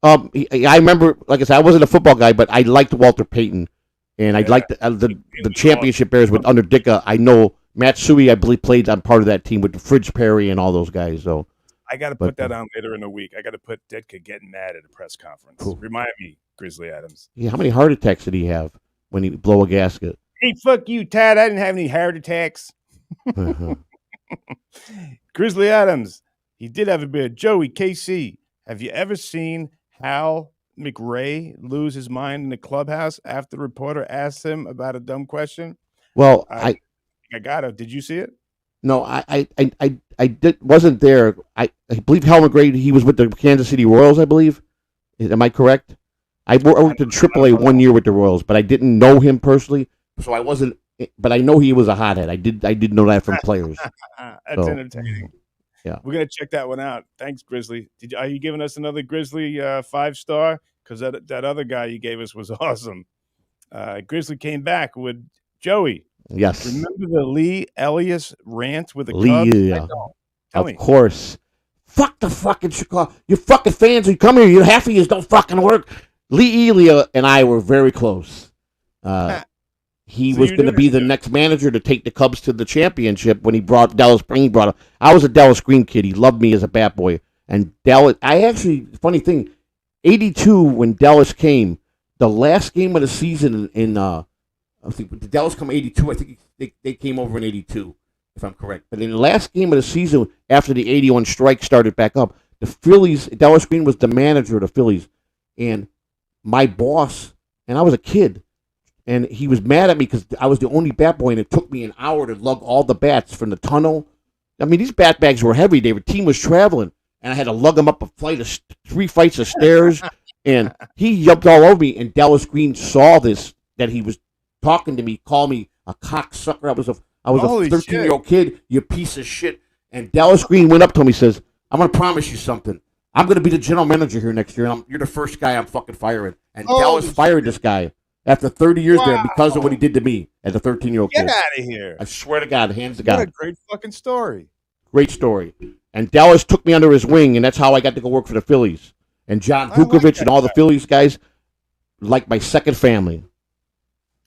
Speaker 5: I remember, like I said, I wasn't a football guy, but I liked Walter Payton, and I liked the championship Bears with under Dicka. I know Matt Suey, I believe, played on part of that team with Fridge Perry and all those guys. So
Speaker 3: I got to put that on later in the week. I got to put Ditka getting mad at a press conference. Cool. Remind me, Grizzly Adams.
Speaker 5: Yeah, how many heart attacks did he have when he blow a gasket?
Speaker 3: Hey, fuck you, Tad. I didn't have any heart attacks. Grizzly Adams. He did have a beard. Joey, KC, have you ever seen Hal McRae lose his mind in the clubhouse after the reporter asked him about a dumb question?
Speaker 5: Well,
Speaker 3: I got it. Did you see it?
Speaker 5: No, I wasn't there. I believe Hal McRae, he was with the Kansas City Royals, I believe. Am I correct? I worked in AAA 1 year with the Royals, but I didn't know him personally, so I wasn't. But I know he was a hothead. I did know that from players.
Speaker 3: That's entertaining.
Speaker 5: Yeah,
Speaker 3: we're gonna check that one out. Thanks, Grizzly. Are you giving us another Grizzly 5-star? Because that other guy you gave us was awesome. Grizzly came back with Joey.
Speaker 5: Yes.
Speaker 3: Remember the Lee Elias rant with the
Speaker 5: Cubs? Yeah.
Speaker 3: Tell me.
Speaker 5: Of course. Fuck the fucking Chicago. You fucking fans who come here, half of you don't fucking work. Lee Elia and I were very close. He was going to be the next manager to take the Cubs to the championship when he brought Dallas Green. I was a Dallas Green kid. He loved me as a bat boy. And Dallas, funny thing, 82 when Dallas came, the last game of the season I think did Dallas come 82? I think they came over in 82, if I'm correct. But in the last game of the season, after the 81 strike started back up, the Phillies, Dallas Green was the manager of the Phillies. And my boss, and I was a kid, and he was mad at me because I was the only bat boy, and it took me an hour to lug all the bats from the tunnel. I mean, these bat bags were heavy. The team was traveling, and I had to lug them up a flight of 3 flights of stairs. And he jumped all over me, and Dallas Green saw this, that he was talking to me, called me a cocksucker. I was a
Speaker 3: Holy
Speaker 5: 13-year-old kid, you piece of shit. And Dallas Green went up to him. He says, "I'm gonna promise you something. I'm gonna be the general manager here next year, and you're the first guy I'm fucking firing." And
Speaker 3: Holy
Speaker 5: Dallas fired this guy after 30 years there because of what he
Speaker 3: Wow.
Speaker 5: did to me as a 13-year-old
Speaker 3: Get
Speaker 5: kid.
Speaker 3: out of here.
Speaker 5: I swear to God, hands to
Speaker 3: What a
Speaker 5: God,
Speaker 3: great fucking story.
Speaker 5: great story. And Dallas took me under his wing, and that's how I got to go work for the Phillies. And John
Speaker 3: I like
Speaker 5: Vukovich
Speaker 3: that
Speaker 5: and all the
Speaker 3: guy.
Speaker 5: Phillies guys, like my second family.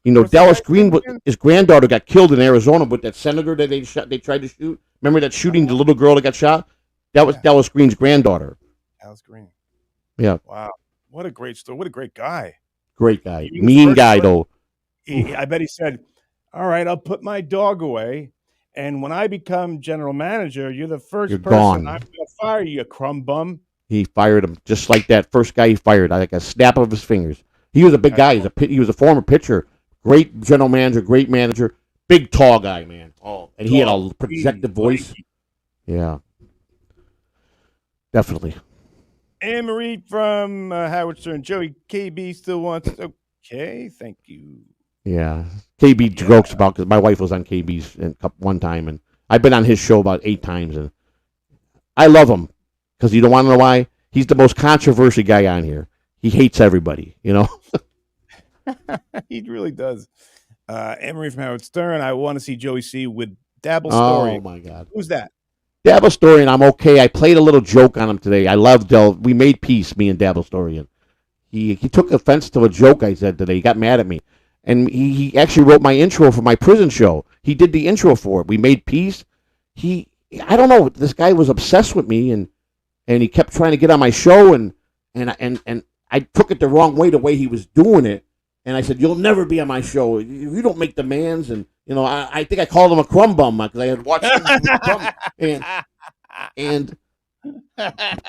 Speaker 5: You know,
Speaker 3: What's the
Speaker 5: Dallas
Speaker 3: guy's
Speaker 5: Green,
Speaker 3: name again?
Speaker 5: his granddaughter got killed in Arizona with that senator that they shot. They tried to shoot. Remember that shooting, the little girl that got shot? That was
Speaker 3: Yeah.
Speaker 5: Dallas Green's granddaughter.
Speaker 3: Dallas Green.
Speaker 5: Yeah,
Speaker 3: Wow. What a great story. What a great guy.
Speaker 5: great guy,
Speaker 3: He was
Speaker 5: mean
Speaker 3: first
Speaker 5: guy
Speaker 3: person-
Speaker 5: though.
Speaker 3: I bet he said, "All right, I'll put my dog away. And when I become general manager, you're the 1st
Speaker 5: You're
Speaker 3: person
Speaker 5: gone."
Speaker 3: I'm going to fire, you crumb bum."
Speaker 5: He fired him just like that first guy he fired, like a snap of his fingers. He was a big guy. He was a former pitcher, great general manager, great manager, big tall guy, man. Oh, and he had a projected voice. Yeah, definitely.
Speaker 3: Anne Marie from Howard Stern. Joey KB still wants. Okay, thank you.
Speaker 5: Yeah, KB jokes about, because my wife was on KB's one time, and I've been on his show about 8 times, and I love him because you don't want to know why. He's the most controversial guy on here. He hates everybody, you know.
Speaker 3: He really does. Anne Marie from Howard Stern. I want to see Joey C with Dabble Story.
Speaker 5: Oh my God,
Speaker 3: Who's that?
Speaker 5: Dabble Story, and I'm okay. I played a little joke on him today. I love Del. We made peace, me and Dabble Story, and he took offense to a joke I said today. He got mad at me. And he actually wrote my intro for my prison show. He did the intro for it. We made peace. I don't know. This guy was obsessed with me, and he kept trying to get on my show, and I took it the wrong way, the way he was doing it. And I said, "You'll never be on my show. You don't make demands." And you know, I think I called him a crumb bum because I had watched him do crumb. And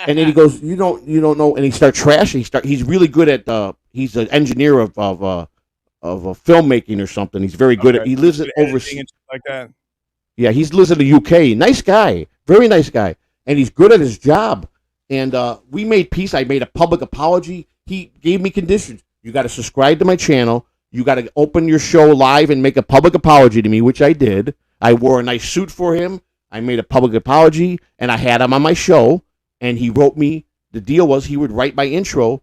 Speaker 5: then he goes, "You don't know." And he starts trashing. He's really good at. He's an engineer of filmmaking or something. He's very good at. He lives at overseas,
Speaker 3: like that.
Speaker 5: Yeah, he lives in the UK. Nice guy, very nice guy, and he's good at his job. And we made peace. I made a public apology. He gave me conditions. You got to subscribe to my channel. You got to open your show live and make a public apology to me, which I did. I wore a nice suit for him. I made a public apology, and I had him on my show. And he wrote me. The deal was he would write my intro,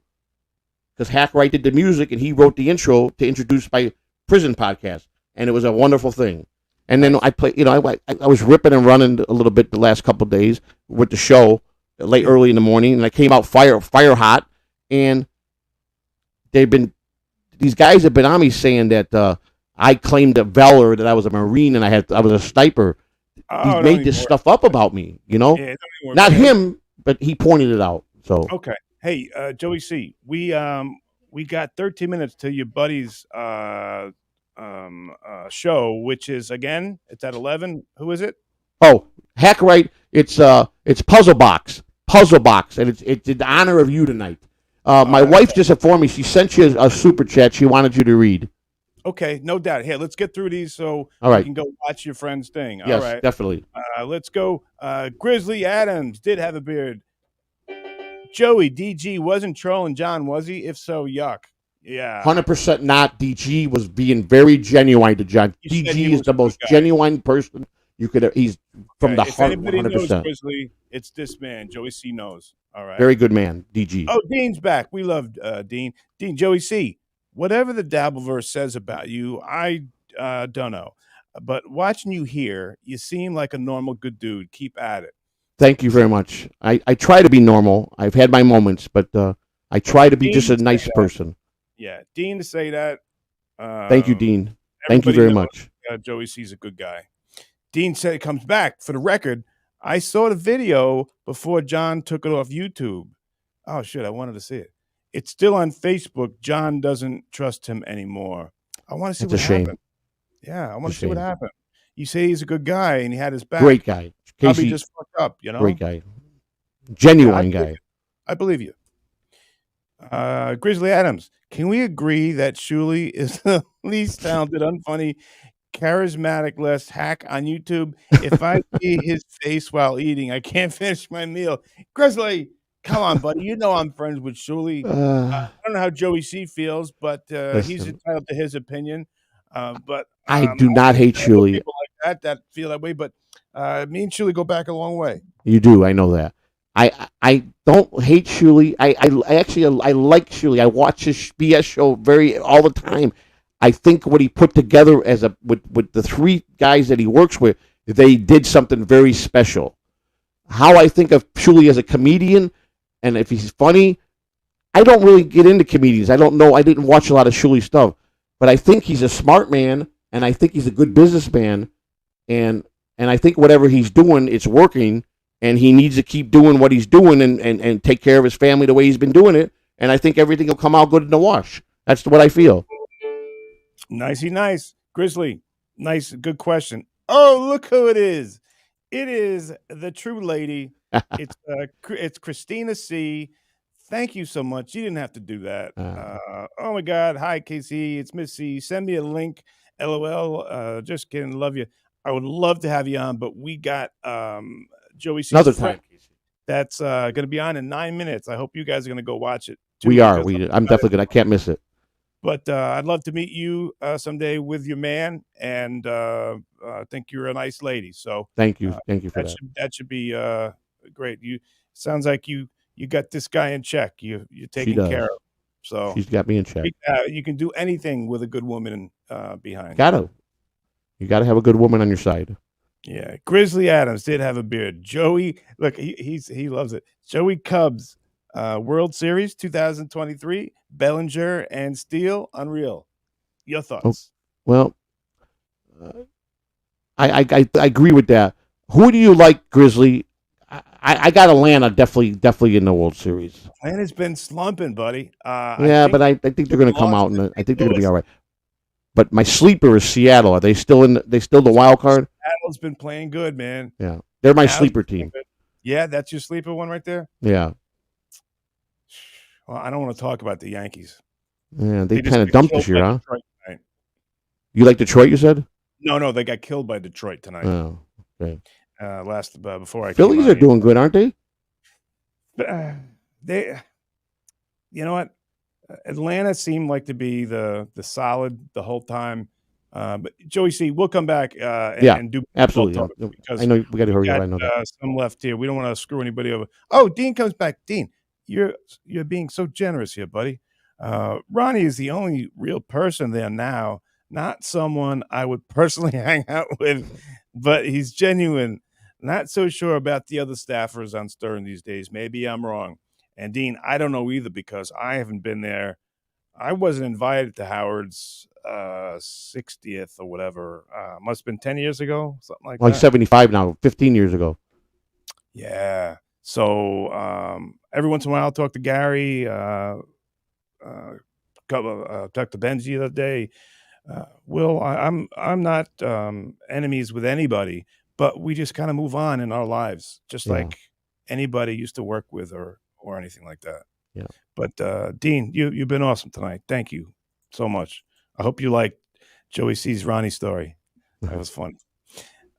Speaker 5: because Hackwright did the music, and he wrote the intro to introduce my prison podcast, and it was a wonderful thing. And then I played, you know, I was ripping and running a little bit the last couple of days with the show, early in the morning, and I came out fire hot, and these guys have been on me saying that I claimed a valor, that I was a Marine, and I was a sniper. He made this stuff up about me, you know, not him, but he pointed it out. So
Speaker 3: okay. Hey, Joey C, we got 13 minutes to your buddy's show, which is it's at 11. Who is it?
Speaker 5: Oh, Hackwright, it's Puzzle Box, and it's in honor of you tonight. My wife just informed me she sent you a super chat. She wanted you to read.
Speaker 3: Okay, no doubt. Here, let's get through these so
Speaker 5: All right.
Speaker 3: you can go watch your friend's thing.
Speaker 5: Yes,
Speaker 3: All right,
Speaker 5: definitely.
Speaker 3: let's go. Grizzly Adams did have a beard. Joey DG wasn't trolling John, was he? If so, yuck. Yeah,
Speaker 5: 100% not. DG was being very genuine to John.
Speaker 3: You said
Speaker 5: DG
Speaker 3: he
Speaker 5: is
Speaker 3: was
Speaker 5: the
Speaker 3: a good
Speaker 5: most
Speaker 3: guy.
Speaker 5: genuine person you could. He's from the
Speaker 3: if
Speaker 5: heart,
Speaker 3: anybody knows
Speaker 5: 100%.
Speaker 3: Grizzly, it's this man. Joey C knows. All right.
Speaker 5: Very good man, DG.
Speaker 3: Oh, Dean's back. We love Dean. Dean, Joey C, whatever the Dabbleverse says about you, I don't know. But watching you here, you seem like a normal, good dude. Keep at it.
Speaker 5: Thank you very much. I try to be normal. I've had my moments, but I try to be
Speaker 3: Dean
Speaker 5: just a
Speaker 3: to
Speaker 5: nice
Speaker 3: say that.
Speaker 5: person.
Speaker 3: Yeah, Dean to say that.
Speaker 5: Thank you, Dean. Thank you
Speaker 3: everybody
Speaker 5: very
Speaker 3: knows,
Speaker 5: much.
Speaker 3: Joey C's a good guy. Dean said it comes back. For the record, I saw the video before John took it off YouTube. Oh, shit, I wanted to see it. It's still on Facebook. John doesn't trust him anymore. I want to see
Speaker 5: That's
Speaker 3: what
Speaker 5: a shame.
Speaker 3: happened. Yeah, I want
Speaker 5: It's
Speaker 3: to see
Speaker 5: a
Speaker 3: what
Speaker 5: shame.
Speaker 3: happened. You say he's a good guy and he had his back.
Speaker 5: Great guy.
Speaker 3: Probably
Speaker 5: Casey,
Speaker 3: just fucked up, you know?
Speaker 5: great guy. Genuine
Speaker 3: Yeah,
Speaker 5: guy.
Speaker 3: I believe you. Grizzly Adams, can we agree that Shuli is the least talented, unfunny, charismatic, less hack on YouTube? If I see his face while eating, I can't finish my meal. Grizzly, Come on, buddy. You know I'm friends with Shuli. I don't know how Joey C feels, but he's
Speaker 5: Listen,
Speaker 3: entitled to his opinion. But
Speaker 5: I
Speaker 3: I
Speaker 5: do not hate
Speaker 3: know
Speaker 5: Shuli.
Speaker 3: people like that feel that way. But me and Shuli go back a long way.
Speaker 5: You do. I know that. I don't hate Shuli. I actually I like Shuli. I watch his BS show very all the time. I think what he put together as a with the three guys that he works with, they did something very special. How I think of Shuli as a comedian, and if he's funny, I don't really get into comedians. I don't know. I didn't watch a lot of Shuli stuff, but I think he's a smart man, and I think he's a good businessman, and I think whatever he's doing, it's working, and he needs to keep doing what he's doing and take care of his family the way he's been doing it. And I think everything will come out good in the wash. That's what I feel.
Speaker 3: Nicey nice. Grizzly, nice, good question. Oh, look who it is. It is the true lady. It's Christina C. Thank you so much. You didn't have to do that. Oh my God. Hi, KC. It's Miss C. Send me a link. LOL. Just kidding. Love you. I would love to have you on, but we got Joey C's
Speaker 5: Another
Speaker 3: friend
Speaker 5: time.
Speaker 3: that's going to be on in 9 minutes. I hope you guys are going to go watch it. Too,
Speaker 5: We are.
Speaker 3: because
Speaker 5: I'm definitely good. I can't miss it.
Speaker 3: But I'd love to meet you someday with your man, and I think you're a nice lady. So
Speaker 5: Thank you. Thank you for that.
Speaker 3: that should be great. You sounds like you got this guy in check. You're
Speaker 5: She
Speaker 3: taking
Speaker 5: does.
Speaker 3: care of. So
Speaker 5: She's got me in check.
Speaker 3: you can do anything with a good woman behind.
Speaker 5: You gotta have a good woman on your side.
Speaker 3: Yeah, Grizzly Adams did have a beard. Joey, look, he loves it. Joey Cubs, World Series 2023, Bellinger and Steele, unreal. Your thoughts?
Speaker 5: Well, I agree with that. Who do you like, Grizzly? I got Atlanta definitely in the World Series.
Speaker 3: Atlanta's been slumping, buddy.
Speaker 5: But I think they're going to come out, and I think they're going to be all right. But my sleeper is Seattle. Are they still in? They still the wild card?
Speaker 3: Seattle's been playing good, man.
Speaker 5: Yeah, they're my
Speaker 3: Seattle's
Speaker 5: sleeper
Speaker 3: playing
Speaker 5: team.
Speaker 3: good. Yeah, that's your sleeper one right there.
Speaker 5: Yeah,
Speaker 3: Well, I don't want to talk about the Yankees.
Speaker 5: yeah. They
Speaker 3: just
Speaker 5: kind of
Speaker 3: got
Speaker 5: dumped
Speaker 3: killed
Speaker 5: this year,
Speaker 3: by
Speaker 5: huh?
Speaker 3: Detroit tonight.
Speaker 5: You like Detroit? You said?
Speaker 3: No, they got killed by Detroit tonight.
Speaker 5: Oh, okay.
Speaker 3: Before I
Speaker 5: Phillies
Speaker 3: came
Speaker 5: are doing good, aren't they?
Speaker 3: They, you know what? Atlanta seemed like to be the solid the whole time. But Joey C, we'll come back and do
Speaker 5: Absolutely.
Speaker 3: talk
Speaker 5: Yeah.
Speaker 3: because
Speaker 5: I know we got to hurry up.
Speaker 3: got
Speaker 5: I know that.
Speaker 3: some left here. We don't want to screw anybody over. Oh, Dean comes back. Dean, you're being so generous here, buddy. Ronnie is the only real person there now, not someone I would personally hang out with, but he's genuine. Not so sure about the other staffers on Stern these days. Maybe I'm wrong. And Dean, I don't know either because I haven't been there. I wasn't invited to Howard's 60th or whatever. Must have been 10 years ago, something like
Speaker 5: Like
Speaker 3: that.
Speaker 5: 75 now, 15 years ago.
Speaker 3: Yeah. So every once in a while, I'll talk to Gary. Talk to Benji the other day. Will, I'm not enemies with anybody, but we just kind of move on in our lives, just
Speaker 5: Yeah.
Speaker 3: like anybody used to work with or anything like that.
Speaker 5: Yeah.
Speaker 3: But Dean, you've been awesome tonight. Thank you so much. I hope you liked Joey C's Ronnie story. That was fun.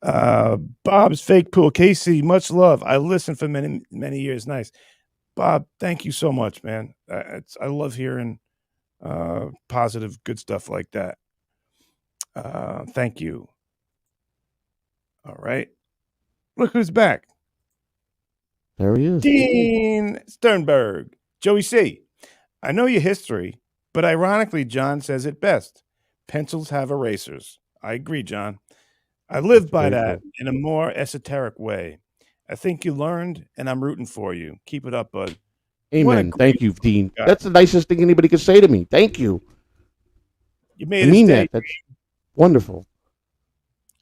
Speaker 3: Bob's Fake Pool. Casey, much love. I listened for many years. Nice. Bob, thank you so much, man. I love hearing positive, good stuff like that. Thank you. All right. Look who's back.
Speaker 5: There he is.
Speaker 3: Dean Sternberg. Joey C. I know your history, but ironically, John says it best. Pencils have erasers. I agree, John. I live by that in a more esoteric way. I think you learned, and I'm rooting for you. Keep it up, bud.
Speaker 5: Amen. Thank you, Dean. That's the nicest thing anybody could say to me. Thank you.
Speaker 3: You made
Speaker 5: I mean that. That's wonderful.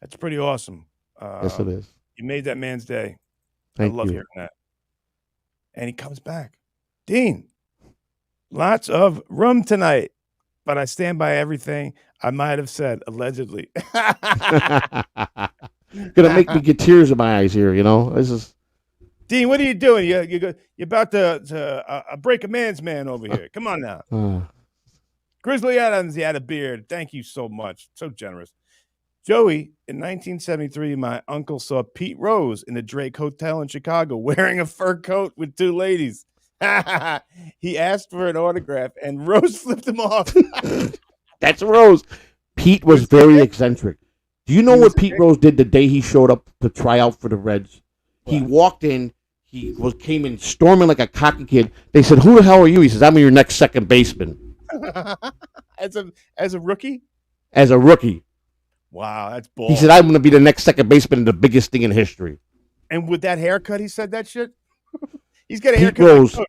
Speaker 3: That's pretty awesome.
Speaker 5: Yes, it is.
Speaker 3: You made that man's day.
Speaker 5: Thank
Speaker 3: I love
Speaker 5: you.
Speaker 3: hearing that. And he comes back. Dean, lots of room tonight, but I stand by everything I might have said, allegedly.
Speaker 5: Gonna make me get tears in my eyes here. You know, this is.
Speaker 3: Dean, what are you doing? You're about to break a man's man over here. Come on now. Grizzly Adams, he had a beard. Thank you so much. So generous. Joey, in 1973, my uncle saw Pete Rose in the Drake Hotel in Chicago wearing a fur coat with two ladies. He asked for an autograph, and Rose flipped him off.
Speaker 5: That's Rose. Pete was very eccentric. Do you know
Speaker 3: He was
Speaker 5: what Pete Rose did the day he showed up to try out for the Reds? He walked in. Came in storming like a cocky kid. They said, "Who the hell are you?" He says, "I'm your next second baseman."
Speaker 3: as a rookie.
Speaker 5: As a rookie,
Speaker 3: Wow, that's bold.
Speaker 5: he said, "I'm going to be the next second baseman, the biggest thing in history."
Speaker 3: And with that haircut, he said that shit. He's got a
Speaker 5: Pete
Speaker 3: haircut.
Speaker 5: Rose. Let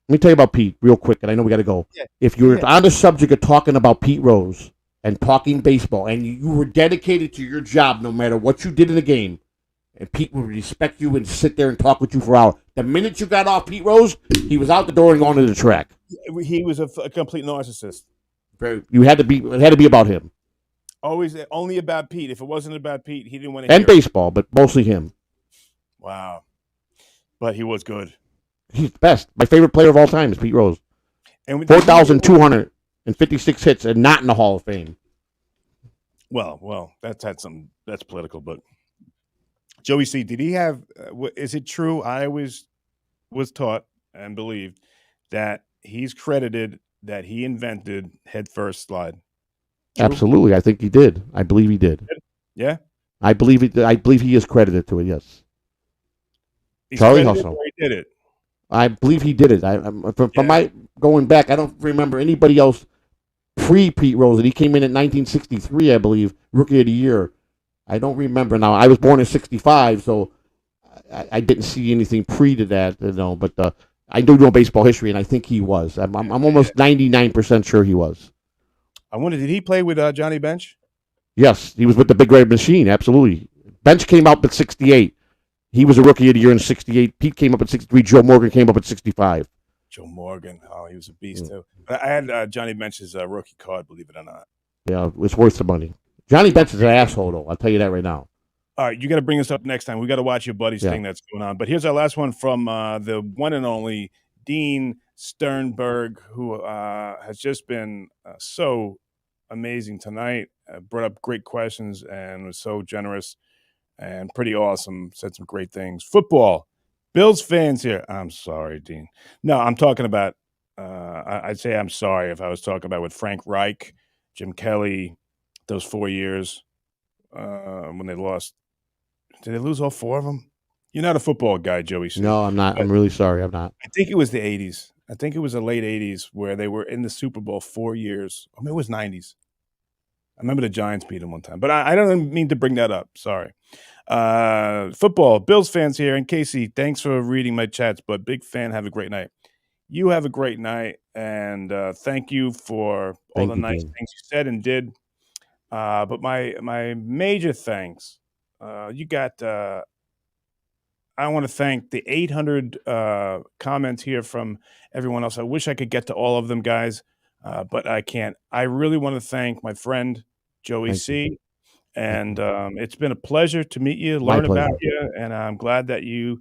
Speaker 5: me tell you about Pete real quick, and I know we got to go.
Speaker 3: Yeah.
Speaker 5: If you're on the subject of talking about Pete Rose and talking baseball, and you were dedicated to your job no matter what you did in the game, and Pete would respect you and sit there and talk with you for hours. The minute you got off Pete Rose, he was out the door and going to the track.
Speaker 3: He was a complete narcissist.
Speaker 5: You had to be. It had to be about him
Speaker 3: Always only about Pete. If it wasn't about Pete, he didn't want to.
Speaker 5: and baseball, but mostly him.
Speaker 3: Wow, but he was good.
Speaker 5: He's the best. My favorite player of all time is Pete Rose.
Speaker 3: And
Speaker 5: 4,256 hits and not in the Hall of Fame.
Speaker 3: Well, that's political, but Joey C, did he have? Is it true? I always was taught and believed that he's credited that he invented head first slide. True?
Speaker 5: Absolutely, I think he did. I believe he did.
Speaker 3: Yeah,
Speaker 5: I believe it. I believe he is credited to it. Yes,
Speaker 3: he's
Speaker 5: Charlie
Speaker 3: credited
Speaker 5: Hustle.
Speaker 3: or he did it.
Speaker 5: I believe he did it. From my going back, I don't remember anybody else pre Pete Rose. And he came in 1963, I believe, Rookie of the Year. I don't remember now. I was born in '65, so I didn't see anything pre to that, But I do know baseball history, and I think he was. I'm almost 99% sure he was.
Speaker 3: I wonder, did he play with Johnny Bench?
Speaker 5: Yes, he was with the Big Red Machine. Absolutely. Bench came out at '68. He was a Rookie of the Year in '68. Pete came up at '63. Joe Morgan came up at '65.
Speaker 3: Joe Morgan. Oh, he was a beast too. But I had Johnny Bench's rookie card, believe it or not.
Speaker 5: Yeah, it's worth the money. Johnny Bench is an asshole, though. I'll tell you that right now.
Speaker 3: All right, you got to bring us up next time. We got to watch your buddy's thing that's going on. But here's our last one from the one and only Dean Sternberg, who has just been so amazing tonight. Brought up great questions and was so generous and pretty awesome. Said some great things. Football. Bills fans here. I'm sorry, Dean. No, I'm talking about, I'd say I'm sorry if I was talking about with Frank Reich, Jim Kelly, those 4 years when they lost. Did they lose all 4 of them? You're not a football guy, Joey.
Speaker 5: No, I'm not. I'm really sorry. I'm not.
Speaker 3: I think it was the 80s. I think it was the late 80s where they were in the Super Bowl 4 years. I mean, it was 90s. I remember the Giants beat them one time. But I don't mean to bring that up. Sorry. Football, Bills fans here. And Casey, thanks for reading my chats, but big fan. Have a great night. You have a great night. And thank you for all the nice things you said and did. But my major thanks, you got I want to thank the 800 comments here from everyone else. I wish I could get to all of them, guys, but I can't. I really want to thank my friend, Joey C. And it's been a pleasure to meet you, learn about you, and I'm glad that you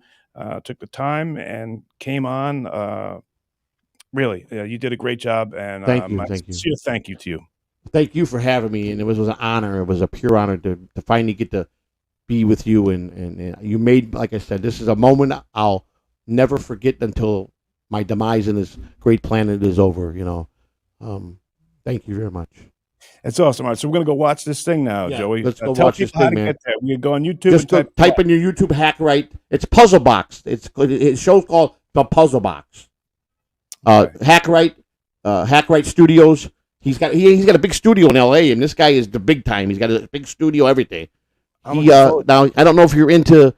Speaker 3: took the time and came on. Really, you did a great job, and
Speaker 5: thank you.
Speaker 3: Thank you to you.
Speaker 5: Thank you for having me, and it was an honor. It was a pure honor to finally get to be with you, and you made, like I said, this is a moment I'll never forget until my demise in this great planet is over. Thank you very much.
Speaker 3: It's awesome. All right, so we're gonna go watch this thing now, Joey.
Speaker 5: Let's go watch this thing, man.
Speaker 3: We can go on YouTube.
Speaker 5: Just type in your YouTube hack right. It's Puzzle Box. It's show's called The Puzzle Box. Hack right Studios. He's got a big studio in L.A. and this guy is the big time. He's got a big studio, everything. Now I don't know if you're into.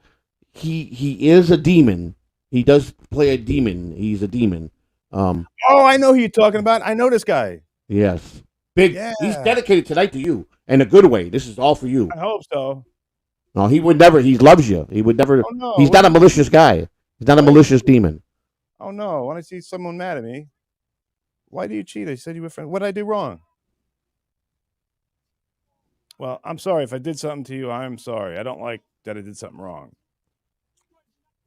Speaker 5: He is a demon. He does play a demon. He's a demon.
Speaker 3: I know who you're talking about. I know this guy.
Speaker 5: Yes. Big. Yeah. He's dedicated tonight to you in a good way. This is all for you.
Speaker 3: I hope so.
Speaker 5: No, he would never. He loves you. He would never.
Speaker 3: Oh, no.
Speaker 5: He's not a malicious guy. He's not a malicious demon.
Speaker 3: Oh no! When I see someone mad at me, why do you cheat? I said you were friends. What did I do wrong? Well, I'm sorry if I did something to you. I'm sorry. I don't like that I did something wrong.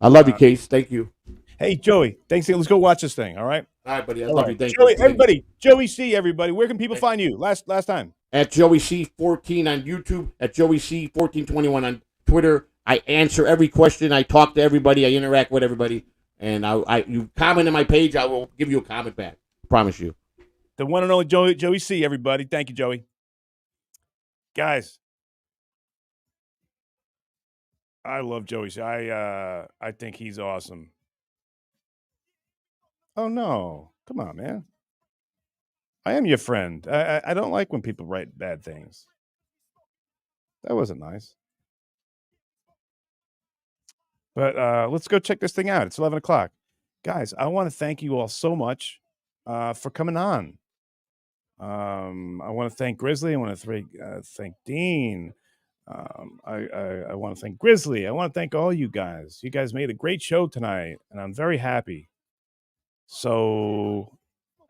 Speaker 5: I love you, Case. Thank you.
Speaker 3: Hey, Joey. Thanks. Let's go watch this thing. All right.
Speaker 5: All right, buddy. I love you. Thank
Speaker 3: Joey,
Speaker 5: you.
Speaker 3: everybody. Joey C. Everybody. Where can people find you? Last time.
Speaker 5: At Joey C14 on YouTube. At Joey C1421 on Twitter. I answer every question. I talk to everybody. I interact with everybody. And you comment on my page, I will give you a comment back. Promise you.
Speaker 3: The one and only Joey C, everybody. Thank you, Joey. Guys, I love Joey C. I think he's awesome. Oh, no. Come on, man. I am your friend. I don't like when people write bad things. That wasn't nice. But let's go check this thing out. It's 11 o'clock. Guys, I want to thank you all so much for coming on. I want to thank Grizzly. I want to thank Dean. I want to thank Grizzly. I want to thank all you guys. You guys made a great show tonight, and I'm very happy. So,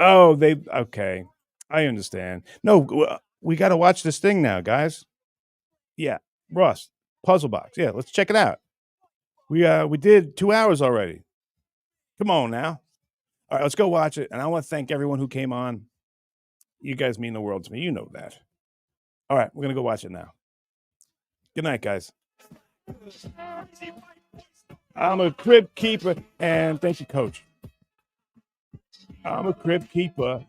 Speaker 3: okay. I understand. No, we got to watch this thing now, guys. Yeah, Ross, Puzzle Box. Yeah, let's check it out. We did 2 hours already. Come on now. All right, let's go watch it. And I want to thank everyone who came on. You guys mean the world to me. You know that. All right, we're going to go watch it now. Good night, guys. I'm a crib keeper, and thank you, Coach. I'm a crib keeper.